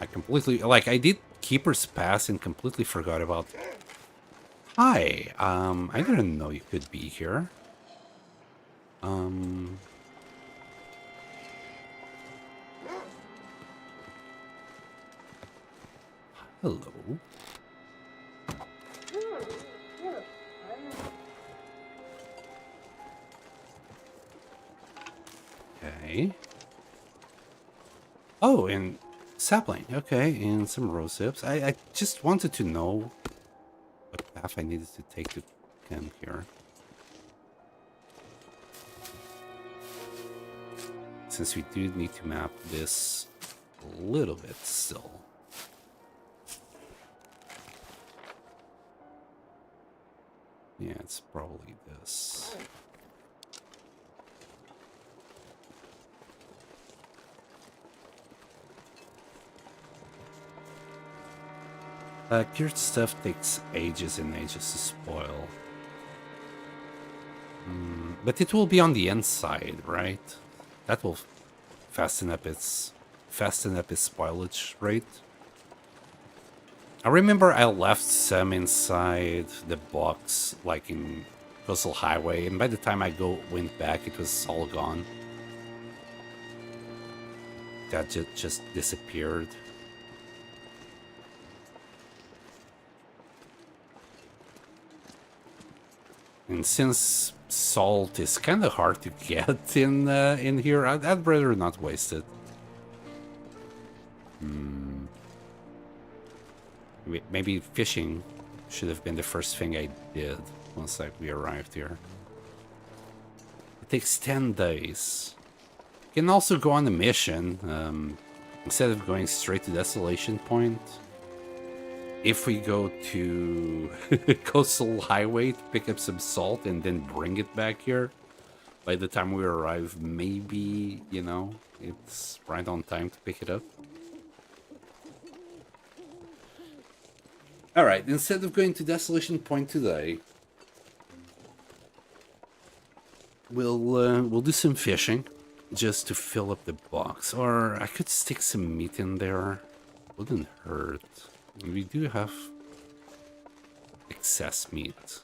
I completely... Like, I did Keeper's Pass and completely forgot about... Hi! I didn't know you could be here. Hello. Okay. Oh, and sapling. Okay, and some rose hips. I just wanted to know what path I needed to take to come here. Since we do need to map this a little bit still. Yeah, it's probably this. Cured stuff takes ages and ages to spoil. But it will be on the inside, right? That will fasten up its spoilage rate. I remember I left some inside the box, like in Coastal Highway, and by the time I went back, it was all gone. That just disappeared. And since salt is kind of hard to get in here, I'd rather not waste it. Maybe fishing should have been the first thing I did once we arrived here. It takes 10 days. You can also go on a mission instead of going straight to Desolation Point. If we go to Coastal Highway to pick up some salt and then bring it back here, by the time we arrive, maybe, you know, it's right on time to pick it up. Alright, instead of going to Desolation Point today, we'll do some fishing just to fill up the box. Or I could stick some meat in there. Wouldn't hurt. We do have excess meat.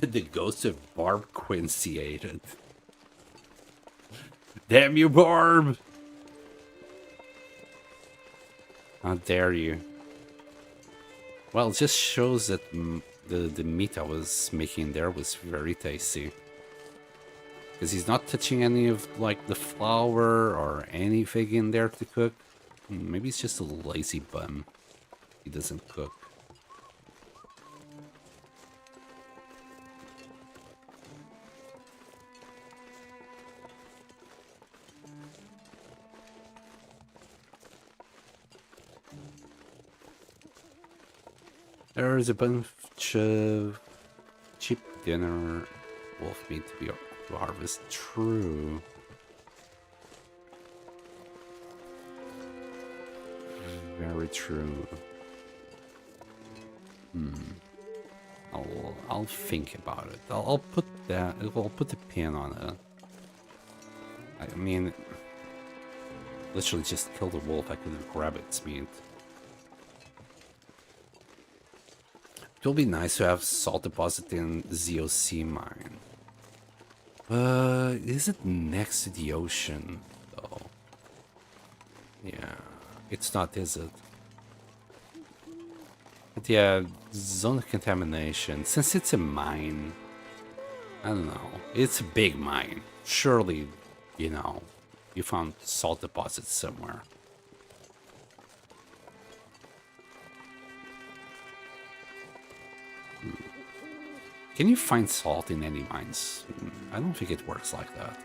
The ghost of Barb Quincy ate it. Damn you, Barb! How dare you? Well, it just shows that the meat I was making there was very tasty. Because he's not touching any of, like, the flour or anything in there to cook. Maybe he's just a lazy bum. He doesn't cook. There's a bunch of cheap dinner wolf meat to harvest. True. Very true. I'll think about it. I'll put that. I'll put a pin on it. I mean, literally just kill the wolf. I could grab its meat. It will be nice to have salt deposit in ZOC mine. Is it next to the ocean, though? Yeah, it's not, is it? But yeah, zone of contamination. Since it's a mine, I don't know. It's a big mine. Surely, you know, you found salt deposits somewhere. Can you find salt in any mines? I don't think it works like that.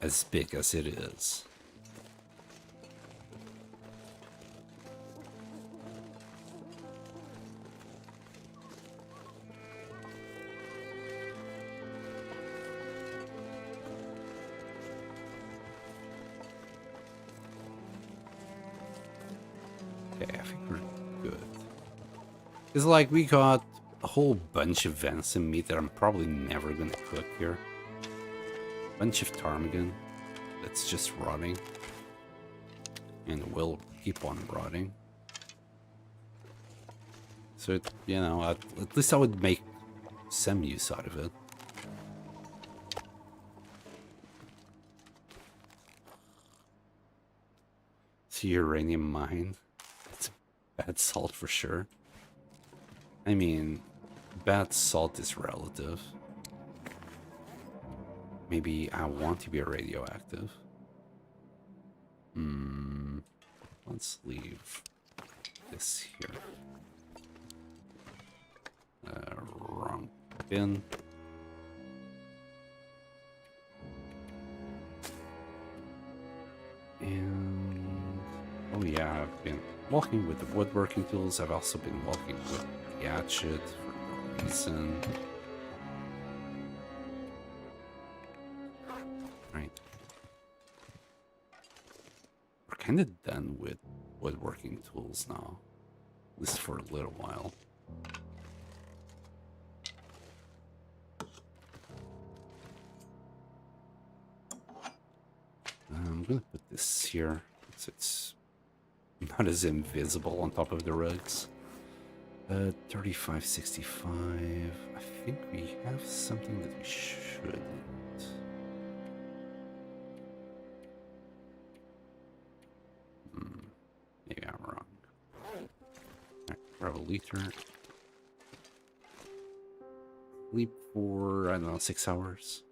As big as it is. Okay, I think we're good. It's like we got a whole bunch of venison meat that I'm probably never gonna cook here. Bunch of ptarmigan that's just rotting. And will keep on rotting. So, it, you know, at least I would make some use out of it. It's a uranium mine. It's bad salt for sure. I mean, bad salt is relative. Maybe I want to be radioactive. Let's leave this here. Wrong bin. And oh yeah, I've been walking with the woodworking tools. I've also been walking with the hatchet for no reason. Right. We're kind of done with woodworking tools now. At least for a little while. I'm gonna put this here so it's not as invisible on top of the rugs. 3565. I think we have something that we shouldn't. Maybe I'm wrong. Alright, grab a liter. Sleep for, I don't know, 6 hours?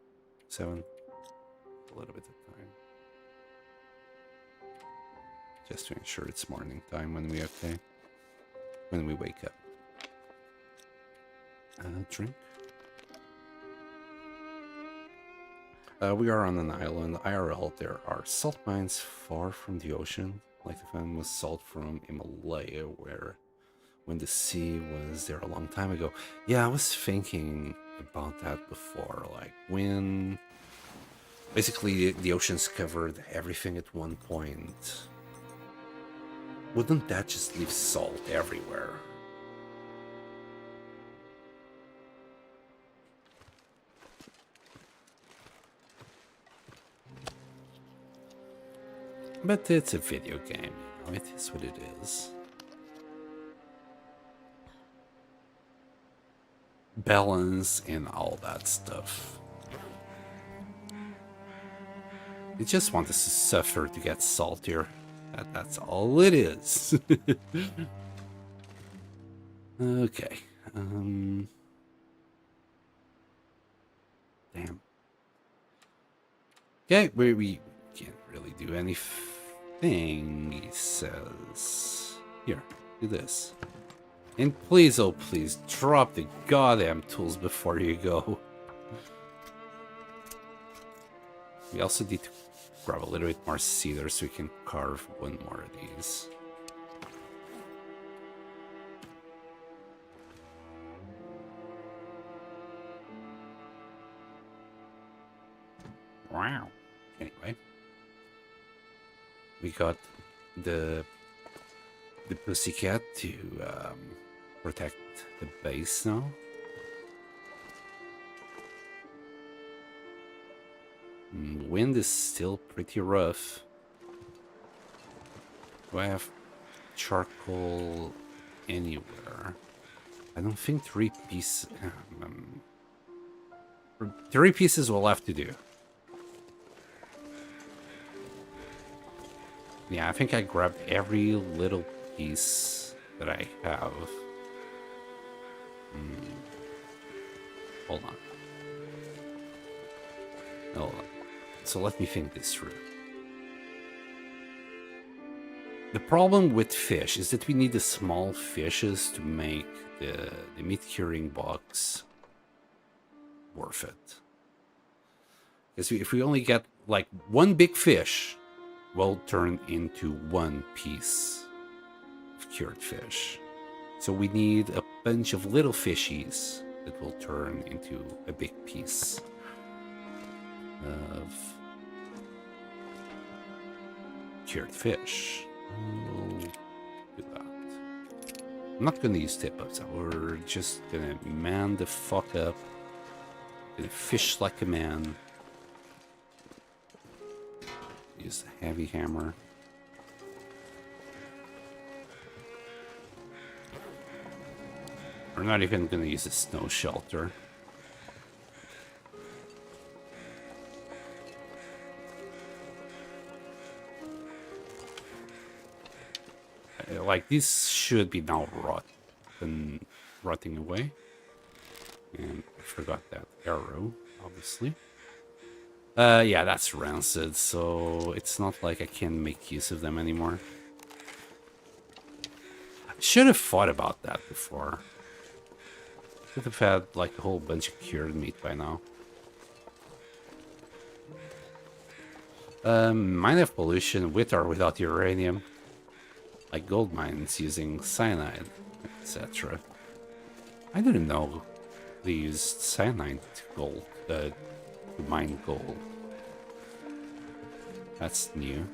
7? A little bit of time. Just to ensure it's morning time when we okay. When we wake up. Drink. We are on an island. IRL, there are salt mines far from the ocean. Like the famous salt from Himalaya, where when the sea was there a long time ago. Yeah, I was thinking about that before. Like when basically the oceans covered everything at one point. Wouldn't that just leave salt everywhere? But it's a video game, you know, it is what it is. Balance and all that stuff. You just want us to suffer to get saltier. That's all it is. Okay. Damn. Okay, we can't really do anything, he says. Here, do this. And please, oh please, drop the goddamn tools before you go. We also need to grab a little bit more cedar so we can carve one more of these. Wow. Anyway. We got the pussycat to protect the base now. The wind is still pretty rough. Do I have charcoal anywhere. I don't think 3 pieces... 3 pieces will have to do. Yeah, I think I grabbed every little piece that I have. Hold on. Hold on. So let me think this through. The problem with fish is that we need the small fishes to make the meat curing box worth it. Because if we only get like 1 big fish, will turn into 1 piece of cured fish. So we need a bunch of little fishies that will turn into a big piece of cured fish. We'll do that. I'm not gonna use tip-ups. We're just gonna man the fuck up. Gonna fish like a man. Use the heavy hammer. We're not even gonna use a snow shelter. Like, these should be now rotting away. And I forgot that arrow, obviously. Yeah, that's rancid, so it's not like I can make use of them anymore. I should have thought about that before. Could have had like a whole bunch of cured meat by now. Mine have pollution with or without uranium. Like gold mines using cyanide, etc. I didn't know they used cyanide to mine gold. That's new.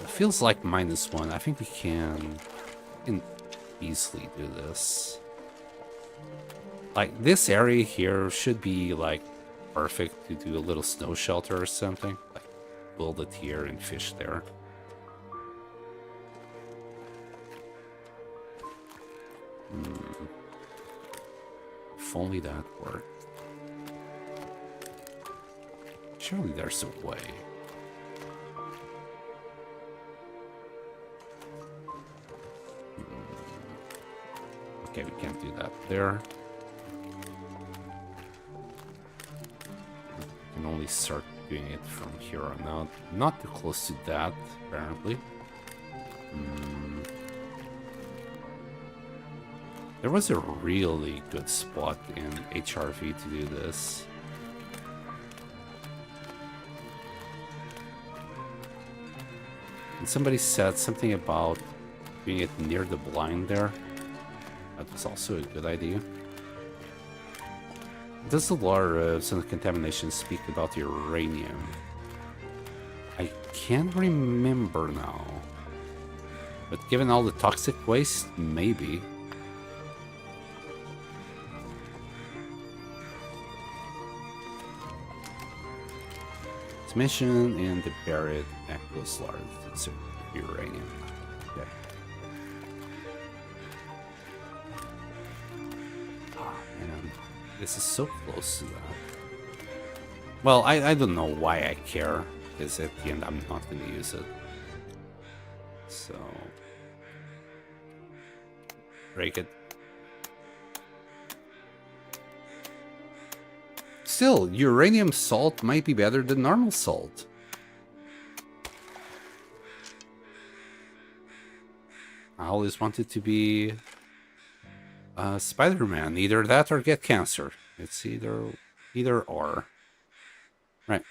Feels like -1. I think we can easily do this. Like, this area here should be like perfect to do a little snow shelter or something. Like, build it here and fish there. If only that worked. Surely there's a way. Okay, we can't do that there. We can only start doing it from here on out. Not too close to that, apparently. There was a really good spot in HRV to do this. And somebody said something about doing it near the blind there. That was also a good idea. Does the lore of some contamination speak about uranium? I can't remember now. But given all the toxic waste, maybe. It's mentioned in the buried Echo's lore, so uranium. Okay. Ah, man. This is so close to that. Well, I don't know why I care, because at the end I'm not going to use it. So... break it. Still, uranium salt might be better than normal salt. I always wanted to be Spider-Man. Either that or get cancer. It's either or. Right.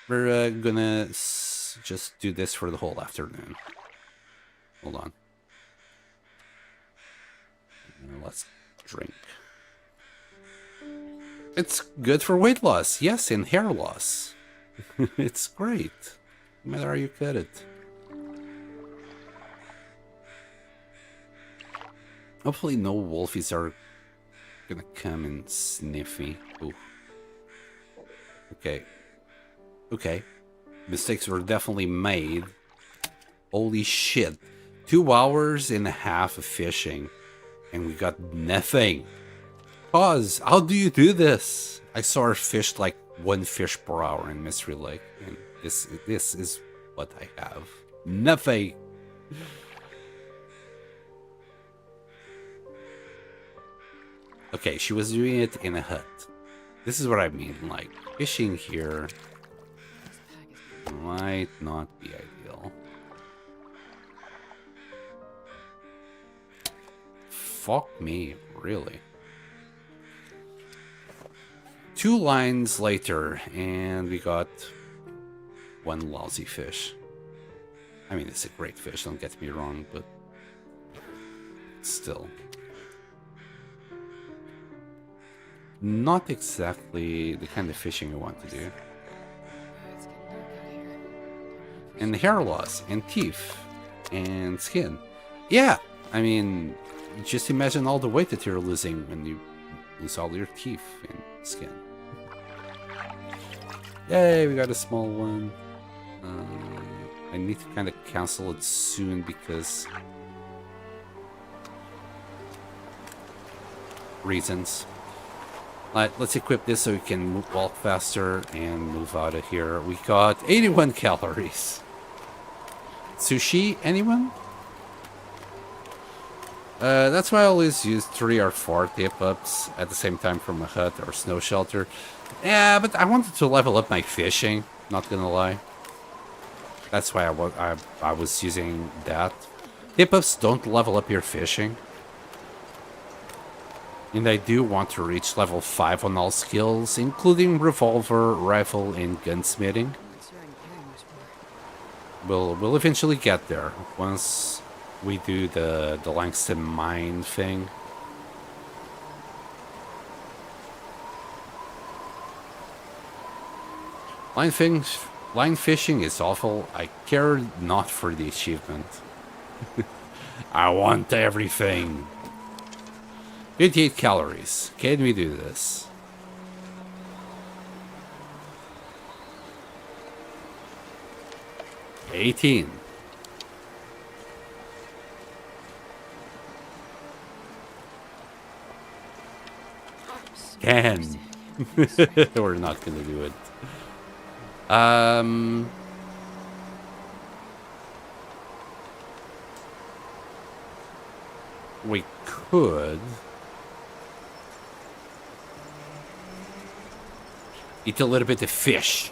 We're gonna just do this for the whole afternoon. Hold on. Let's drink. It's good for weight loss. Yes, and hair loss. It's great. No matter how you cut it. Hopefully no wolfies are gonna come and sniff me. Ooh. Okay. Okay. Mistakes were definitely made. Holy shit. 2 hours and a half of fishing. And we got nothing. Pause. How do you do this? I saw her fish like 1 fish per hour in Mystery Lake. And this is what I have. Nothing. Okay, she was doing it in a hut. This is what I mean, like, fishing here might not be ideal. Fuck me, really. 2 lines later, and we got 1 lousy fish. I mean, it's a great fish, don't get me wrong, but still. Not exactly the kind of fishing I want to do. And hair loss, and teeth, and skin. Yeah, I mean, just imagine all the weight that you're losing when you lose all your teeth and skin. Yay, we got a small one. I need to kind of cancel it soon because reasons. Let's equip this so we can walk faster and move out of here. We got 81 calories. Sushi, anyone? That's why I always use 3 or 4 tip-ups at the same time from a hut or snow shelter. Yeah, but I wanted to level up my fishing, not gonna lie. That's why I was using that. Tip-ups don't level up your fishing. And I do want to reach level 5 on all skills, including revolver, rifle, and gunsmithing. We'll eventually get there once we do the Langston mine thing. Line fishing is awful. I care not for the achievement. I want everything. 58 calories. Can we do this? $18. Can. We're not gonna do it. We could eat a little bit of fish.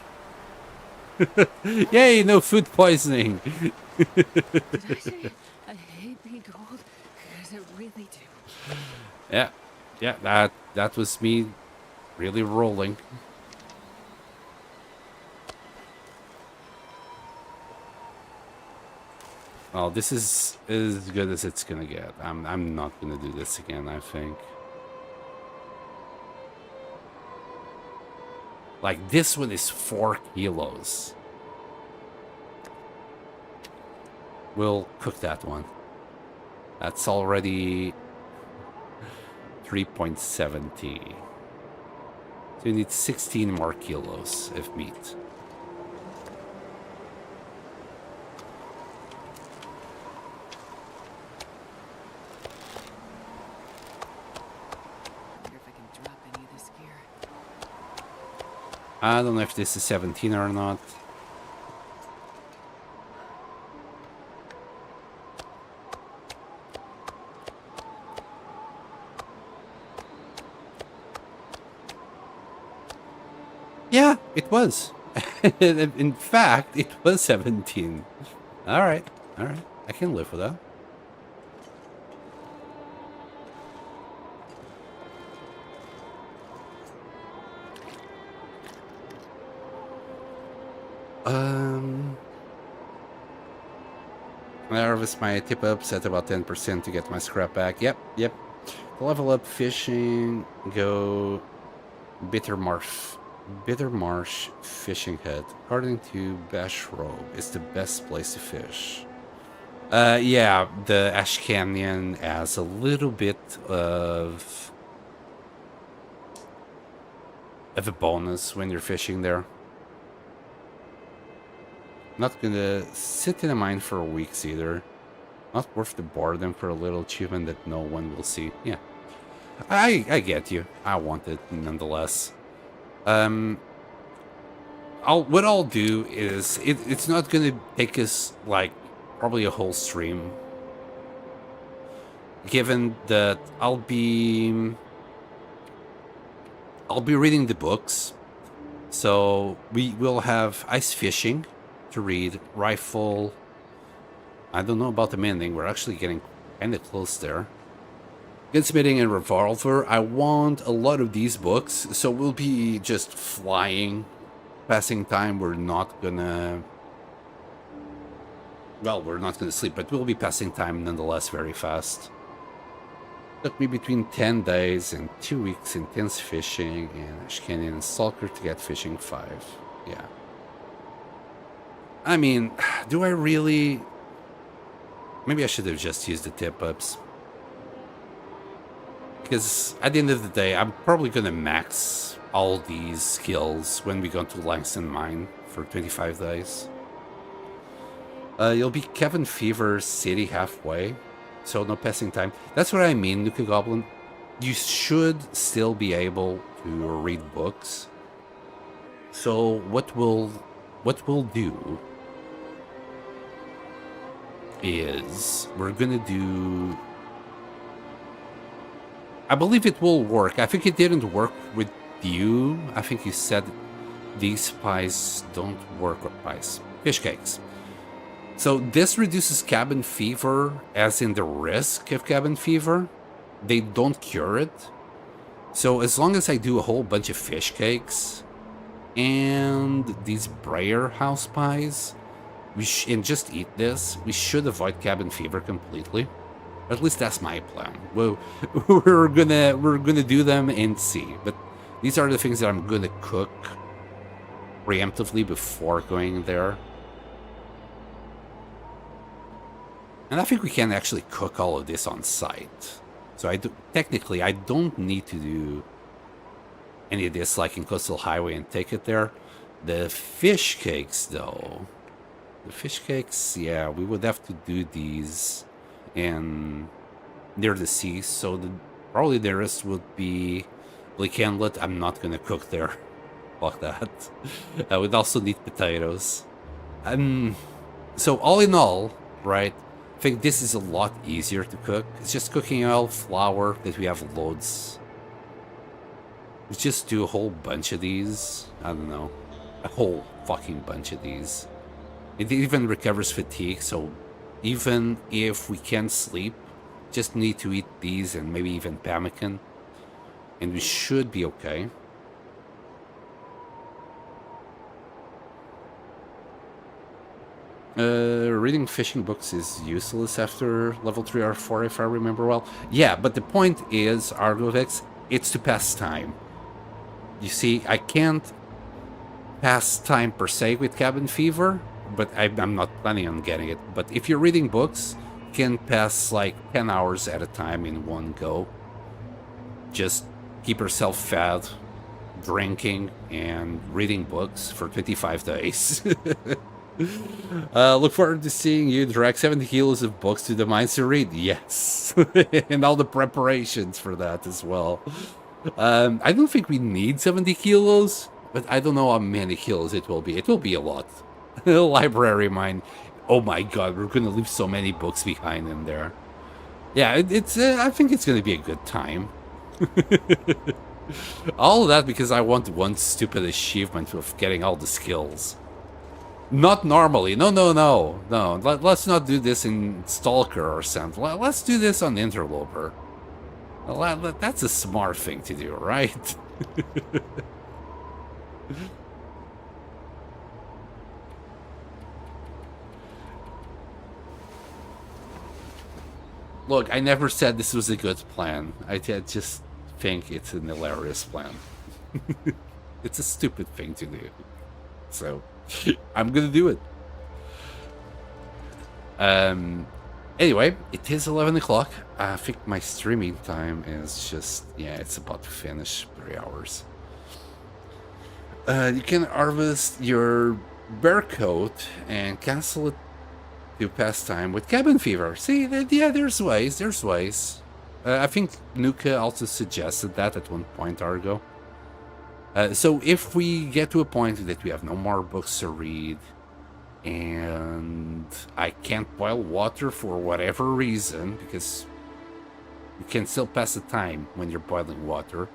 Yay, no food poisoning. Did I say I hate being cold? Because I really do. Yeah, that was me really rolling. Well, this is as good as it's gonna get. I'm not gonna do this again, I think. Like, this one is 4 kilos. We'll cook that one. That's already 3.70. So you need 16 more kilos of meat. I don't know if this is 17 or not. Yeah, it was. In fact, it was 17. All right. I can live with that. I harvest my tip ups at about 10% to get my scrap back. Yep. Level up fishing, go Bitter Marsh Fishing Hut. According to Bash Robe, is the best place to fish. Yeah, the Ash Canyon has a little bit of a bonus when you're fishing there. Not gonna sit in a mine for weeks either. Not worth the boredom for a little achievement that no one will see. Yeah. I get you. I want it nonetheless. What I'll do is it's not gonna take us like probably a whole stream. Given that I'll be reading the books. So we will have ice fishing to read, rifle. I don't know about the mending. We're actually getting kind of close there. Gunsmithing and revolver. I want a lot of these books, so we'll be just flying, passing time. We're not gonna. Well, we're not gonna sleep, but we'll be passing time nonetheless very fast. Took me between 10 days and 2 weeks intense fishing and Ash Canyon and Stalker to get fishing 5. Yeah. I mean, do I really... Maybe I should have just used the tip-ups. Because at the end of the day, I'm probably going to max all these skills when we go to Langston Mine for 25 days. You'll be Cabin Fever City halfway. So no passing time. That's what I mean, Nuka Goblin. You should still be able to read books. So what we'll do is we're gonna do. I believe it will work. I think it didn't work with you. I think you said these pies don't work with pies. Fish cakes. So this reduces cabin fever, as in the risk of cabin fever. They don't cure it. So as long as I do a whole bunch of fish cakes and these Breyer house pies, and just eat this, we should avoid cabin fever completely. At least that's my plan. Well, we're gonna do them and see. But these are the things that I'm gonna cook preemptively before going there. And I think we can actually cook all of this on site. So technically, I don't need to do any of this like in Coastal Highway and take it there. The fish cakes, though. The fish cakes, yeah, we would have to do these near the sea. So probably the rest would be Lake Inlet. I'm not going to cook there. Fuck that. I would also need potatoes. So all in all, right? I think this is a lot easier to cook. It's just cooking oil, flour, that we have loads. We just do a whole bunch of these. I don't know. A whole fucking bunch of these. It even recovers fatigue, so even if we can't sleep, just need to eat these and maybe even pemmican. And we should be okay. Reading fishing books is useless after level 3 or 4, if I remember well. Yeah, but the point is, Argovix, it's to pass time. You see, I can't pass time per se with Cabin Fever, but I'm not planning on getting it. But if you're reading books, you can pass like 10 hours at a time in one go. Just keep yourself fed, drinking, and reading books for 25 days. Look forward to seeing you drag 70 kilos of books to the mines to read. Yes. And all the preparations for that as well. I don't think we need 70 kilos, but I don't know how many kilos it will be. It will be a lot. Library mine. Oh my god, we're going to leave so many books behind in there. Yeah, I think it's going to be a good time. All of that because I want one stupid achievement of getting all the skills. Not normally. No. Let's not do this in Stalker or something. Let's do this on Interloper. That's a smart thing to do, right? Look, I never said this was a good plan. I just think it's an hilarious plan. It's a stupid thing to do. So... I'm gonna do it. Anyway, it is 11 o'clock. I think my streaming time is just... Yeah, it's about to finish. 3 hours. You can harvest your bear coat and cancel it to pass time with cabin fever. See, yeah, there's ways. There's ways. I think Nuka also suggested that at one point, Argo. So if we get to a point that we have no more books to read, and I can't boil water for whatever reason, because you can still pass the time when you're boiling water,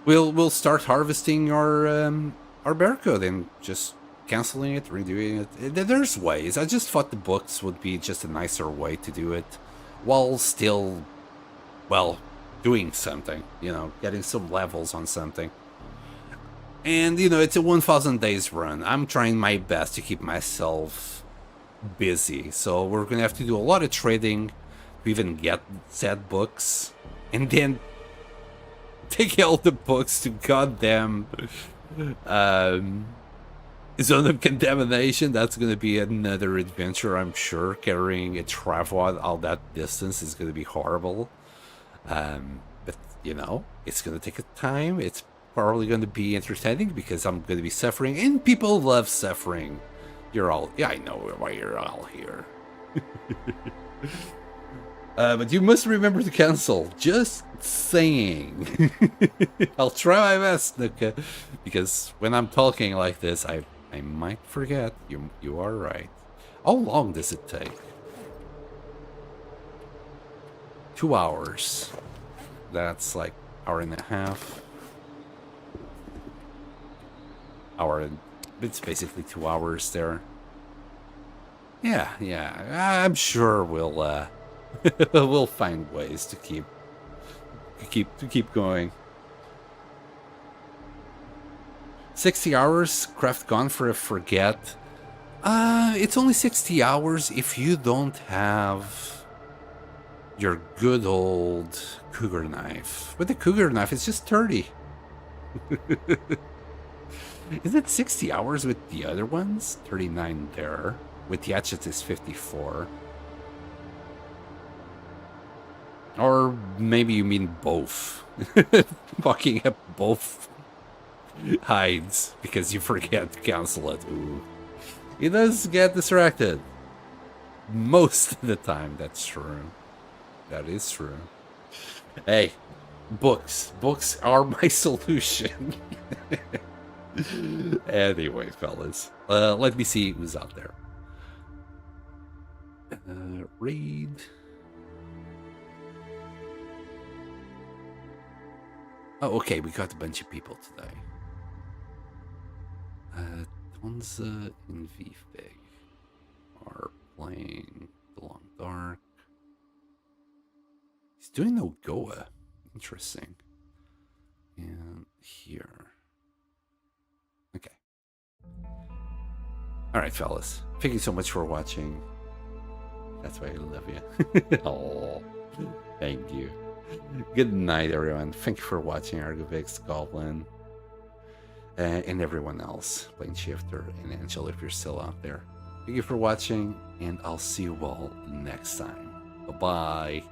we'll start harvesting our bear code and just canceling it, redoing it. There's ways. I just thought the books would be just a nicer way to do it, while still, well, doing something, you know, getting some levels on something. And, you know, it's a 1,000 days run. I'm trying my best to keep myself busy. So we're going to have to do a lot of trading to even get said books. And then take all the books to goddamn Zone of Contamination. That's going to be another adventure, I'm sure. Carrying a tripod all that distance is going to be horrible. But, you know, it's going to take a time. It's probably going to be entertaining because I'm going to be suffering, and people love suffering. You're all, yeah, I know why you're all here. But you must remember to cancel. Just saying. I'll try my best, Nuka, because when I'm talking like this, I might forget. You are right. How long does it take? 2 hours. That's like hour and a half. It's basically 2 hours there. Yeah. I'm sure we'll we'll find ways to keep going. 60 hours, craft gone for a forget. It's only 60 hours if you don't have your good old cougar knife. With the cougar knife, it's just 30. Is it 60 hours with the other ones? 39 there. With the hatchet is 54. Or maybe you mean both. Fucking up both hides because you forget to cancel it. Ooh. It does get distracted. Most of the time, that's true. That is true. Hey, books. Books are my solution. Anyway, fellas, let me see who's out there. Read. Oh, okay, we got a bunch of people today. Tonza and Vfig are playing The Long Dark. He's doing no Goa. Interesting. And here. Okay. Alright, fellas. Thank you so much for watching. That's why I love you. Oh, thank you. Good night, everyone. Thank you for watching, Argovix, Goblin, and everyone else, Plane Shifter, and Angel, if you're still out there. Thank you for watching, and I'll see you all next time. Bye-bye.